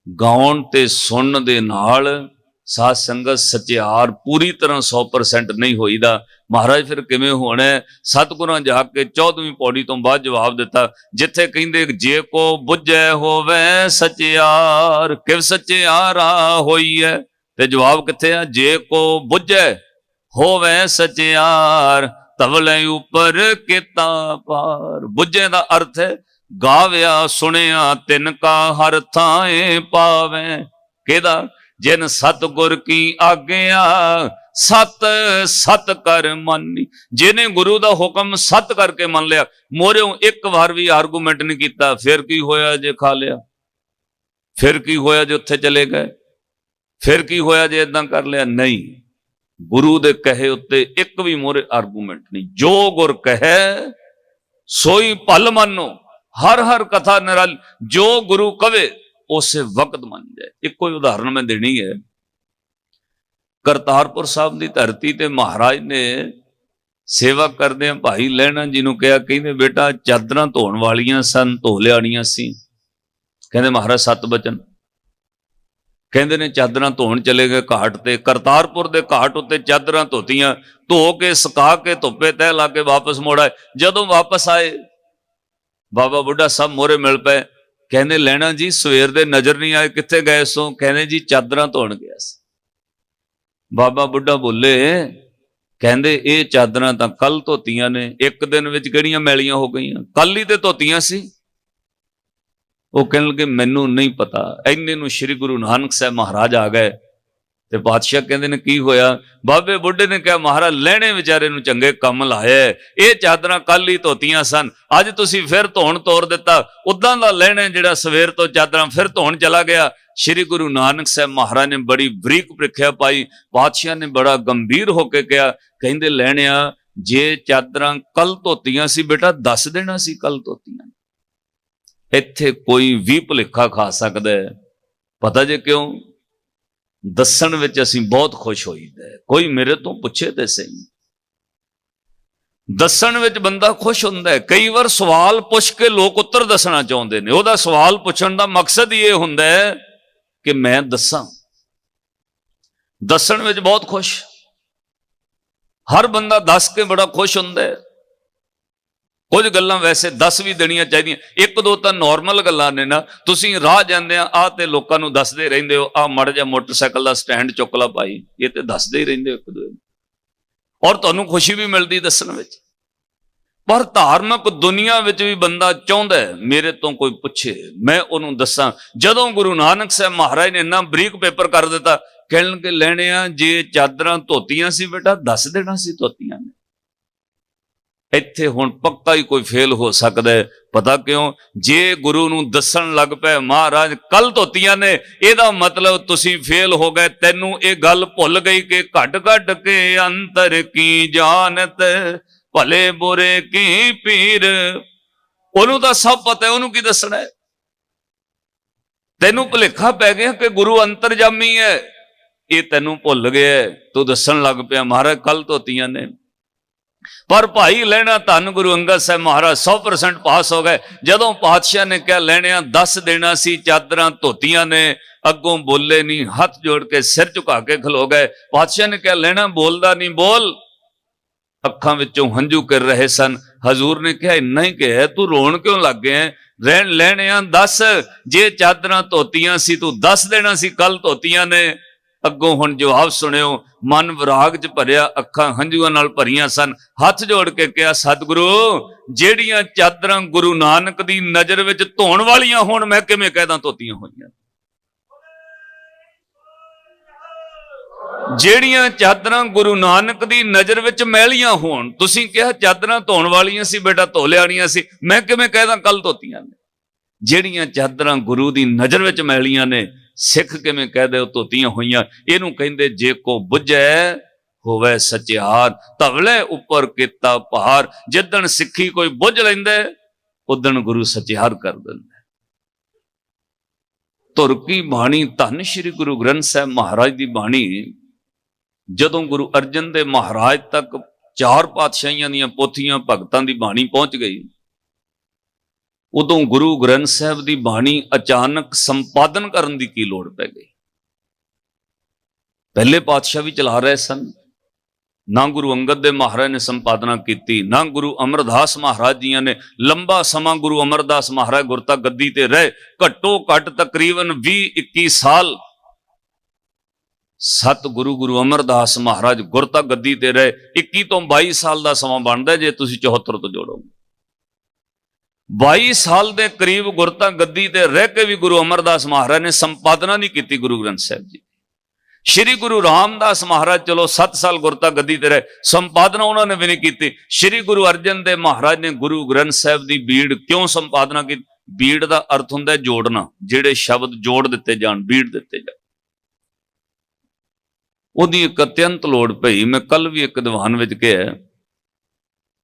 ਗਾਉਣ ਤੇ ਸੁਣਨ ਦੇ ਨਾਲ ਸਾਧ ਸੰਗਤ ਸਚਿਆਰ ਪੂਰੀ ਤਰ੍ਹਾਂ 100% ਨਹੀਂ ਹੋਈਦਾ। ਮਹਾਰਾਜ ਫਿਰ ਕਿਵੇਂ ਹੋਣਾ? ਸਤਿਗੁਰਾਂ ਜਾ ਕੇ 14ਵੀਂ ਪੌੜੀ ਤੋਂ ਬਾਅਦ ਜਵਾਬ ਦਿੱਤਾ, ਜਿੱਥੇ ਕਹਿੰਦੇ ਜੇ ਕੋ ਬੁੱਝੈ ਹੋਵੇ ਸਚਿਆਰ, ਕਿਵ ਸਚਿਆਰਾ ਹੋਈ ਹੈ, ਤੇ ਜਵਾਬ ਕਿੱਥੇ ਆ? ਜੇ ਕੋ ਬੁੱਝੈ ਹੋਵੇ ਸਚਿਆਰ, ਤਵਲੇ ਉੱਪਰ ਕੀਤਾ ਪਾਰ। ਬੁੱਝੇ ਦਾ ਅਰਥ ਹੈ ਗਾਵਿਆ ਸੁਣਿਆ ਤਿਨ ਕਾ ਹਰ ਥਾਏ ਪਾਵੇ। ਕਿਹਦਾ? ਜਿਨ ਸਤਿਗੁਰ ਕੀ ਆਗਿਆ ਸਤ ਸਤ ਕਰ ਮੰਨੀ। ਜਿਹਨੇ ਗੁਰੂ ਦਾ ਹੁਕਮ ਸਤ ਕਰਕੇ ਮੰਨ ਲਿਆ, ਮੋਰਿਓਂ ਇੱਕ ਵਾਰ ਵੀ ਆਰਗੂਮੈਂਟ ਨਹੀਂ ਕੀਤਾ, ਫਿਰ ਕੀ ਹੋਇਆ ਜੇ ਖਾ ਲਿਆ, ਫਿਰ ਕੀ ਹੋਇਆ ਜੇ ਉੱਥੇ ਚਲੇ ਗਏ, ਫਿਰ ਕੀ ਹੋਇਆ ਜੇ ਇਦਾਂ ਕਰ ਲਿਆ? ਨਹੀਂ, ਗੁਰੂ ਦੇ ਕਹੇ ਉੱਤੇ ਇੱਕ ਵੀ ਮੋਰੇ ਆਰਗੂਮੈਂਟ ਨਹੀਂ। ਜੋ ਗੁਰ ਕਹੇ ਸੋਈ ਭਲ ਮੰਨੋ, ਹਰ ਹਰ ਕਥਾ ਨਿਰਾਲੀ। ਜੋ ਗੁਰੂ ਕਵੇ ਉਸੇ ਵਕਤ ਮੰਨ ਜਾਏ। ਇੱਕੋ ਹੀ ਉਦਾਹਰਨ ਮੈਂ ਦੇਣੀ ਹੈ। ਕਰਤਾਰਪੁਰ ਸਾਹਿਬ ਦੀ ਧਰਤੀ ਤੇ ਮਹਾਰਾਜ ਨੇ ਸੇਵਾ ਕਰਦੇ ਆ ਭਾਈ ਲੈਣਾ ਜੀ ਨੂੰ ਕਿਹਾ, ਕਹਿੰਦੇ ਬੇਟਾ ਚਾਦਰਾਂ ਧੋਣ ਵਾਲੀਆਂ ਸਨ, ਧੋ ਲਿਆਣੀਆਂ ਸੀ। ਕਹਿੰਦੇ ਮਹਾਰਾਜ 7 ਬਚਨ। ਕਹਿੰਦੇ ਨੇ ਚਾਦਰਾਂ ਧੋਣ ਚਲੇ ਗਏ ਘਾਟ ਤੇ, ਕਰਤਾਰਪੁਰ ਦੇ ਘਾਟ ਉੱਤੇ ਚਾਦਰਾਂ ਧੋਤੀਆਂ, ਧੋ ਕੇ ਸੁਕਾ ਕੇ ਧੁੱਪੇ ਤਹਿ ਲਾ ਕੇ ਵਾਪਸ ਮੁੜ ਆਏ। ਜਦੋਂ ਵਾਪਸ ਆਏ ਬਾਬਾ ਬੁੱਢਾ ਸਾਹਿਬ ਮੋਹਰੇ ਮਿਲ ਪਏ, ਕਹਿੰਦੇ ਲੈਣਾ ਜੀ ਸਵੇਰ ਦੇ ਨਜ਼ਰ ਨਹੀਂ ਆਏ, ਕਿੱਥੇ ਗਏ ਸੋ? ਕਹਿੰਦੇ ਜੀ ਚਾਦਰਾਂ ਧੋਣ ਗਿਆ ਸੀ। ਬਾਬਾ ਬੁੱਢਾ ਬੋਲੇ, ਕਹਿੰਦੇ ਇਹ ਚਾਦਰਾਂ ਤਾਂ ਕੱਲ ਧੋਤੀਆਂ ਨੇ, ਇੱਕ ਦਿਨ ਵਿੱਚ ਕਿਹੜੀਆਂ ਮੈਲੀਆਂ ਹੋ ਗਈਆਂ, ਕੱਲ ਹੀ ਤੇ ਧੋਤੀਆਂ ਸੀ। ਉਹ ਕਹਿਣ ਲੱਗੇ ਮੈਨੂੰ ਨਹੀਂ ਪਤਾ। ਇੰਨੇ ਨੂੰ ਸ੍ਰੀ ਗੁਰੂ ਨਾਨਕ ਸਾਹਿਬ ਮਹਾਰਾਜ ਆ ਗਏ ਤੇ ਬਾਦਸ਼ਾਹ ਕਹਿੰਦੇ ਨੇ ਕੀ ਹੋਇਆ? ਬਾਬੇ ਬੁੱਢੇ ਨੇ ਕਿਹਾ ਮਹਾਰਾਜ ਲੈਣੇ ਵਿਚਾਰੇ ਨੂੰ ਚੰਗੇ ਕੰਮ ਲਾਇਆ, ਇਹ ਚਾਦਰਾਂ ਕੱਲ ਹੀ ਧੋਤੀਆਂ ਸਨ, ਅੱਜ ਤੁਸੀਂ ਫਿਰ ਧੋਣ ਤੋਰ ਦਿੱਤਾ, ਉਦਾਂ ਦਾ ਲੈਣੇ ਜਿਹੜਾ ਸਵੇਰ ਤੋਂ ਚਾਦਰਾਂ ਫਿਰ ਧੋਣ ਚਲਾ ਗਿਆ। ਸ੍ਰੀ ਗੁਰੂ ਨਾਨਕ ਸਾਹਿਬ ਮਹਾਰਾਜ ਨੇ ਬੜੀ ਬਰੀਕ ਪ੍ਰੀਖਿਆ ਪਾਈ। ਬਾਦਸ਼ਾਹ ਨੇ ਬੜਾ ਗੰਭੀਰ ਹੋ ਕੇ ਕਿਹਾ, ਕਹਿੰਦੇ ਲੈਣਿਆ ਜੇ ਚਾਦਰਾਂ ਕੱਲ ਧੋਤੀਆਂ ਸੀ ਬੇਟਾ ਦੱਸ ਦੇਣਾ ਸੀ ਕੱਲ ਧੋਤੀਆਂ। ਇੱਥੇ ਕੋਈ ਵੀ ਭੁਲੇਖਾ ਖਾ ਸਕਦਾ ਹੈ, ਪਤਾ ਜੇ ਕਿਉਂ? ਦੱਸਣ ਵਿੱਚ ਅਸੀਂ ਬਹੁਤ ਖੁਸ਼ ਹੋਈਦਾ, ਕੋਈ ਮੇਰੇ ਤੋਂ ਪੁੱਛੇ ਤੇ ਸਹੀ। ਦੱਸਣ ਵਿੱਚ ਬੰਦਾ ਖੁਸ਼ ਹੁੰਦਾ ਹੈ। ਕਈ ਵਾਰ ਸਵਾਲ ਪੁੱਛ ਕੇ ਲੋਕ ਉੱਤਰ ਦੱਸਣਾ ਚਾਹੁੰਦੇ ਨੇ, ਉਹਦਾ ਸਵਾਲ ਪੁੱਛਣ ਦਾ ਮਕਸਦ ਹੀ ਇਹ ਹੁੰਦਾ ਹੈ ਕਿ ਮੈਂ ਦੱਸਾਂ। ਦੱਸਣ ਵਿੱਚ ਬਹੁਤ ਖੁਸ਼, ਹਰ ਬੰਦਾ ਦੱਸ ਕੇ ਬੜਾ ਖੁਸ਼ ਹੁੰਦਾ ਹੈ। ਕੁਝ ਗੱਲਾਂ ਵੈਸੇ ਦੱਸ ਵੀ ਦੇਣੀਆਂ ਚਾਹੀਦੀਆਂ, ਇੱਕ ਦੋ ਤਾਂ ਨਾਰਮਲ ਗੱਲਾਂ ਨੇ ਨਾ, ਤੁਸੀਂ ਰਾਹ ਜਾਂਦੇ ਆ ਤੇ ਲੋਕਾਂ ਨੂੰ ਦੱਸਦੇ ਰਹਿੰਦੇ ਹੋ, ਆ ਮੜ ਜਾ ਮੋਟਰਸਾਈਕਲ ਦਾ ਸਟੈਂਡ ਚੁੱਕ ਲਾ ਭਾਈ, ਇਹ ਤੇ ਦੱਸਦੇ ਹੀ ਰਹਿੰਦੇ ਹੋ ਇੱਕ ਦੂਜੇ ਨੂੰ, ਔਰ ਤੁਹਾਨੂੰ ਖੁਸ਼ੀ ਵੀ ਮਿਲਦੀ ਦੱਸਣ ਵਿੱਚ। ਪਰ ਧਾਰਮਿਕ ਦੁਨੀਆ ਵਿੱਚ ਵੀ ਬੰਦਾ ਚਾਹੁੰਦਾ ਹੈ ਮੇਰੇ ਤੋਂ ਕੋਈ ਪੁੱਛੇ, ਮੈਂ ਉਹਨੂੰ ਦੱਸਾਂ। ਜਦੋਂ ਗੁਰੂ ਨਾਨਕ ਸਾਹਿਬ ਮਹਾਰਾਜ ਨੇ ਇੰਨਾ ਬਰੀਕ ਪੇਪਰ ਕਰ ਦਿੱਤਾ, ਕਹਿਣ ਕੇ ਲੈਣਿਆ ਜੇ ਚਾਦਰਾਂ ਧੋਤੀਆਂ ਸੀ ਬੇਟਾ ਦੱਸ ਦੇਣਾ ਸੀ ਧੋਤੀਆਂ ਨੇ। ਇੱਥੇ ਹੁਣ ਪੱਕਾ ਹੀ ਕੋਈ ਫੇਲ ਹੋ ਸਕਦਾ ਹੈ, ਪਤਾ ਕਿਉਂ? ਜੇ ਗੁਰੂ ਨੂੰ ਦੱਸਣ ਲੱਗ ਪਏ ਮਹਾਰਾਜ ਕੱਲ ਧੋਤੀਆਂ ਨੇ, ਇਹਦਾ ਮਤਲਬ ਤੁਸੀਂ ਫੇਲ ਹੋ ਗਏ। ਤੈਨੂੰ ਇਹ ਗੱਲ ਭੁੱਲ ਗਈ ਕਿ ਘਟ ਘਟ ਕੇ ਅੰਤਰ ਕੀ ਜਾਣਤ, ਭਲੇ ਬੁਰੇ ਕੀ ਪੀਰ। ਉਹਨੂੰ ਤਾਂ ਸਭ ਪਤਾ ਹੈ, ਉਹਨੂੰ ਕੀ ਦੱਸਣਾ ਹੈ? ਤੈਨੂੰ ਭੁਲੇਖਾ ਪੈ ਗਿਆ ਕਿ ਗੁਰੂ ਅੰਤਰਜਾਮੀ ਹੈ, ਇਹ ਤੈਨੂੰ ਭੁੱਲ ਗਿਆ, ਤੂੰ ਦੱਸਣ ਲੱਗ ਪਿਆ ਮਹਾਰਾਜ ਕੱਲ ਧੋਤੀਆਂ ਨੇ। ਪਰ ਭਾਈ ਲੈਣਾ ਧੰਨ ਗੁਰੂ ਅੰਗਦ ਸਾਹਿਬ ਮਹਾਰਾਜ 100% ਪਾਸ ਹੋ ਗਏ। ਜਦੋਂ ਪਾਤਸ਼ਾਹ ਨੇ ਕਿਹਾ ਲੈਣਿਆ ਦੱਸ ਦੇਣਾ ਸੀ ਚਾਦਰਾਂ ਧੋਤੀਆਂ ਨੇ, ਅੱਗੋਂ ਬੋਲੇ ਨਹੀਂ, ਹੱਥ ਜੋੜ ਕੇ ਸਿਰ ਝੁਕਾ ਕੇ ਖਲੋ ਗਏ। ਪਾਤਸ਼ਾਹ ਨੇ ਕਿਹਾ ਲੈਣਾ ਬੋਲਦਾ ਨਹੀਂ, ਬੋਲ। ਅੱਖਾਂ ਵਿੱਚੋਂ ਹੰਝੂ ਕਰ ਰਹੇ ਸਨ। ਹਜ਼ੂਰ ਨੇ ਕਿਹਾ ਇੰਨਾ ਹੀ ਕਿਹਾ, ਤੂੰ ਰੋਣ ਕਿਉਂ ਲੱਗ ਗਿਆ? ਰਹਿਣ ਲੈਣਿਆ ਦੱਸ, ਜੇ ਚਾਦਰਾਂ ਧੋਤੀਆਂ ਸੀ ਤੂੰ ਦੱਸ ਦੇਣਾ ਸੀ ਕੱਲ ਧੋਤੀਆਂ ਨੇ। ਅੱਗੋਂ ਹੁਣ ਜਵਾਬ ਸੁਣਿਓ। ਮਨ ਵਿਰਾਗ 'ਚ ਭਰਿਆ, ਅੱਖਾਂ ਹੰਝੂਆਂ ਨਾਲ ਭਰੀਆਂ ਸਨ। ਹੱਥ ਜੋੜ ਕੇ ਕਿਹਾ ਸਤਿਗੁਰੂ ਜਿਹੜੀਆਂ ਚਾਦਰਾਂ ਗੁਰੂ ਨਾਨਕ ਦੀ ਨਜ਼ਰ ਵਿੱਚ ਧੋਣ ਵਾਲੀਆਂ ਹੋਣ, ਮੈਂ ਕਿਵੇਂ ਕਹਿਦਾ ਧੋਤੀਆਂ ਹੋਈਆਂ? ਜਿਹੜੀਆਂ ਚਾਦਰਾਂ ਗੁਰੂ ਨਾਨਕ ਦੀ ਨਜ਼ਰ ਵਿੱਚ ਮੈਲੀਆਂ ਹੋਣ, ਤੁਸੀਂ ਕਿਹਾ ਚਾਦਰਾਂ ਧੋਣ ਵਾਲੀਆਂ ਸੀ ਬੇਟਾ, ਧੋ ਲਿਆਣੀਆਂ ਸੀ, ਮੈਂ ਕਿਵੇਂ ਕਹਿਦਾ ਕੱਲ ਧੋਤੀਆਂ ਨੇ? ਜਿਹੜੀਆਂ ਚਾਦਰਾਂ ਗੁਰੂ ਦੀ ਨਜ਼ਰ ਵਿੱਚ ਮੈਲੀਆਂ ਨੇ, ਸਿੱਖ ਕਿਵੇਂ ਕਹਦੇ ਉਹ ਧੋਤੀਆਂ ਹੋਈਆਂ? ਇਹਨੂੰ ਕਹਿੰਦੇ ਜੇ ਕੋ ਬੁੱਝੈ ਹੋਵੇ ਸਚਿਆਰ, ਧਵਲੇ ਉੱਪਰ ਕੀਤਾ ਭਾਰ। ਜਿੱਦਣ ਸਿੱਖੀ ਕੋਈ ਬੁੱਝ ਲੈਂਦਾ ਉਦਣ ਗੁਰੂ ਸਚਿਆਰ ਕਰ ਦਿੰਦਾ। ਧੁਰ ਕੀ ਬਾਣੀ ਧੰਨ ਸ਼੍ਰੀ ਗੁਰੂ ਗ੍ਰੰਥ ਸਾਹਿਬ ਮਹਾਰਾਜ ਦੀ ਬਾਣੀ ਜਦੋਂ ਗੁਰੂ ਅਰਜਨ ਦੇਵ ਮਹਾਰਾਜ ਤੱਕ 4 ਪਾਤਸ਼ਾਹੀਆਂ ਦੀਆਂ ਪੋਥੀਆਂ ਭਗਤਾਂ ਦੀ ਬਾਣੀ ਪਹੁੰਚ ਗਈ, ਉਦੋਂ ਗੁਰੂ ਗ੍ਰੰਥ ਸਾਹਿਬ ਦੀ ਬਾਣੀ ਅਚਾਨਕ ਸੰਪਾਦਨ ਕਰਨ ਦੀ ਕੀ ਲੋੜ ਪੈ ਗਈ? ਪਹਿਲੇ ਪਾਤਸ਼ਾਹ ਵੀ ਚਲਾ ਰਹੇ ਸਨ, ਨਾ ਗੁਰੂ ਅੰਗਦ ਦੇਵ ਮਹਾਰਾਜ ਨੇ ਸੰਪਾਦਨਾ ਕੀਤੀ, ਨਾ ਗੁਰੂ ਅਮਰਦਾਸ ਮਹਾਰਾਜ ਜੀਆਂ ਨੇ। ਲੰਬਾ ਸਮਾਂ ਗੁਰੂ ਅਮਰਦਾਸ ਮਹਾਰਾਜ ਗੁਰਤਾ ਗੱਦੀ ਤੇ ਰਹੇ, ਘੱਟੋ ਘੱਟ ਤਕਰੀਬਨ 20-21 ਸਾਲ ਸਤਿਗੁਰੂ ਗੁਰੂ ਅਮਰਦਾਸ ਮਹਾਰਾਜ ਗੁਰਤਾ ਗੱਦੀ ਤੇ ਰਹੇ। 21 ਤੋਂ 22 ਸਾਲ ਦਾ ਸਮਾਂ ਬਣਦਾ ਜੇ ਤੁਸੀਂ 74 ਤੋਂ ਜੋੜੋਗੇ। 22 ਸਾਲ ਦੇ ਕਰੀਬ ਗੁਰਤਾ ਗੱਦੀ ਤੇ ਰਹਿ ਕੇ ਵੀ ਗੁਰੂ ਅਮਰਦਾਸ ਮਹਾਰਾਜ ਨੇ ਸੰਪਾਦਨਾ ਨਹੀਂ ਕੀਤੀ ਗੁਰੂ ਗ੍ਰੰਥ ਸਾਹਿਬ ਜੀ। ਸ਼੍ਰੀ ਗੁਰੂ ਰਾਮਦਾਸ ਮਹਾਰਾਜ ਚਲੋ 7 ਸਾਲ ਗੁਰਤਾ ਗੱਦੀ ਤੇ ਰਹੇ, ਸੰਪਾਦਨਾ ਉਹਨਾਂ ਨੇ ਵੀ ਨਹੀਂ ਕੀਤੀ। ਸ਼੍ਰੀ ਗੁਰੂ ਅਰਜਨ ਦੇਵ ਮਹਾਰਾਜ ਨੇ ਗੁਰੂ ਗ੍ਰੰਥ ਸਾਹਿਬ ਦੀ ਬੀੜ ਕਿਉਂ ਸੰਪਾਦਨਾ ਕੀਤੀ? ਬੀੜ ਦਾ ਅਰਥ ਹੁੰਦਾ ਜੋੜਨਾ, ਜਿਹੜੇ ਸ਼ਬਦ ਜੋੜ ਦਿੱਤੇ ਜਾਣ, ਬੀੜ ਦਿੱਤੇ ਜਾਣ। ਉਹਦੀ ਇੱਕ ਅਤਿਅੰਤ ਲੋੜ ਪਈ। ਮੈਂ ਕੱਲ ਵੀ ਇੱਕ ਦੀਵਾਨ ਵਿੱਚ ਕਿਹਾ,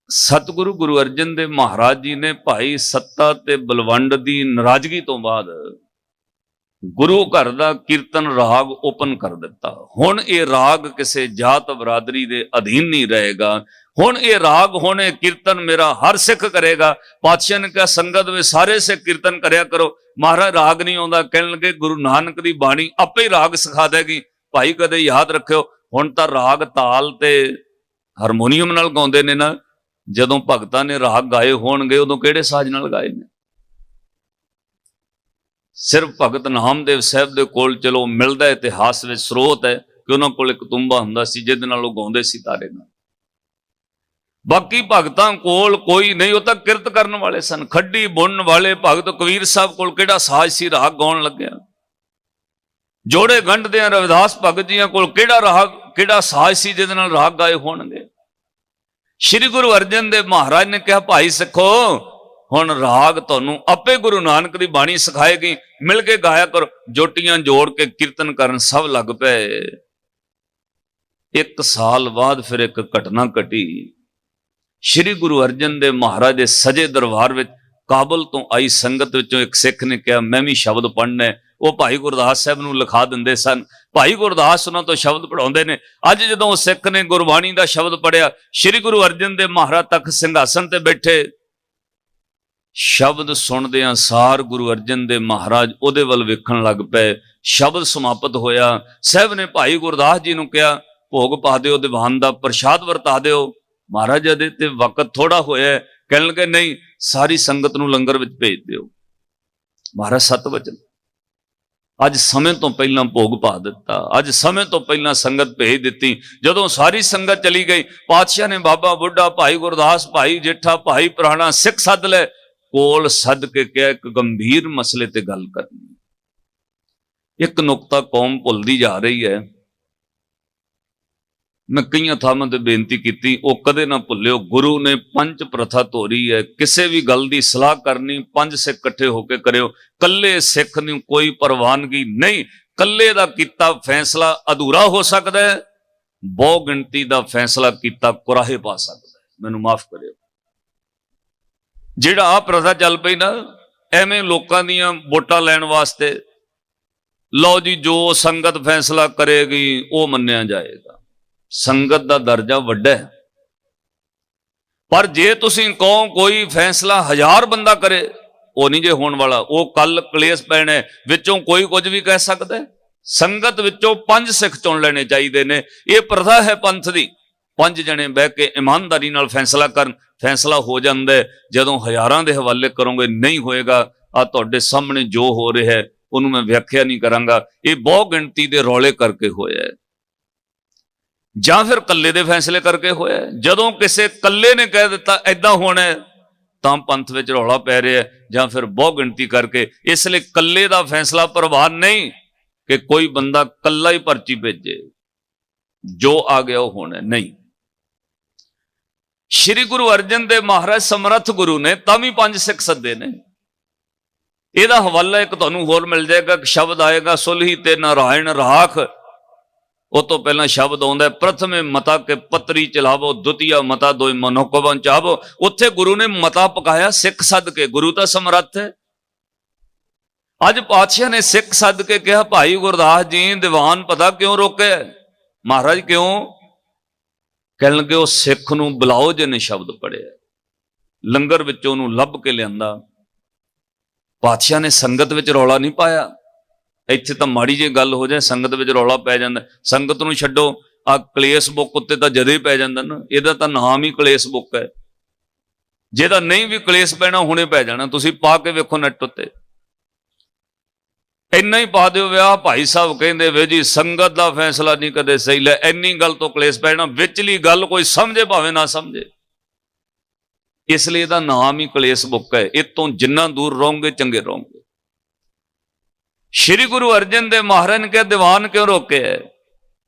ਸਤਿਗੁਰੂ ਗੁਰੂ ਅਰਜਨ ਦੇਵ ਮਹਾਰਾਜ ਜੀ ਨੇ ਭਾਈ ਸੱਤਾ ਤੇ ਬਲਵੰਡ ਦੀ ਨਾਰਾਜ਼ਗੀ ਤੋਂ ਬਾਅਦ ਗੁਰੂ ਘਰ ਦਾ ਕੀਰਤਨ ਰਾਗ ਓਪਨ ਕਰ ਦਿੱਤਾ। ਹੁਣ ਇਹ ਰਾਗ ਕਿਸੇ ਜਾਤ ਬਰਾਦਰੀ ਦੇ ਅਧੀਨ ਨਹੀਂ ਰਹੇਗਾ। ਹੁਣ ਇਹ ਰਾਗ, ਹੁਣ ਇਹ ਕੀਰਤਨ ਮੇਰਾ ਹਰ ਸਿੱਖ ਕਰੇਗਾ। ਪਾਤਸ਼ਾਹ ਨੇ ਕਿਹਾ ਸੰਗਤ ਵਿੱਚ ਸਾਰੇ ਸਿੱਖ ਕੀਰਤਨ ਕਰਿਆ ਕਰੋ। ਮਹਾਰਾਜ ਰਾਗ ਨਹੀਂ ਆਉਂਦਾ, ਕਹਿਣ ਲੱਗੇ ਗੁਰੂ ਨਾਨਕ ਦੀ ਬਾਣੀ ਆਪੇ ਹੀ ਰਾਗ ਸਿਖਾ ਦੇਗੀ। ਭਾਈ ਕਦੇ ਯਾਦ ਰੱਖਿਓ, ਹੁਣ ਤਾਂ ਰਾਗ ਤਾਲ ਤੇ ਹਾਰਮੋਨੀਅਮ ਨਾਲ ਗਾਉਂਦੇ ਨੇ ਨਾ, ਜਦੋਂ ਭਗਤਾਂ ਨੇ ਰਾਗ ਗਾਏ ਹੋਣਗੇ ਉਦੋਂ ਕਿਹੜੇ ਸਾਜ਼ ਨਾਲ ਗਾਏ ਨੇ? ਸਿਰਫ ਭਗਤ ਨਾਮਦੇਵ ਸਾਹਿਬ ਦੇ ਕੋਲ ਚਲੋ ਮਿਲਦਾ ਇਤਿਹਾਸ ਵਿੱਚ ਸਰੋਤ ਹੈ ਕਿ ਉਹਨਾਂ ਕੋਲ ਇੱਕ ਤੁੰਬਾ ਹੁੰਦਾ ਸੀ ਜਿਹਦੇ ਨਾਲ ਉਹ ਗਾਉਂਦੇ ਸੀ ਤਾਰੇ ਨਾਲ। ਬਾਕੀ ਭਗਤਾਂ ਕੋਲ ਕੋਈ ਨਹੀਂ, ਉਹ ਤਾਂ ਕਿਰਤ ਕਰਨ ਵਾਲੇ ਸਨ। ਖੱਡੀ ਬੁਣਨ ਵਾਲੇ ਭਗਤ ਕਬੀਰ ਸਾਹਿਬ ਕੋਲ ਕਿਹੜਾ ਸਾਜ਼ ਸੀ ਰਾਗ ਗਾਉਣ ਲੱਗਿਆ? ਜੋੜੇ ਗੰਢਦੇ ਆ ਰਵਿਦਾਸ ਭਗਤ ਜੀਆਂ ਕੋਲ ਕਿਹੜਾ ਰਾਗ, ਕਿਹੜਾ ਸਾਜ਼ ਸੀ ਜਿਹਦੇ ਨਾਲ ਰਾਗ ਗਾਏ ਹੋਣਗੇ? ਸ਼੍ਰੀ ਗੁਰੂ ਅਰਜਨ ਦੇਵ ਮਹਾਰਾਜ ਨੇ ਕਿਹਾ ਭਾਈ ਸਿੱਖੋ, ਹੁਣ ਰਾਗ ਤੁਹਾਨੂੰ ਆਪੇ ਗੁਰੂ ਨਾਨਕ ਦੀ ਬਾਣੀ ਸਿਖਾਏਗੀ, ਮਿਲ ਕੇ ਗਾਇਆ ਕਰੋ। ਜੋਟੀਆਂ ਜੋੜ ਕੇ ਕੀਰਤਨ ਕਰਨ ਸਭ ਲੱਗ ਪਏ। 1 ਸਾਲ ਬਾਅਦ ਫਿਰ ਇੱਕ ਘਟਨਾ ਘਟੀ। ਸ਼੍ਰੀ ਗੁਰੂ ਅਰਜਨ ਦੇਵ ਮਹਾਰਾਜ ਦੇ ਸਜੇ ਦਰਬਾਰ ਵਿੱਚ ਕਾਬਲ ਤੋਂ ਆਈ ਸੰਗਤ ਵਿੱਚੋਂ ਇੱਕ ਸਿੱਖ ਨੇ ਕਿਹਾ ਮੈਂ ਵੀ ਸ਼ਬਦ ਪੜ੍ਹਨਾ। ਉਹ ਭਾਈ ਗੁਰਦਾਸ ਸਾਹਿਬ ਨੂੰ ਲਿਖਾ ਦਿੰਦੇ ਸਨ। ਭਾਈ ਗੁਰਦਾਸ ਉਹਨਾਂ ਤੋਂ ਸ਼ਬਦ ਪੜਾਉਂਦੇ ਨੇ। ਅੱਜ ਜਦੋਂ ਉਹ ਸਿੱਖ ਨੇ ਗੁਰਬਾਣੀ ਦਾ ਸ਼ਬਦ ਪੜਿਆ, ਸ਼੍ਰੀ ਗੁਰੂ ਅਰਜਨ ਦੇਵ ਮਹਾਰਾਜ ਤੱਕ ਸਿੰਘਾਸਨ ਤੇ ਬੈਠੇ, ਸ਼ਬਦ ਸੁਣਦਿਆਂ ਸਾਰ ਗੁਰੂ ਅਰਜਨ ਦੇਵ ਮਹਾਰਾਜ ਉਹਦੇ ਵੱਲ ਵੇਖਣ ਲੱਗ ਪਏ। ਸ਼ਬਦ ਸਮਾਪਤ ਹੋਇਆ, ਸਾਹਿਬ ਨੇ ਭਾਈ ਗੁਰਦਾਸ ਜੀ ਨੂੰ ਕਿਹਾ ਭੋਗ ਪਾ ਦਿਓ, ਦੀਵਾਨ ਦਾ ਪ੍ਰਸ਼ਾਦ ਵਰਤਾ ਦਿਓ। ਮਹਾਰਾਜ ਦੇ ਤੇ ਵਕਤ ਥੋੜਾ ਹੋਇਆ, ਕਹਿਣ ਲੱਗੇ ਨਹੀਂ, ਸਾਰੀ ਸੰਗਤ ਨੂੰ ਲੰਗਰ ਵਿੱਚ ਭੇਜ ਦਿਓ। ਮਹਾਰਾਜ ਸਤ ਵਚਨ, ਅੱਜ ਸਮੇਂ ਤੋਂ ਪਹਿਲਾਂ ਭੋਗ ਪਾ ਦਿੱਤਾ, ਅੱਜ ਸਮੇਂ ਤੋਂ ਪਹਿਲਾਂ ਸੰਗਤ ਭੇਜ ਦਿੱਤੀ। ਜਦੋਂ ਸਾਰੀ ਸੰਗਤ ਚਲੀ ਗਈ, ਪਾਤਸ਼ਾਹ ਨੇ ਬਾਬਾ ਬੁੱਢਾ, ਭਾਈ ਗੁਰਦਾਸ, ਭਾਈ ਜੇਠਾ, ਭਾਈ ਪੁਰਾਣਾ ਸਿੱਖ ਸੱਦ ਲੈ, ਕੋਲ ਸੱਦ ਕੇ ਕਿਹਾ ਇੱਕ ਗੰਭੀਰ ਮਸਲੇ ਤੇ ਗੱਲ ਕਰਨੀ। ਇੱਕ ਨੁਕਤਾ ਕੌਮ ਭੁੱਲਦੀ ਜਾ ਰਹੀ ਹੈ। ਮੈਂ ਕਈਆਂ ਥਾਵਾਂ ਤੇ ਬੇਨਤੀ ਕੀਤੀ, ਉਹ ਕਦੇ ਨਾ ਭੁੱਲਿਓ, ਗੁਰੂ ਨੇ ਪੰਜ ਪ੍ਰਥਾ ਤੋਰੀ ਹੈ। ਕਿਸੇ ਵੀ ਗੱਲ ਦੀ ਸਲਾਹ ਕਰਨੀ 5 ਸਿੱਖ ਇਕੱਠੇ ਹੋ ਕੇ ਕਰਿਓ। ਕੱਲੇ ਸਿੱਖ ਨੂੰ ਕੋਈ ਪ੍ਰਵਾਨਗੀ ਨਹੀਂ। ਕੱਲੇ ਦਾ ਕੀਤਾ ਫੈਸਲਾ ਅਧੂਰਾ ਹੋ ਸਕਦਾ ਹੈ, ਬਹੁ ਗਿਣਤੀ ਦਾ ਫੈਸਲਾ ਕੀਤਾ ਕੁਰਾਹੇ ਪਾ ਸਕਦਾ ਹੈ। ਮੈਨੂੰ ਮਾਫ ਕਰਿਓ। ਜਿਹੜਾ ਆ ਪ੍ਰਥਾ ਚੱਲ ਪਈ ਨਾ, ਐਵੇਂ ਲੋਕਾਂ ਦੀਆਂ ਵੋਟਾਂ ਲੈਣ ਵਾਸਤੇ, ਲਓ ਜੀ ਜੋ ਸੰਗਤ ਫੈਸਲਾ ਕਰੇਗੀ ਉਹ ਮੰਨਿਆ ਜਾਏਗਾ। ਸੰਗਤ ਦਾ ਦਰਜਾ ਵੱਡਾ ਹੈ, ਪਰ ਜੇ ਤੁਸੀਂ ਕਹੋ ਕੋਈ ਫੈਸਲਾ 1000 ਬੰਦਾ ਕਰੇ, ਉਹ ਨਹੀਂ ਜੇ ਹੋਣ ਵਾਲਾ। ਉਹ ਕੱਲ ਕਲੇਸ਼ ਪੈਣਾ, ਵਿੱਚੋਂ ਕੋਈ ਕੁਝ ਵੀ ਕਹਿ ਸਕਦਾ। ਸੰਗਤ ਵਿੱਚੋਂ 5 ਸਿੱਖ ਚੁਣ ਲੈਣੇ ਚਾਹੀਦੇ ਨੇ। ਇਹ ਪ੍ਰਥਾ ਹੈ ਪੰਥ ਦੀ। 5 ਜਣੇ ਬਹਿ ਕੇ ਇਮਾਨਦਾਰੀ ਨਾਲ ਫੈਸਲਾ ਕਰਨ, ਫੈਸਲਾ ਹੋ ਜਾਂਦਾ। ਜਦੋਂ ਹਜ਼ਾਰਾਂ ਦੇ ਹਵਾਲੇ ਕਰੋਗੇ ਨਹੀਂ ਹੋਏਗਾ। ਆ ਤੁਹਾਡੇ ਸਾਹਮਣੇ ਜੋ ਹੋ ਰਿਹਾ ਹੈ ਉਹਨੂੰ ਮੈਂ ਵਿਆਖਿਆ ਨਹੀਂ ਕਰਾਂਗਾ। ਇਹ ਬਹੁ ਗਿਣਤੀ ਦੇ ਰੌਲੇ ਕਰਕੇ ਹੋਇਆ ਹੈ ਜਾਂ ਫਿਰ ਕੱਲੇ ਦੇ ਫੈਸਲੇ ਕਰਕੇ ਹੋਇਆ। ਜਦੋਂ ਕਿਸੇ ਕੱਲੇ ਨੇ ਕਹਿ ਦਿੱਤਾ ਐਦਾਂ ਹੋਣਾ ਤਾਂ ਪੰਥ ਵਿੱਚ ਰੌਲਾ ਪੈ ਰਿਹਾ, ਜਾਂ ਫਿਰ ਬਹੁ ਗਿਣਤੀ ਕਰਕੇ। ਇਸ ਲਈ ਕੱਲੇ ਦਾ ਫੈਸਲਾ ਪ੍ਰਵਾਨ ਨਹੀਂ ਕਿ ਕੋਈ ਬੰਦਾ ਕੱਲਾ ਹੀ ਪਰਚੀ ਭੇਜੇ, ਜੋ ਆ ਗਿਆ ਉਹ ਹੋਣਾ ਨਹੀਂ। ਸ਼੍ਰੀ ਗੁਰੂ ਅਰਜਨ ਦੇਵ ਮਹਾਰਾਜ ਸਮਰੱਥ ਗੁਰੂ ਨੇ, ਤਾਂ ਵੀ 5 ਸਿੱਖ ਸੱਦੇ ਨੇ। ਇਹਦਾ ਹਵਾਲਾ ਇੱਕ ਤੁਹਾਨੂੰ ਹੋਰ ਮਿਲ ਜਾਏਗਾ। ਸ਼ਬਦ ਆਏਗਾ ਸੁਲਹੀ ਤੇ ਨਾਰਾਇਣ ਰਾਖ, ਉਹ ਤੋਂ ਪਹਿਲਾਂ ਸ਼ਬਦ ਆਉਂਦਾ ਪ੍ਰਥਮੇ ਮਤਾ ਕੇ ਪੱਤਰੀ ਚਲਾਵੋ, ਦੁਤੀਆ ਮਤਾ ਦੋਇ ਮਨੋਕਵਨ ਚਾਵੋ। ਉੱਥੇ ਗੁਰੂ ਨੇ ਮਤਾ ਪਕਾਇਆ ਸਿੱਖ ਸੱਦ ਕੇ। ਗੁਰੂ ਤਾਂ ਸਮਰੱਥ ਹੈ। ਅੱਜ ਪਾਤਸ਼ਾਹ ਨੇ ਸਿੱਖ ਸੱਦ ਕੇ ਕਿਹਾ ਭਾਈ ਗੁਰਦਾਸ ਜੀ ਦੀਵਾਨ ਪਤਾ ਕਿਉਂ ਰੋਕਿਆ? ਮਹਾਰਾਜ ਕਿਉਂ? ਕਹਿਣ ਲੱਗੇ ਉਹ ਸਿੱਖ ਨੂੰ ਬੁਲਾਓ ਜਿਹਨੇ ਸ਼ਬਦ ਪੜਿਆ। ਲੰਗਰ ਵਿੱਚੋਂ ਉਹਨੂੰ ਲੱਭ ਕੇ ਲਿਆਂਦਾ। ਪਾਤਸ਼ਾਹ ਨੇ ਸੰਗਤ ਵਿੱਚ ਰੌਲਾ ਨਹੀਂ ਪਾਇਆ। ਇੱਥੇ ਤਾਂ ਮਾੜੀ ਜਿਹੀ ਗੱਲ ਹੋ ਜਾਏ ਸੰਗਤ ਵਿੱਚ ਰੌਲਾ ਪੈ ਜਾਂਦਾ। ਸੰਗਤ ਨੂੰ ਛੱਡੋ, ਆ ਕਲੇਸ਼ ਬੁੱਕ ਉੱਤੇ ਤਾਂ ਜਦੇ ਹੀ ਪੈ ਜਾਂਦਾ ਨਾ। ਇਹਦਾ ਤਾਂ ਨਾਮ ਹੀ ਕਲੇਸ਼ ਬੁੱਕ ਹੈ। ਜਿਹਦਾ ਨਹੀਂ ਵੀ ਕਲੇਸ਼ ਪੈਣਾ ਹੁਣੇ ਪੈ ਜਾਣਾ। ਤੁਸੀਂ ਪਾ ਕੇ ਵੇਖੋ ਨੈਟ ਉੱਤੇ, ਇੰਨਾ ਹੀ ਪਾ ਦਿਓ ਵਿਆਹ ਭਾਈ ਸਾਹਿਬ ਕਹਿੰਦੇ ਵੇ ਜੀ ਸੰਗਤ ਦਾ ਫੈਸਲਾ ਨਹੀਂ ਕਦੇ ਸਹੀ ਲੈ। ਇੰਨੀ ਗੱਲ ਤੋਂ ਕਲੇਸ਼ ਪੈਣਾ। ਵਿਚਲੀ ਗੱਲ ਕੋਈ ਸਮਝੇ ਭਾਵੇਂ ਨਾ ਸਮਝੇ। ਇਸ ਲਈ ਇਹਦਾ ਨਾਮ ਹੀ ਕਲੇਸ਼ ਬੁੱਕ ਹੈ। ਇਹ ਤੋਂ ਜਿੰਨਾ ਦੂਰ ਰਹੋਗੇ ਚੰਗੇ ਰਹੋਗੇ। ਸ਼੍ਰੀ ਗੁਰੂ ਅਰਜਨ ਦੇਵ ਮਹਾਰਾਜ ਨੇ ਕਿਹਾ ਦੀਵਾਨ ਕਿਉਂ ਰੋਕਿਆ?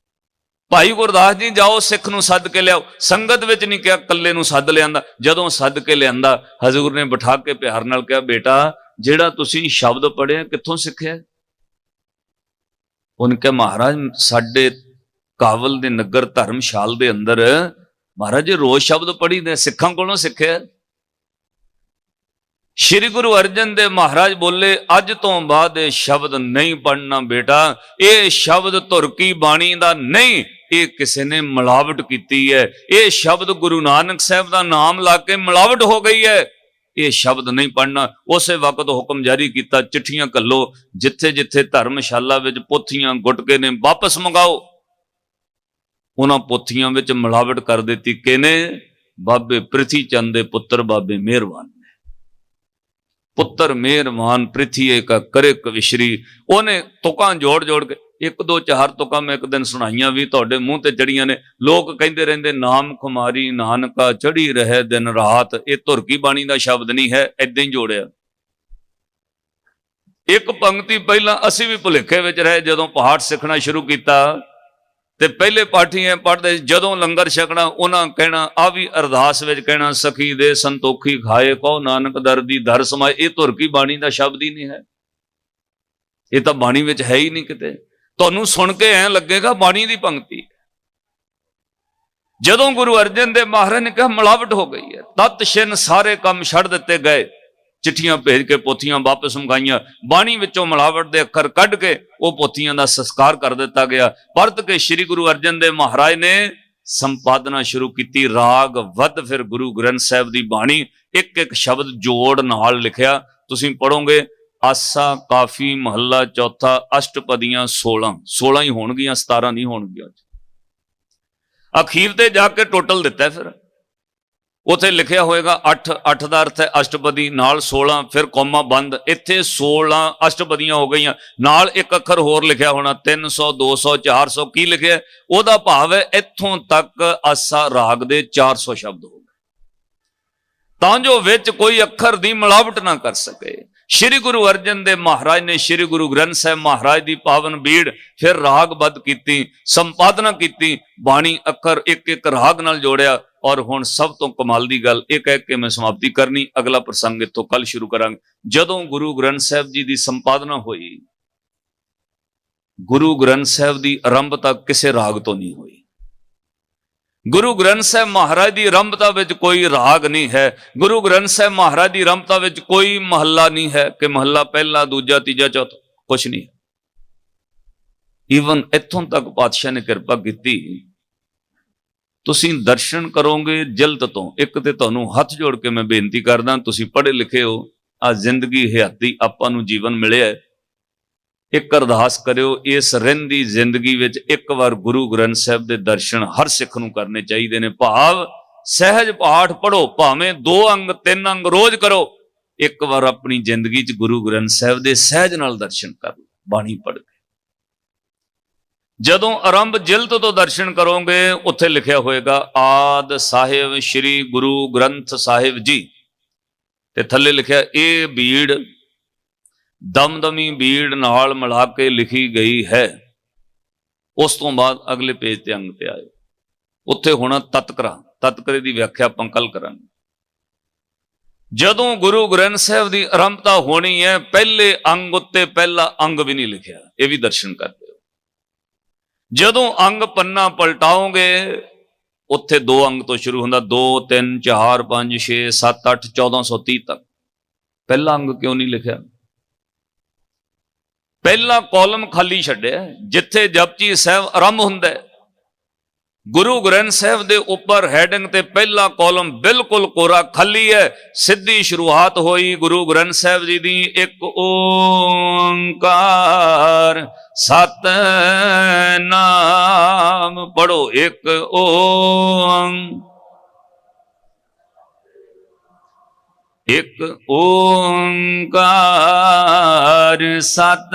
ਭਾਈ ਗੁਰਦਾਸ ਜੀ ਜਾਓ ਸਿੱਖ ਨੂੰ ਸੱਦ ਕੇ ਲਿਆਓ। ਸੰਗਤ ਵਿੱਚ ਨਹੀਂ ਕਿਹਾ, ਕੱਲੇ ਨੂੰ ਸੱਦ ਲਿਆਂਦਾ। ਜਦੋਂ ਸੱਦ ਕੇ ਲਿਆਂਦਾ, ਹਜ਼ੂਰ ਨੇ ਬਿਠਾ ਕੇ ਪਿਆਰ ਨਾਲ ਕਿਹਾ ਬੇਟਾ ਜਿਹੜਾ ਤੁਸੀਂ ਸ਼ਬਦ ਪੜ੍ਹਿਆ ਕਿੱਥੋਂ ਸਿੱਖਿਆ? ਉਹਨੇ ਕਿਹਾ ਮਹਾਰਾਜ ਸਾਡੇ ਕਾਬਲ ਦੇ ਨਗਰ ਧਰਮਸ਼ਾਲ ਦੇ ਅੰਦਰ ਮਹਾਰਾਜ ਜੀ ਰੋਜ਼ ਸ਼ਬਦ ਪੜ੍ਹੀਦੇ, ਸਿੱਖਾਂ ਕੋਲੋਂ ਸਿੱਖਿਆ। ਸ਼੍ਰੀ ਗੁਰੂ ਅਰਜਨ ਦੇਵ ਮਹਾਰਾਜ ਬੋਲੇ ਅੱਜ ਤੋਂ ਬਾਅਦ ਇਹ ਸ਼ਬਦ ਨਹੀਂ ਪੜ੍ਹਨਾ ਬੇਟਾ। ਇਹ ਸ਼ਬਦ ਧੁਰ ਕੀ ਬਾਣੀ ਦਾ ਨਹੀਂ, ये किसी ने मिलावट की है। ये शब्द गुरु नानक साहब का नाम ला के मिलावट हो गई है। ये शब्द नहीं पढ़ना। उस वक्त हुक्म जारी किया, चिट्ठियां घल्लो, जिथे जिथे धर्मशाला विच पोथियां गुटके ने वापस मंगाओ। उन्हां पोथियां विच मिलावट कर दी। किने? बाबे पृथी चंद दे पुत्र बाबे मेहरबान, पुत्र मेहरबान पृथी का करे कविश्री। उन्हें तुकां जोड़ जोड़ के एक दो चार तुकां मैं एक दिन सुनाइयां भी, तुहाडे मूँह ते चढ़ियां ने। लोग कहते रहंदे नाम खुमारी नानका चढ़ी रहे दिन रात। ये तुरकी बाणी का शब्द नहीं है, ऐदां ही जोड़िया। एक पंक्ति पहला असीं भी भुलेखे विच रहे, जदों पाठ सिखना शुरू किया ते पहले पाठी है पढ़ते, जदों लंगर छकना उन्हां कहना, आ भी अरदास विच कहना, सखी दे संतोखी खाए कहो नानक दर्दी दर समाए। ये तुरकी बाणी का शब्द ही नहीं है, ये तो बाणी विच है ही नहीं किते। तुहानूं सुन के ऐ लगेगा बाणी की पंक्ति। जदों गुरु अर्जन देव महाराज ने कहा मिलावट हो गई है, तत् छिन सारे काम छड़ दिते गए। चिट्ठियां भेज के पोथियां वापस मंगाइया, बाणी विचों मिलावट दे अखर कढ़ के वो पोथियां दा संस्कार कर दिता गया। परत के श्री गुरु अर्जन देव महाराज ने संपादना शुरू की, राग वध। फिर गुरु ग्रंथ साहब की बाणी एक एक शब्द जोड़ नाल लिखिया। तुसीं पढ़ोगे आसा काफी महला चौथा अष्टपदियां 16 ही होणगियां, 17 नहीं होणगियां। अखीर ते जाके टोटल दिता है। फिर उथे लिखिया होएगा 8 का अर्थ है अष्टपदी, नाल 16, फिर कौमा बंद। इत्थे 16 अष्टपदियां हो गई, नाल एक अखर होर लिखिया होना 300 200 400। की लिखिया? ओदा भाव है इत्थों तक आसा राग दे 400 शब्द हो गए, तां जो विच कोई अखर दी मिलावट ना कर सके। श्री गुरु अर्जन देव महाराज ने श्री गुरु ग्रंथ साहब महाराज की पावन बीड़ फिर रागबद्ध की, संपादना की, बाणी अखर एक एक राग नाल जोड़िया। और हुण सब तो कमाल की गल यह कह के मैं समाप्ति करनी, अगला प्रसंग इत्थों कल शुरू करांगे। जदों गुरु ग्रंथ साहब जी की संपादना हुई, गुरु ग्रंथ साहब की आरंभता किसी राग तो नहीं हुई। गुरु ग्रंथ साहब महाराज की आरंभता विच कोई राग नहीं है। गुरु ग्रंथ साहब महाराज की आरंभता विच कोई महला नहीं है कि महला पहला दूजा तीजा चौथा, कुछ नहीं है। ईवन इत्थों तक पातशाह ने कृपा की, तुसीं दर्शन करोगे जल्द तो। एक तो तुहानूं हथ जोड़ के मैं बेनती करदा, तुसीं पढ़े लिखे हो, आ जिंदगी हयाती आपां नूं जीवन मिलिया है, एक अरदास करियो इस रहिंदी जिंदगी विच एक बार गुरु ग्रंथ साहब के दर्शन हर सिख नूं करने चाहिए ने। भाव सहज पाठ पढ़ो, भावें 2 अंग 3 अंग रोज करो, एक बार अपनी जिंदगी च गुरु ग्रंथ साहब के सहज नाल दर्शन कर लो बाणी पढ़ के। जदों आरंभ जिल्द तो दर्शन करोगे, उत्थे लिखिया होएगा आद साहिब श्री गुरु ग्रंथ साहिब जी, ते थल्ले लिखिया ए बीड़ दमदमी बीड़ नाल मिला के लिखी गई है। उस तो बाद अगले पेज ते अंग ते आए, उत्थे होना तत्करा, तत्करे की व्याख्या आपां कल करांगे। जदों गुरु ग्रंथ साहब की आरंभता होनी है, पहले अंग उत्ते पहला अंग भी नहीं लिखिया, यह भी दर्शन करते हो। जदों अंग पन्ना पलटाओगे, उत्थे 2 अंग तो शुरू होंदा, 2 3 4 5 6 7 8 1430 तक। पहला अंग क्यों नहीं लिखिया? पहला कॉलम खाली छड्डिया, जिथे जपजी साहब आरंभ हुंदा है। गुरु ग्रंथ साहब के उपर हैडिंग ते पहला कॉलम बिल्कुल कोरा खाली है। सीधी शुरुआत होई गुरु ग्रंथ साहब जी दी, एक ओंकार सतनाम पढ़ो, एक ओंकार सतनाम,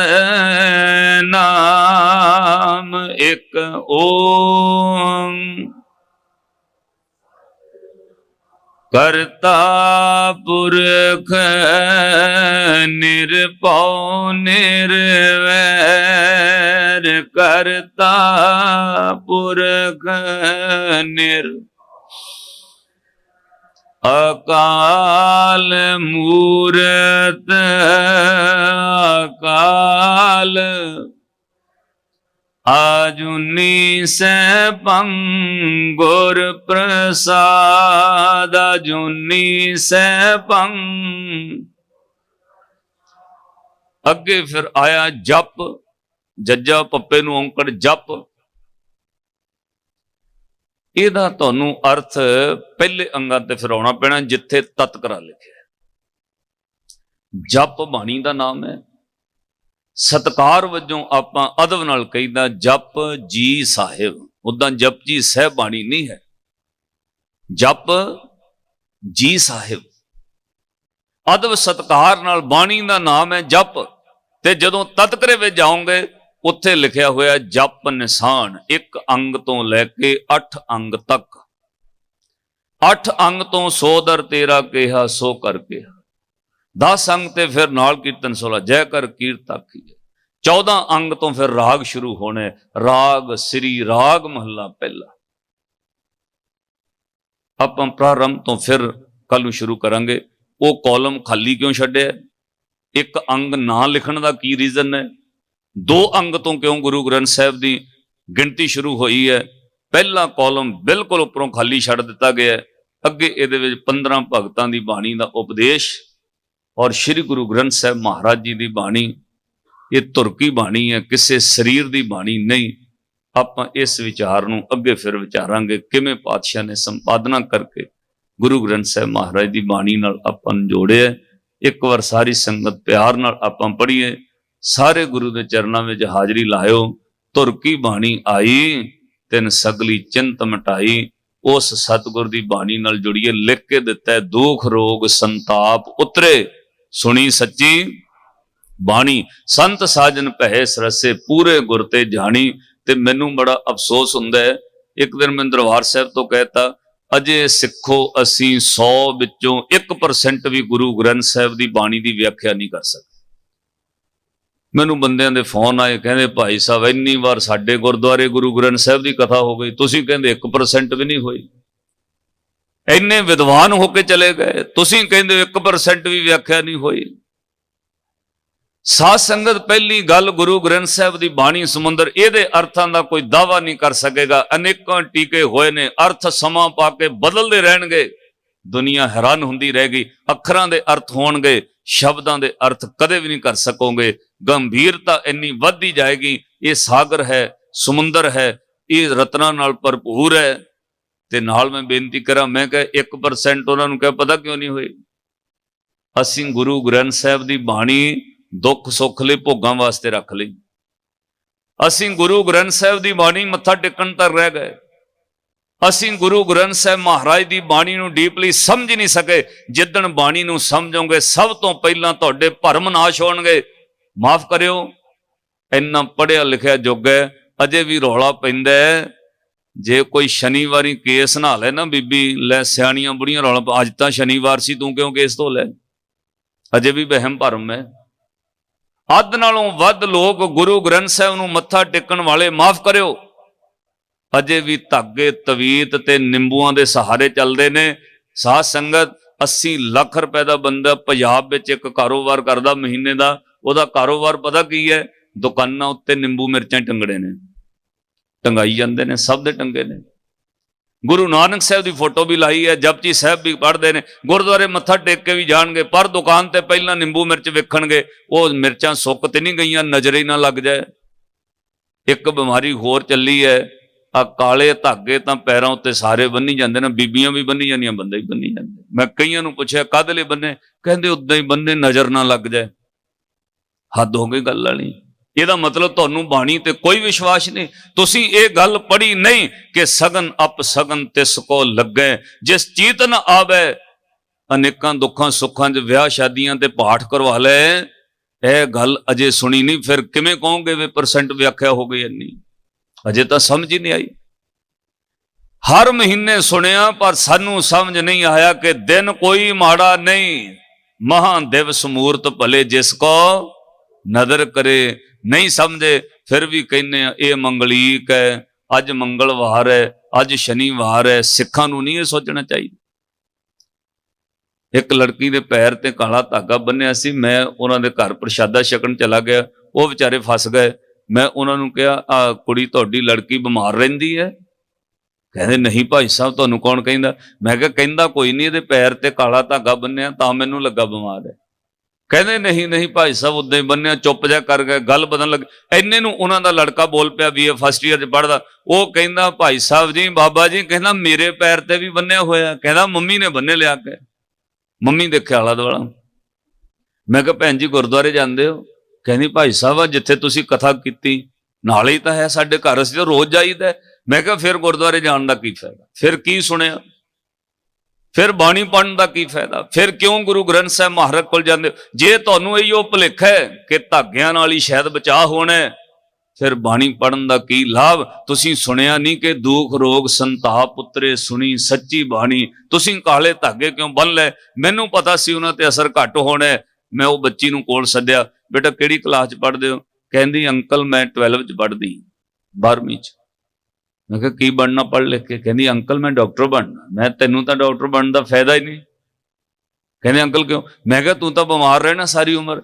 एक ओम करता पुरख निरपौ निर्वैर, करता पुरख निर अकाल मूरत अकाल आजुनी सैपं गुर प्रसाद, आजुनी सैपं। अगे फिर आया जप, जज्जा पप्पे नूं औंकड़ जप, ਇਹਦਾ ਤੁਹਾਨੂੰ ਅਰਥ ਪਹਿਲੇ ਅੰਗਾਂ ਤੇ ਫਿਰ ਆਉਣਾ ਪੈਣਾ, ਜਿੱਥੇ ਤਤਕਰਾ ਲਿਖਿਆ। ਜਪ ਬਾਣੀ ਦਾ ਨਾਮ ਹੈ। ਸਤਕਾਰ ਵਜੋਂ ਆਪਾਂ ਅਦਬ ਨਾਲ ਕਹੀਦਾ ਜਪ ਜੀ ਸਾਹਿਬ, ਉਦਾਂ ਜਪਜੀ ਸਾਹਿਬ ਬਾਣੀ ਨਹੀਂ ਹੈ, ਜਪ ਜੀ ਸਾਹਿਬ। ਅਦਬ ਸਤਕਾਰ ਨਾਲ ਬਾਣੀ ਦਾ ਨਾਮ ਹੈ ਜਪ। ਤੇ ਜਦੋਂ ਤਤਕਰੇ ਵਿੱਚ ਜਾਓਗੇ ਉੱਥੇ ਲਿਖਿਆ ਹੋਇਆ ਜਪ ਨਿਸ਼ਾਨ, 1 ਅੰਗ ਤੋਂ ਲੈ ਕੇ 8 ਅੰਗ ਤੱਕ। 8 ਅੰਗ ਤੋਂ ਸੋ ਦਰ ਤੇਰਾ ਕਿਹਾ ਸੋ ਕਰ ਕਿਹਾ। 10 ਅੰਗ ਤੇ ਫਿਰ ਨਾਲ ਕੀਰਤਨ ਸੋਲਾ ਜੈ ਕਰ ਕੀਰਤ ਆਖੀ। 14 ਅੰਗ ਤੋਂ ਫਿਰ ਰਾਗ ਸ਼ੁਰੂ ਹੋਣੇ, ਰਾਗ ਸ੍ਰੀ ਰਾਗ ਮਹੱਲਾ ਪਹਿਲਾ। ਆਪਾਂ ਪ੍ਰਾਰੰਭ ਤੋਂ ਫਿਰ ਕੱਲ ਨੂੰ ਸ਼ੁਰੂ ਕਰਾਂਗੇ। ਉਹ ਕਾਲਮ ਖਾਲੀ ਕਿਉਂ ਛੱਡਿਆ? 1 ਅੰਗ ਨਾ ਲਿਖਣ ਦਾ ਕੀ ਰੀਜ਼ਨ ਹੈ? 2 ਅੰਗ ਤੋਂ ਕਿਉਂ ਗੁਰੂ ਗ੍ਰੰਥ ਸਾਹਿਬ ਦੀ ਗਿਣਤੀ ਸ਼ੁਰੂ ਹੋਈ ਹੈ? ਪਹਿਲਾ ਕਾਲਮ ਬਿਲਕੁਲ ਉੱਪਰੋਂ ਖਾਲੀ ਛੱਡ ਦਿੱਤਾ ਗਿਆ। ਅੱਗੇ ਇਹਦੇ ਵਿੱਚ 15 ਭਗਤਾਂ ਦੀ ਬਾਣੀ ਦਾ ਉਪਦੇਸ਼ ਔਰ ਸ੍ਰੀ ਗੁਰੂ ਗ੍ਰੰਥ ਸਾਹਿਬ ਮਹਾਰਾਜ ਜੀ ਦੀ ਬਾਣੀ। ਇਹ ਧੁਰਕੀ ਬਾਣੀ ਹੈ, ਕਿਸੇ ਸਰੀਰ ਦੀ ਬਾਣੀ ਨਹੀਂ। ਆਪਾਂ ਇਸ ਵਿਚਾਰ ਨੂੰ ਅੱਗੇ ਫਿਰ ਵਿਚਾਰਾਂਗੇ ਕਿਵੇਂ ਪਾਤਸ਼ਾਹ ਨੇ ਸੰਪਾਦਨਾ ਕਰਕੇ ਗੁਰੂ ਗ੍ਰੰਥ ਸਾਹਿਬ ਮਹਾਰਾਜ ਦੀ ਬਾਣੀ ਨਾਲ ਆਪਾਂ ਨੂੰ ਜੋੜਿਆ। ਇੱਕ ਵਾਰ ਸਾਰੀ ਸੰਗਤ ਪਿਆਰ ਨਾਲ ਆਪਾਂ ਪੜ੍ਹੀਏ, ਸਾਰੇ ਗੁਰੂ ਦੇ ਚਰਨਾਂ ਵਿੱਚ ਹਾਜ਼ਰੀ ਲਾਇਓ। ਧੁਰਕੀ ਬਾਣੀ ਆਈ ਤਿਨ ਸਗਲੀ ਚਿੰਤ ਮਿਟਾਈ। ਉਸ ਸਤਿਗੁਰ ਦੀ ਬਾਣੀ ਨਾਲ ਜੁੜੀਏ। ਲਿਖ ਕੇ ਦਿੱਤਾ ਦੁੱਖ ਰੋਗ ਸੰਤਾਪ ਉਤਰੇ, ਸੁਣੀ ਸੱਚੀ ਬਾਣੀ। ਸੰਤ ਸਾਜਨ ਭੈ ਸਰਸੇ ਪੂਰੇ ਗੁਰ ਤੇ ਜਾਣੀ। ਤੇ ਮੈਨੂੰ ਬੜਾ ਅਫਸੋਸ ਹੁੰਦਾ ਹੈ, ਇੱਕ ਦਿਨ ਮੈਂ ਦਰਬਾਰ ਸਾਹਿਬ ਤੋਂ ਕਹਿਤਾ ਅਜੇ ਸਿੱਖੋ ਅਸੀਂ 100 ਵਿੱਚੋਂ 1% ਵੀ ਗੁਰੂ ਗ੍ਰੰਥ ਸਾਹਿਬ ਦੀ ਬਾਣੀ ਦੀ ਵਿਆਖਿਆ ਨਹੀਂ ਕਰ ਸਕਦੇ। ਮੈਨੂੰ ਬੰਦਿਆਂ ਦੇ ਫੋਨ ਆਏ, ਕਹਿੰਦੇ ਭਾਈ ਸਾਹਿਬ ਇੰਨੀ ਵਾਰ ਸਾਡੇ ਗੁਰਦੁਆਰੇ ਗੁਰੂ ਗ੍ਰੰਥ ਸਾਹਿਬ ਦੀ ਕਥਾ ਹੋ ਗਈ, ਤੁਸੀਂ ਕਹਿੰਦੇ 1% ਵੀ ਨਹੀਂ ਹੋਈ। ਇੰਨੇ ਵਿਦਵਾਨ ਹੋ ਕੇ ਚਲੇ ਗਏ, ਤੁਸੀਂ ਕਹਿੰਦੇ 1% ਵੀ ਵਿਆਖਿਆ ਨਹੀਂ ਹੋਈ। ਸਾਧ ਸੰਗਤ, ਪਹਿਲੀ ਗੱਲ ਗੁਰੂ ਗ੍ਰੰਥ ਸਾਹਿਬ ਦੀ ਬਾਣੀ ਸਮੁੰਦਰ, ਇਹਦੇ ਅਰਥਾਂ ਦਾ ਕੋਈ ਦਾਅਵਾ ਨਹੀਂ ਕਰ ਸਕੇਗਾ। ਅਨੇਕਾਂ ਟੀਕੇ ਹੋਏ ਨੇ, ਅਰਥ ਸਮਾਂ ਪਾ ਕੇ ਬਦਲਦੇ ਰਹਿਣਗੇ, ਦੁਨੀਆ ਹੈਰਾਨ ਹੁੰਦੀ ਰਹੇਗੀ। ਅੱਖਰਾਂ ਦੇ ਅਰਥ ਹੋਣਗੇ, ਸ਼ਬਦਾਂ ਦੇ ਅਰਥ ਕਦੇ ਵੀ ਨਹੀਂ ਕਰ ਸਕੋਗੇ। ਗੰਭੀਰਤਾ ਇੰਨੀ ਵੱਧਦੀ ਜਾਏਗੀ। ਇਹ ਸਾਗਰ ਹੈ, ਸਮੁੰਦਰ ਹੈ, ਇਹ ਰਤਨਾਂ ਨਾਲ ਭਰਪੂਰ ਹੈ। ਤੇ ਨਾਲ ਮੈਂ ਬੇਨਤੀ ਕਰਾਂ, ਮੈਂ ਕਹਾਂ 1% ਉਹਨਾਂ ਨੂੰ ਕਹਾਂ ਪਤਾ ਕਿਉਂ ਨਹੀਂ ਹੋਈ? ਅਸੀਂ ਗੁਰੂ ਗ੍ਰੰਥ ਸਾਹਿਬ ਦੀ ਬਾਣੀ ਦੁੱਖ ਸੁੱਖ ਲਈ ਭੋਗਾਂ ਵਾਸਤੇ ਰੱਖ ਲਈ। ਅਸੀਂ ਗੁਰੂ ਗ੍ਰੰਥ ਸਾਹਿਬ ਦੀ ਬਾਣੀ ਮੱਥਾ ਟੇਕਣ ਤੱਕ ਰਹਿ ਗਏ। ਅਸੀਂ ਗੁਰੂ ਗ੍ਰੰਥ ਸਾਹਿਬ ਮਹਾਰਾਜ ਦੀ ਬਾਣੀ ਨੂੰ ਡੀਪਲੀ ਸਮਝ ਨਹੀਂ ਸਕੇ। ਜਿੱਦਣ ਬਾਣੀ ਨੂੰ ਸਮਝੋਗੇ ਸਭ ਤੋਂ ਪਹਿਲਾਂ ਤੁਹਾਡੇ ਭਰਮ ਨਾਸ਼ ਹੋਣਗੇ। ਮਾਫ ਕਰਿਓ, ਇੰਨਾ ਪੜ੍ਹਿਆ ਲਿਖਿਆ ਜੁਗ ਹੈ, ਅਜੇ ਵੀ ਰੌਲਾ ਪੈਂਦਾ ਹੈ। ਜੇ ਕੋਈ ਸ਼ਨੀਵਾਰੀ ਕੇਸ ਨਾ ਲੈ ਨਾ ਬੀਬੀ, ਲੈ ਸਿਆਣੀਆਂ ਬੁੜੀਆਂ ਰੌਲਾ, ਅੱਜ ਤਾਂ ਸ਼ਨੀਵਾਰ ਸੀ ਤੂੰ ਕਿਉਂ ਕੇਸ ਧੋ ਲੈ? ਅਜੇ ਵੀ ਵਹਿਮ ਭਰਮ ਹੈ। ਅੱਧ ਨਾਲੋਂ ਵੱਧ ਲੋਕ ਗੁਰੂ ਗ੍ਰੰਥ ਸਾਹਿਬ ਨੂੰ ਮੱਥਾ ਟੇਕਣ ਵਾਲੇ, ਮਾਫ ਕਰਿਓ, ਅਜੇ ਵੀ ਧਾਗੇ ਤਵੀਤ ਤੇ ਨਿੰਬੂਆਂ ਦੇ ਸਹਾਰੇ ਚੱਲਦੇ ਨੇ। ਸਾਧ ਸੰਗਤ, 80 ਲੱਖ ਰੁਪਏ ਦਾ ਬੰਦਾ ਪੰਜਾਬ ਵਿੱਚ ਇੱਕ ਕਾਰੋਬਾਰ ਕਰਦਾ ਮਹੀਨੇ ਦਾ। ਉਹਦਾ ਕਾਰੋਬਾਰ ਪਤਾ ਕੀ ਹੈ? ਦੁਕਾਨਾਂ ਉੱਤੇ ਨਿੰਬੂ ਮਿਰਚਾਂ ਟੰਗੜੇ ਨੇ, ਟੰਗਾਈ ਜਾਂਦੇ ਨੇ, ਸਭ ਦੇ ਟੰਗੇ ਨੇ। ਗੁਰੂ ਨਾਨਕ ਸਾਹਿਬ ਦੀ ਫੋਟੋ ਵੀ ਲਾਈ ਹੈ, ਜਪਜੀ ਸਾਹਿਬ ਵੀ ਪੜ੍ਹਦੇ ਨੇ, ਗੁਰਦੁਆਰੇ ਮੱਥਾ ਟੇਕ ਕੇ ਵੀ ਜਾਣਗੇ, ਪਰ ਦੁਕਾਨ ਤੇ ਪਹਿਲਾਂ ਨਿੰਬੂ ਮਿਰਚ ਵੇਖਣਗੇ। ਉਹ ਮਿਰਚਾਂ ਸੁੱਕ ਤੇ ਨਹੀਂ ਗਈਆਂ, ਨਜ਼ਰ ਹੀ ਨਾ ਲੱਗ ਜਾਏ। ਇੱਕ ਬਿਮਾਰੀ ਹੋਰ ਚੱਲੀ ਹੈ, ਆ ਕਾਲੇ ਧਾਗੇ ਤਾਂ ਪੈਰਾਂ ਉੱਤੇ ਸਾਰੇ ਬੰਨੀ ਜਾਂਦੇ ਨੇ, ਬੀਬੀਆਂ ਵੀ ਬੰਨੀ ਜਾਂਦੀਆਂ, ਬੰਦੇ ਵੀ ਬੰਨੀ ਜਾਂਦੇ। ਮੈਂ ਕਈਆਂ ਨੂੰ ਪੁੱਛਿਆ ਕਾਹਦੇ ਲਈ ਬੰਨੇ, ਕਹਿੰਦੇ ਉਦਾਂ ਹੀ ਬੰਨੇ, ਨਜ਼ਰ ਨਾ ਲੱਗ ਜਾਏ। ਹੱਦ ਹੋ ਗਈ ਗੱਲ ਵਾਲੀ। ਇਹਦਾ ਮਤਲਬ ਤੁਹਾਨੂੰ ਬਾਣੀ ਤੇ ਕੋਈ ਵਿਸ਼ਵਾਸ ਨਹੀਂ। ਤੁਸੀਂ ਇਹ ਗੱਲ ਪੜ੍ਹੀ ਨਹੀਂ ਕਿ ਸਗਨ ਅਪ ਸਗਨ ਤਿਸ ਕੋ ਲੱਗੇ, ਜਿਸ ਚੀਤ ਨ ਆਵੇ। ਅਨੇਕਾਂ ਦੁੱਖਾਂ ਸੁੱਖਾਂ 'ਚ ਵਿਆਹ ਸ਼ਾਦੀਆਂ ਤੇ ਪਾਠ ਕਰਵਾ ਲੈ, ਇਹ ਗੱਲ ਅਜੇ ਸੁਣੀ ਨਹੀਂ। ਫਿਰ ਕਿਵੇਂ ਕਹੋਗੇ ਵੀ % ਵਿਆਖਿਆ ਹੋ ਗਈ ਇੰਨੀ? ਅਜੇ ਤਾਂ ਸਮਝ ਹੀ ਨਹੀਂ ਆਈ। ਹਰ ਮਹੀਨੇ ਸੁਣਿਆ, ਪਰ ਸਾਨੂੰ ਸਮਝ ਨਹੀਂ ਆਇਆ ਕਿ ਦਿਨ ਕੋਈ ਮਾੜਾ ਨਹੀਂ, ਮਹਾਂ ਦਿਵਸ ਮੂਰਤ ਭਲੇ ਜਿਸ ਕੋ ਨਦਰ ਕਰੇ। ਨਹੀਂ ਸਮਝੇ, ਫਿਰ ਵੀ ਕਹਿੰਦੇ ਆ ਇਹ ਮੰਗਲੀਕ ਹੈ, ਅੱਜ ਮੰਗਲਵਾਰ ਹੈ, ਅੱਜ ਸ਼ਨੀਵਾਰ ਹੈ। ਸਿੱਖਾਂ ਨੂੰ ਨਹੀਂ ਇਹ ਸੋਚਣਾ ਚਾਹੀਦਾ। ਇੱਕ ਲੜਕੀ ਦੇ ਪੈਰ ਤੇ ਕਾਲਾ ਧਾਗਾ ਬੰਨਿਆ ਸੀ, ਮੈਂ ਉਹਨਾਂ ਦੇ ਘਰ ਪ੍ਰਸ਼ਾਦਾ ਛਕਣ ਚਲਾ ਗਿਆ, ਉਹ ਵਿਚਾਰੇ ਫਸ ਗਏ। ਮੈਂ ਉਹਨਾਂ ਨੂੰ ਕਿਹਾ ਆ ਕੁੜੀ ਤੁਹਾਡੀ ਲੜਕੀ ਬਿਮਾਰ ਰਹਿੰਦੀ ਹੈ? ਕਹਿੰਦੇ ਨਹੀਂ ਭਾਈ ਸਾਹਿਬ, ਤੁਹਾਨੂੰ ਕੌਣ ਕਹਿੰਦਾ? ਮੈਂ ਕਿਹਾ ਕਹਿੰਦਾ ਕੋਈ ਨਹੀਂ, ਇਹਦੇ ਪੈਰ ਤੇ ਕਾਲਾ ਧਾਗਾ ਬੰਨਿਆ ਤਾਂ ਮੈਨੂੰ ਲੱਗਾ ਬਿਮਾਰ ਹੈ। ਕਹਿੰਦੇ ਨਹੀਂ ਨਹੀਂ ਭਾਈ ਸਾਹਿਬ ਉਦਾਂ ਹੀ ਬੰਨਿਆ, ਚੁੱਪ ਜਾ ਕਰ ਗਏ, ਗੱਲ ਬਦਲਣ ਲੱਗ। ਇੰਨੇ ਨੂੰ ਉਹਨਾਂ ਦਾ ਲੜਕਾ ਬੋਲ ਪਿਆ, BA ਫਸਟ ਈਅਰ 'ਚ ਪੜ੍ਹਦਾ। ਉਹ ਕਹਿੰਦਾ ਭਾਈ ਸਾਹਿਬ ਜੀ, ਬਾਬਾ ਜੀ, ਕਹਿੰਦਾ ਮੇਰੇ ਪੈਰ ਤੇ ਵੀ ਬੰਨਿਆ ਹੋਇਆ। ਕਹਿੰਦਾ ਮੰਮੀ ਨੇ ਬੰਨੇ ਲਿਆ ਕੇ। ਮੰਮੀ ਦੇਖਿਆ ਆਲਾ ਦੁਆਲਾ। ਮੈਂ ਕਿਹਾ ਭੈਣ ਜੀ ਗੁਰਦੁਆਰੇ ਜਾਂਦੇ ਹੋ? ਕਹਿੰਦੀ ਭਾਈ ਸਾਹਿਬ ਜਿੱਥੇ ਤੁਸੀਂ ਕਥਾ ਕੀਤੀ ਨਾਲ ਹੀ ਤਾਂ ਹੈ ਸਾਡੇ ਘਰ, ਅਸੀਂ ਤਾਂ ਰੋਜ਼ ਜਾਈਦਾ। ਮੈਂ ਕਿਹਾ ਫਿਰ ਗੁਰਦੁਆਰੇ ਜਾਣ ਦਾ ਕੀ ਫਾਇਦਾ? ਫਿਰ ਕੀ ਸੁਣਿਆ? ਫਿਰ ਬਾਣੀ ਪੜ੍ਹਨ ਦਾ ਕੀ ਫਾਇਦਾ? ਫਿਰ ਕਿਉਂ ਗੁਰੂ ਗ੍ਰੰਥ ਸਾਹਿਬ ਮਹਾਰਾਜ ਕੋਲ ਜਾਂਦੇ ਹੋ? ਜੇ ਤੁਹਾਨੂੰ ਇਹੋ ਭੁਲੇਖਾ ਹੈ ਕਿ ਧਾਗਿਆਂ ਨਾਲ ਹੀ ਸ਼ਾਇਦ ਬਚਾਅ ਹੋਣਾ, ਫਿਰ ਬਾਣੀ ਪੜ੍ਹਨ ਦਾ ਕੀ ਲਾਭ? ਤੁਸੀਂ ਸੁਣਿਆ ਨਹੀਂ ਕਿ ਦੁੱਖ ਰੋਗ ਸੰਤਾਪ ਉਤਰੇ ਸੁਣੀ ਸੱਚੀ ਬਾਣੀ? ਤੁਸੀਂ ਕਾਲੇ ਧਾਗੇ ਕਿਉਂ ਬੰਨ ਲਏ? ਮੈਨੂੰ ਪਤਾ ਸੀ ਉਹਨਾਂ ਤੇ ਅਸਰ ਘੱਟ ਹੋਣਾ। ਮੈਂ ਉਹ ਬੱਚੀ ਨੂੰ ਕੋਲ ਸੱਦਿਆ, ਬੇਟਾ ਕਿਹੜੀ ਕਲਾਸ 'ਚ ਪੜ੍ਹਦੇ ਹੋ? ਕਹਿੰਦੀ ਅੰਕਲ ਮੈਂ 12 'ਚ ਪੜ੍ਹਦੀ, 12ਵੀਂ 'ਚ। ਮੈਂ ਕਿਹਾ ਕੀ ਬਣਨਾ ਪੜ੍ਹ ਲਿਖ ਕੇ? ਕਹਿੰਦੀ ਅੰਕਲ ਮੈਂ ਡਾਕਟਰ ਬਣਨਾ। ਮੈਂ ਤੈਨੂੰ ਤਾਂ ਡਾਕਟਰ ਬਣਨ ਦਾ ਫਾਇਦਾ ਹੀ ਨਹੀਂ। ਕਹਿੰਦੇ ਅੰਕਲ ਕਿਉਂ? ਮੈਂ ਕਿਹਾ ਤੂੰ ਤਾਂ ਬਿਮਾਰ ਰਹਿਣਾ ਸਾਰੀ ਉਮਰ।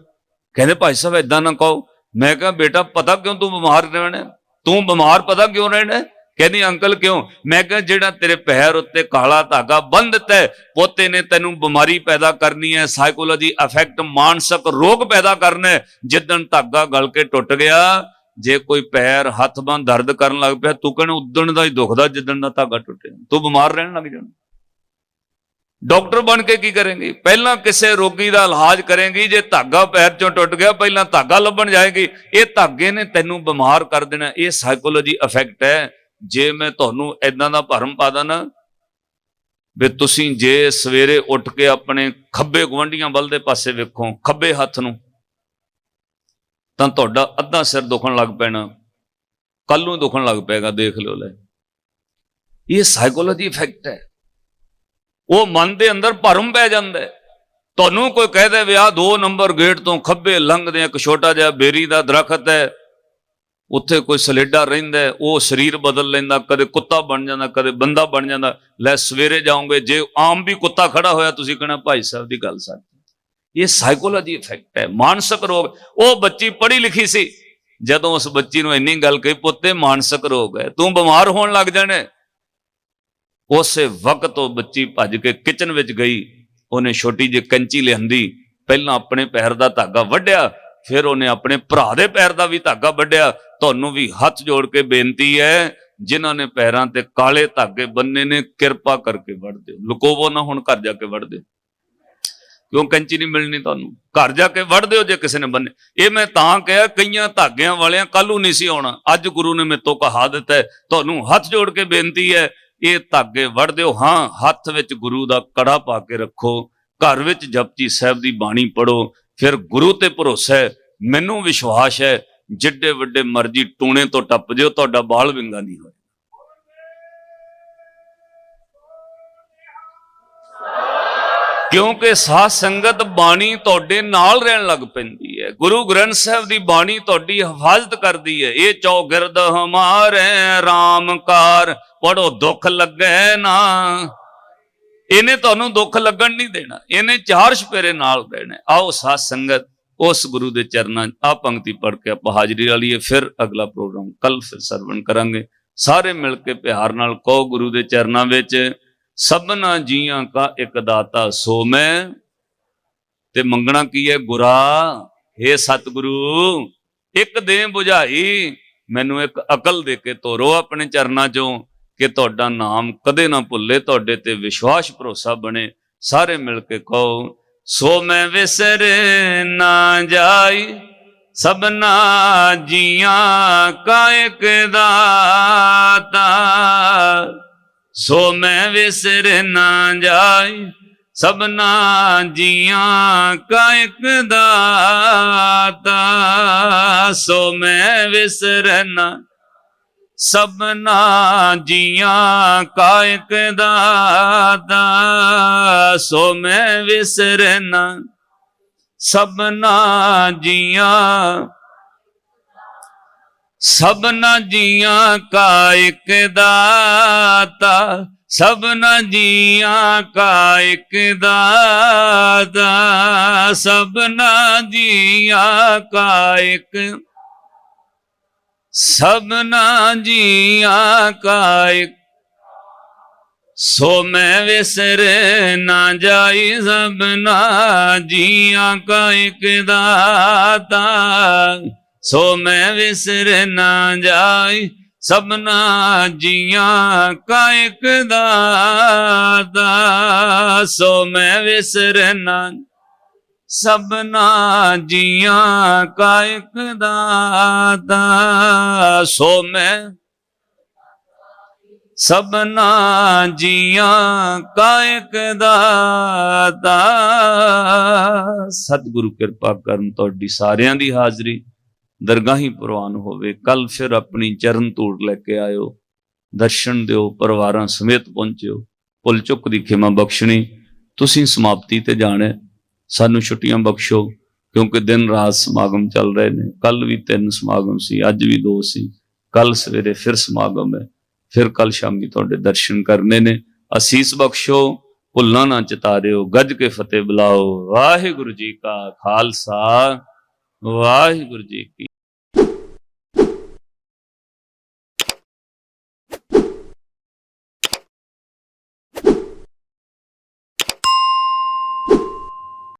ਕਹਿੰਦੇ ਭਾਈ ਸਾਹਿਬ ਏਦਾਂ ਨਾ ਕਹੋ। ਮੈਂ ਕਿਹਾ ਬੇਟਾ ਪਤਾ ਕਿਉਂ ਤੂੰ ਬਿਮਾਰ ਰਹਿਣਾ? ਤੂੰ ਬਿਮਾਰ ਪਤਾ ਕਿਉਂ ਰਹਿਣਾ? ਕਹਿੰਦੀ ਅੰਕਲ ਕਿਉਂ? ਮੈਂ ਕਿਹਾ ਜਿਹੜਾ ਤੇਰੇ ਪੈਰ ਉੱਤੇ ਕਾਲਾ ਧਾਗਾ ਬੰਨ ਦਿੱਤਾ ਹੈ, ਪੋਤੇ ਨੇ ਤੈਨੂੰ ਬਿਮਾਰੀ ਪੈਦਾ ਕਰਨੀ ਹੈ, ਸਾਈਕੋਲੋਜੀ ਇਫੈਕਟ, ਮਾਨਸਿਕ ਰੋਗ ਪੈਦਾ ਕਰਨਾ ਹੈ। ਜਿੱਦਣ ਧਾਗਾ ਗਲ ਕੇ ਟੁੱਟ ਗਿਆ, ਜੇ ਕੋਈ ਪੈਰ ਹੱਥ ਬਾਂਹ ਦਰਦ ਕਰਨ ਲੱਗ ਪਿਆ, ਤੂੰ ਕਹਿਣਾ ਉਦਣ ਦਾ ਹੀ ਦੁਖਦਾ ਜਿੱਦਣ ਦਾ ਧਾਗਾ ਟੁੱਟਿਆ। ਤੂੰ ਬਿਮਾਰ ਰਹਿਣ ਲੱਗ ਜਾਣਾ। ਡਾਕਟਰ ਬਣ ਕੇ ਕੀ ਕਰੇਂਗੀ? ਪਹਿਲਾਂ ਕਿਸੇ ਰੋਗੀ ਦਾ ਇਲਾਜ ਕਰੇਂਗੀ। ਜੇ ਧਾਗਾ ਪੈਰ ਚੋਂ ਟੁੱਟ ਗਿਆ, ਪਹਿਲਾਂ ਧਾਗਾ ਲੱਭਣ ਜਾਏਗੀ। ਇਹ ਧਾਗੇ ਨੇ ਤੈਨੂੰ ਬਿਮਾਰ ਕਰ ਦੇਣਾ। ਇਹ ਸਾਈਕੋਲੋਜੀ ਇਫੈਕਟ ਹੈ। ਜੇ ਮੈਂ ਤੁਹਾਨੂੰ ਏਦਾਂ ਦਾ ਭਰਮ ਪਾ ਦਾਂ ਨਾ ਵੀ ਤੁਸੀਂ ਜੇ ਸਵੇਰੇ ਉੱਠ ਕੇ ਆਪਣੇ ਖੱਬੇ ਗੁਆਂਢੀਆਂ ਵੱਲ ਦੇ ਪਾਸੇ ਵੇਖੋ, ਖੱਬੇ ਹੱਥ ਨੂੰ, ਤਾਂ ਤੁਹਾਡਾ ਅੱਧਾ ਸਿਰ ਦੁਖਣ ਲੱਗ ਪੈਣਾ, ਕੱਲ ਨੂੰ ਦੁਖਣ ਲੱਗ ਪਏਗਾ। ਦੇਖ ਲਿਓ ਲੈ, ਇਹ ਸਾਈਕੋਲੋਜੀ ਇਫੈਕਟ ਹੈ। ਉਹ ਮਨ ਦੇ ਅੰਦਰ ਭਰਮ ਪੈ ਜਾਂਦਾ। ਤੁਹਾਨੂੰ ਕੋਈ ਕਹਿ ਦੇ ਵੀ ਆਹ 2 ਨੰਬਰ ਗੇਟ ਤੋਂ ਖੱਬੇ ਲੰਘਦੇ ਇੱਕ ਛੋਟਾ ਜਿਹਾ ਬੇਰੀ ਦਾ ਦਰਖਤ ਹੈ, ਉੱਥੇ ਕੋਈ ਸਲੇਡਾ ਰਹਿੰਦਾ, ਉਹ ਸਰੀਰ ਬਦਲ ਲੈਂਦਾ, ਕਦੇ ਕੁੱਤਾ ਬਣ ਜਾਂਦਾ, ਕਦੇ ਬੰਦਾ ਬਣ ਜਾਂਦਾ। ਲੈ ਸਵੇਰੇ ਜਾਓਗੇ, ਜੇ ਆਮ ਵੀ ਕੁੱਤਾ ਖੜਾ ਹੋਇਆ, ਤੁਸੀਂ ਕਹਿਣਾ ਭਾਈ ਸਾਹਿਬ ਦੀ ਗੱਲ ਸੱਚ। ਇਹ ਸਾਈਕੋਲੋਜੀ ਇਫੈਕਟ ਹੈ, ਮਾਨਸਿਕ ਰੋਗ। ਉਹ ਬੱਚੀ ਪੜ੍ਹੀ ਲਿਖੀ ਸੀ, ਜਦੋਂ ਉਸ ਬੱਚੀ ਨੂੰ ਇੰਨੀ ਗੱਲ ਕਹੀ, ਪੁੱਤੇ ਮਾਨਸਿਕ ਰੋਗ ਹੈ, ਤੂੰ ਬਿਮਾਰ ਹੋਣ ਲੱਗ ਜਾਣਾ। ਉਸੇ ਵਕਤ ਉਹ ਬੱਚੀ ਭੱਜ ਕੇ ਕਿਚਨ ਵਿੱਚ ਗਈ। ਉਹਨੇ ਛੋਟੀ ਜਿਹੀ ਕੈਂਚੀ ਲਿਆਂਦੀ, ਪਹਿਲਾਂ ਆਪਣੇ ਪੈਰ ਦਾ ਧਾਗਾ ਵੱਢਿਆ, ਫਿਰ ਉਹਨੇ ਆਪਣੇ ਭਰਾ ਦੇ ਪੈਰ ਦਾ ਵੀ ਧਾਗਾ ਵੱਢਿਆ। ਤੁਹਾਨੂੰ ਵੀ ਹੱਥ ਜੋੜ ਕੇ ਬੇਨਤੀ ਹੈ, ਜਿਨ੍ਹਾਂ ਨੇ ਪੈਰਾਂ ਤੇ ਕਾਲੇ ਧਾਗੇ ਬੰਨੇ ਨੇ, ਕਿਰਪਾ ਕਰਕੇ ਵੱਢ ਦਿਓ। ਲੁਕੋਵੋ ਨਾ, ਹੁਣ ਘਰ ਜਾ ਕੇ ਵੱਢ ਦਿਓ। ਕਿਉਂ? ਕੈਂਚੀ ਨਹੀਂ ਮਿਲਣੀ ਤੁਹਾਨੂੰ, ਘਰ ਜਾ ਕੇ ਵੱਢ ਦਿਓ ਜੇ ਕਿਸੇ ਨੇ ਬੰਨੇ। ਇਹ ਮੈਂ ਤਾਂ ਕਿਹਾ, ਕਈਆਂ ਧਾਗਿਆਂ ਵਾਲਿਆਂ ਕੱਲ ਨੂੰ ਨਹੀਂ ਸੀ ਆਉਣਾ, ਅੱਜ ਗੁਰੂ ਨੇ ਮੇਰੇ ਤੋਂ ਕਹਾ ਦਿੱਤਾ ਹੈ। ਤੁਹਾਨੂੰ ਹੱਥ ਜੋੜ ਕੇ ਬੇਨਤੀ ਹੈ, ਇਹ ਧਾਗੇ ਵੱਢ ਦਿਓ। ਹਾਂ, ਹੱਥ ਵਿੱਚ ਗੁਰੂ ਦਾ ਕੜਾ ਪਾ ਕੇ ਰੱਖੋ, ਘਰ ਵਿੱਚ ਜਪਜੀ ਸਾਹਿਬ ਦੀ ਬਾਣੀ ਪੜੋ। ਫਿਰ ਗੁਰੂ ਤੇ ਭਰੋਸਾ ਹੈ, ਮੈਨੂੰ ਵਿਸ਼ਵਾਸ ਹੈ, ਜਿੱਡੇ ਵੱਡੇ ਮਰਜੀ ਟੂਣੇ ਤੋਂ ਟੱਪ ਜਿਓ, ਤੁਹਾਡਾ ਬਾਲ ਵਿੰਗਾ ਨਹੀਂ ਹੋਇਆ। ਕਿਉਂਕਿ ਸਾਧ ਸੰਗਤ ਬਾਣੀ ਤੁਹਾਡੇ ਨਾਲ ਰਹਿਣ ਲੱਗ ਪੈਂਦੀ ਹੈ। ਗੁਰੂ ਗ੍ਰੰਥ ਸਾਹਿਬ ਦੀ ਬਾਣੀ ਤੁਹਾਡੀ ਹਿਫਾਜ਼ਤ ਕਰਦੀ ਹੈ। ਇਹ ਚੌਗਿਰਦ ਹਮਾਰੇ ਰਾਮ ਕਾਰ, ਪੜੋ ਦੁੱਖ ਲੱਗੇ ਨਾ। ਇਹਨੇ ਤੁਹਾਨੂੰ ਦੁੱਖ ਲੱਗਣ ਨਹੀਂ ਦੇਣਾ, ਇਹਨੇ 4 ਚੁਫੇਰੇ ਨਾਲ ਰਹਿਣਾ। ਆਓ ਸਾਧ ਸੰਗਤ ਉਸ ਗੁਰੂ ਦੇ ਚਰਨਾਂ ਆ ਪੰਕਤੀ ਪੜ੍ਹ ਕੇ ਆਪਾਂ ਹਾਜ਼ਰੀ ਲਾ ਲਈਏ। ਫਿਰ ਅਗਲਾ ਪ੍ਰੋਗਰਾਮ ਕੱਲ ਫਿਰ ਸਰਵਣ ਕਰਾਂਗੇ। ਸਾਰੇ ਮਿਲ ਕੇ ਪਿਆਰ ਨਾਲ ਕਹੋ, ਗੁਰੂ ਦੇ ਚਰਨਾਂ ਵਿੱਚ ਸਭਨਾ ਜੀਆਂ ਕਾ ਇੱਕ ਦਾਤਾ ਸੋ ਮੈਂ। ਤੇ ਮੰਗਣਾ ਕੀ ਹੈ? ਗੁਰਾ, ਹੇ ਸਤਿਗੁਰੂ ਇੱਕ ਦੇ ਬੁਝਾਈ, ਮੈਨੂੰ ਇੱਕ ਅਕਲ ਦੇ ਕੇ ਤੋਰੋ ਆਪਣੇ ਚਰਨਾਂ ਚੋਂ, ਕਿ ਤੁਹਾਡਾ ਨਾਮ ਕਦੇ ਨਾ ਭੁੱਲੇ, ਤੁਹਾਡੇ ਤੇ ਵਿਸ਼ਵਾਸ ਭਰੋਸਾ ਬਣੇ। ਸਾਰੇ ਮਿਲ ਕੇ ਕਹੋ, ਸੋ ਮੈਂ ਵਿਸਰ ਨਾ ਜਾਈ ਸਭਨਾ ਜੀਆਂ ਕਾ ਇੱਕ ਦਾਤਾ। ਸੋ ਮੈਂ ਵਿਸਰ ਨਾ ਜਾਈ ਸਭਨਾ ਜੀਆਂ ਕਾ ਇੱਕ ਦਾਤਾ। ਸੋ ਮੈਂ ਵਿਸਰ ਨਾ ਸਭਨਾ ਜੀਆਂ ਕਾ ਇੱਕ ਦਾਤਾ। ਸੋ ਮੈਂ ਵਿਸਰ ਨਾ ਸਭਨਾ ਜੀਆਂ, ਸਭਨਾ ਜੀਆਂ ਕਾ ਇੱਕ ਦਾਤਾ। ਸਭਨਾ ਜੀਆਂ ਕਾ ਇੱਕ ਦਾਤਾ। ਸਭਨਾ ਜੀਆਂ ਕਾ ਇੱਕ, ਸਭਨਾ ਜੀਆਂ ਕਾ ਇੱਕ, सो मैं विसर ना जाई सबना जिया का एक दाता। सो मैं विसर ना जाई सबना जिया का एक दाता। सो मैं विसर ना सबना जिया का एक दाता। सो मैं सबना जिया का एक दाता। सतगुरु किरपा करन तुहाडी सारियां दी हाजरी दरगाही प्रवान होवे। कल फिर अपनी चरण धूड़ लेके आयो, दर्शन दिओ, परिवारां समेत पहुंचिओ। भुल चुक दी खिमा बख्शणी। तुसीं समाप्ति ते जाणे, सानू छुट्टियां बख्शो क्योंकि दिन रात समागम चल रहे ने। कल भी 3 समागम सी, अज भी 2 सी, कल सवेरे फिर समागम है, फिर कल शामी तुहाडे दर्शन करने ने। असीस बख्शो, भुलना ना चितारिओ, गज के फतेह बुलाओ। वाहिगुरु जी का खालसा, वाहिगुरु जी की